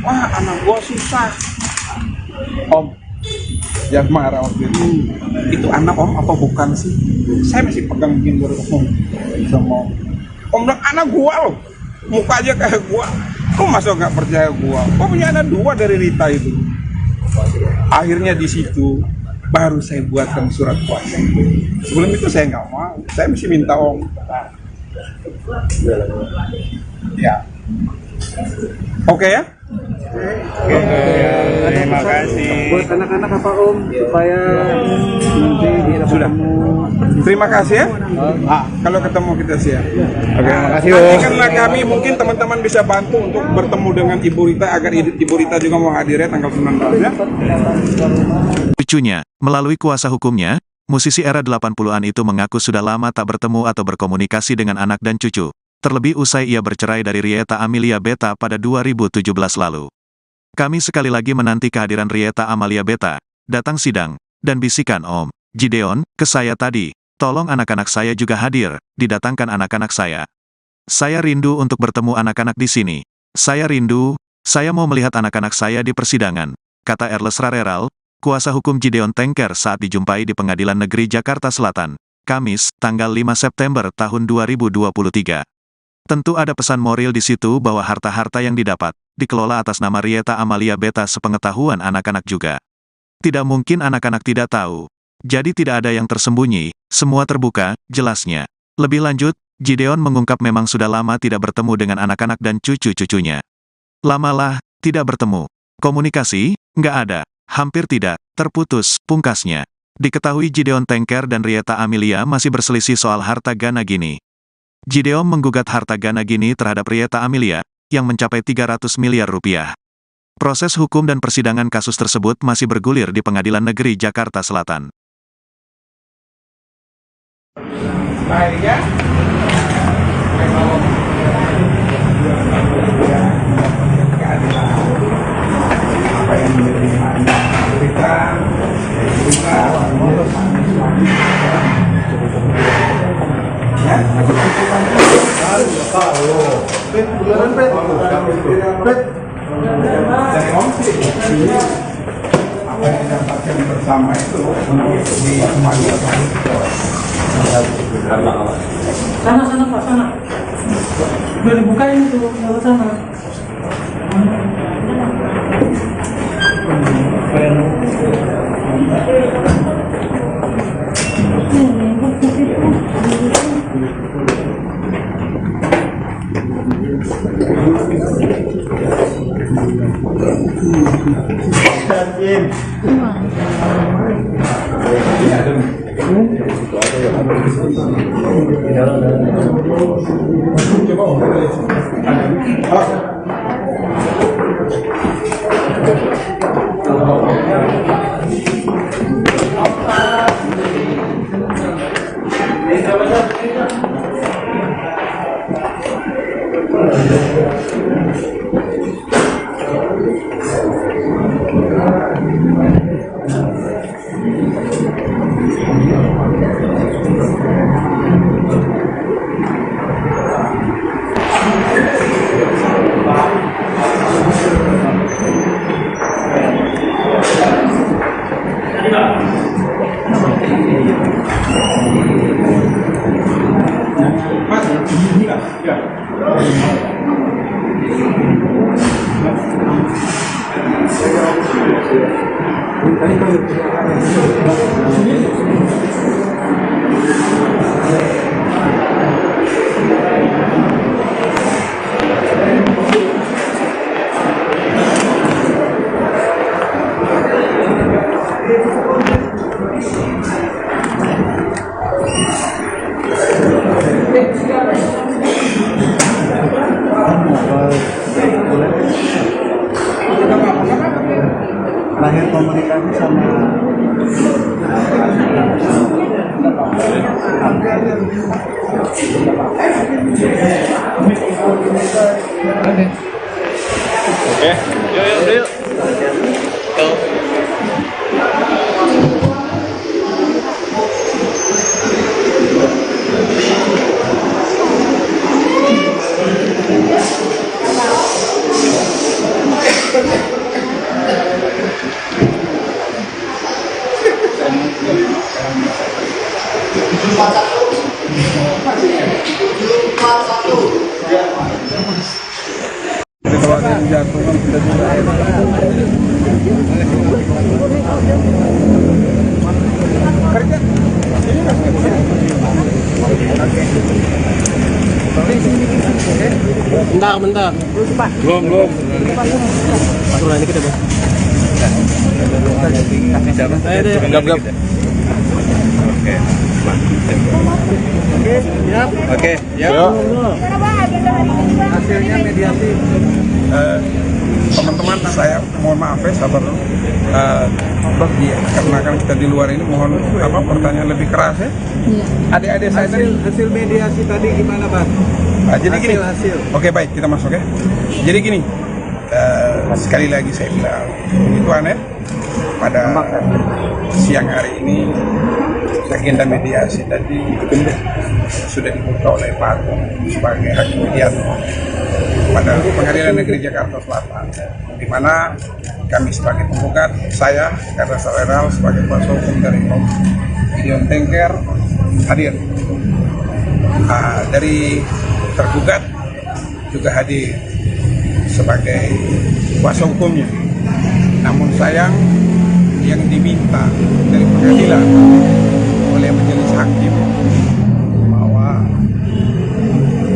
Wah anak gua susah. Om, yang marah waktu itu anak Om apa bukan sih? Saya masih pegang gini Om sama Om. Om bilang anak gua loh, muka aja kayak gua. Kok masa nggak percaya gua? Kok punya anak 2 dari Rita itu? Akhirnya di situ baru saya buatkan surat kuasa. Sebelum itu saya nggak mau, saya mesti minta Om. Ya, oke ya? Terima kasih. Buat anak-anak apa Om supaya nanti bisa Sudah. ketemu. Terima kasih ya. Kalau ketemu kita siap. Oke, makasih Om. Nantikanlah kami, mungkin teman-teman bisa bantu untuk bertemu dengan Ibu Rita agar Ibu Rita juga mau hadir ya tanggal 19 ya. Lucunya, melalui kuasa hukumnya, musisi era 80-an itu mengaku sudah lama tak bertemu atau berkomunikasi dengan anak dan cucu. Terlebih usai ia bercerai dari Rieta Amelia Beta pada 2017 lalu. Kami sekali lagi menanti kehadiran Rieta Amalia Beta, datang sidang, dan bisikan Om Gideon ke saya tadi, tolong anak-anak saya juga hadir, didatangkan anak-anak saya. Saya rindu untuk bertemu anak-anak di sini. Saya rindu, saya mau melihat anak-anak saya di persidangan, kata Erles Rareral, kuasa hukum Gideon Tengker saat dijumpai di Pengadilan Negeri Jakarta Selatan, Kamis, tanggal 5 September tahun 2023. Tentu ada pesan moral di situ bahwa harta-harta yang didapat, dikelola atas nama Rieta Amalia Beta sepengetahuan anak-anak juga. Tidak mungkin anak-anak tidak tahu. Jadi tidak ada yang tersembunyi, semua terbuka, jelasnya. Lebih lanjut, Gideon mengungkap memang sudah lama tidak bertemu dengan anak-anak dan cucu-cucunya. Lamalah, tidak bertemu. Komunikasi, nggak ada. Hampir tidak, terputus, pungkasnya. Diketahui Gideon Tengker dan Rieta Amelia masih berselisih soal harta Gana Gini. Gideon menggugat harta Gana Gini terhadap Rieta Amelia, yang mencapai 300 miliar rupiah. Proses hukum dan persidangan kasus tersebut masih bergulir di Pengadilan Negeri Jakarta Selatan. Baik ya. Apa yang menjadi Rita, dari Om sih, apa yang didapatkan bersama itu di kembali Sana Pak, sana. Udah dibukain itu, lewat sana. terakhir komunikasi sama Oke, yuk. Jadi kalau ada yang jatuh kan kita juga kerja. Bentar. Belum. Turun ini kita bang. Gap. Oke, yuk. hasilnya mediasi. Teman-teman saya mohon maaf ya sabar dulu. Karena kan kita di luar ini mohon pertanyaan lebih keras ya. Adik-adik saya tadi Hasil mediasi tadi gimana, Bang? jadi gini. Hasil. Oke baik kita masuk ya. Jadi gini, sekali lagi saya bilang itu aneh pada siang hari ini agenda mediasi tadi sudah dibuka oleh Pak Agung sebagai hakim mediator pada Pengadilan Negeri Jakarta Selatan, di mana kami sebagai penggugat, saya Karna Saweral sebagai kuasa hukum dari Gideon Tengker hadir. Dari tergugat juga hadir sebagai kuasa hukumnya. Namun sayang yang diminta dari pengadilan oleh majelis hakim bahwa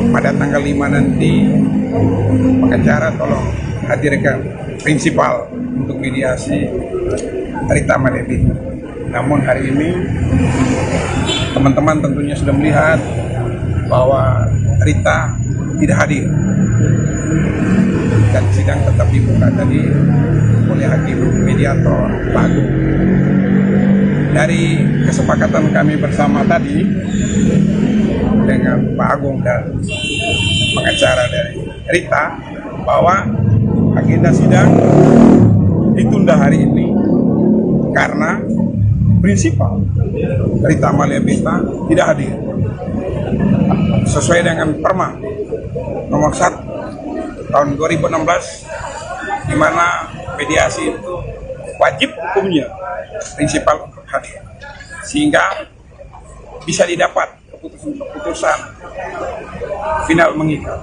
pada tanggal 5 nanti pengacara tolong hadirkan prinsipal untuk mediasi Rita Malebita. Namun hari ini teman-teman tentunya sudah melihat bahwa Rita tidak hadir dan sidang tetap dibuka tadi oleh hakim mediator Pak Agung. Dari kesepakatan kami bersama tadi dengan Pak Agung dan pengacara dari Rita bahwa agenda sidang ditunda hari ini karena prinsipal Rita Malebita tidak hadir sesuai dengan Perma nomor 1 tahun 2016, di mana mediasi itu wajib hukumnya prinsipal untuk hadir sehingga bisa didapat keputusan final mengikat.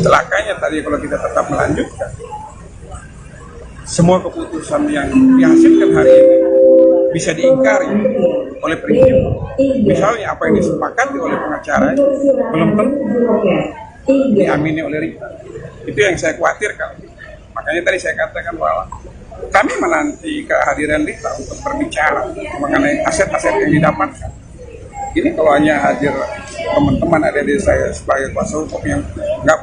Celakanya tadi kalau kita tetap melanjutkan, semua keputusan yang dihasilkan hari ini bisa diingkari oleh prinsip. Misalnya apa yang disepakati oleh pengacara belum tentu diamini oleh Rita. Itu yang saya khawatirkan. Makanya tadi saya katakan bahwa kami menanti kehadiran Rita untuk berbicara mengenai aset-aset yang didapatkan. Ini kalau hanya hadir teman-teman ada di saya sebagai kuasa hukum yang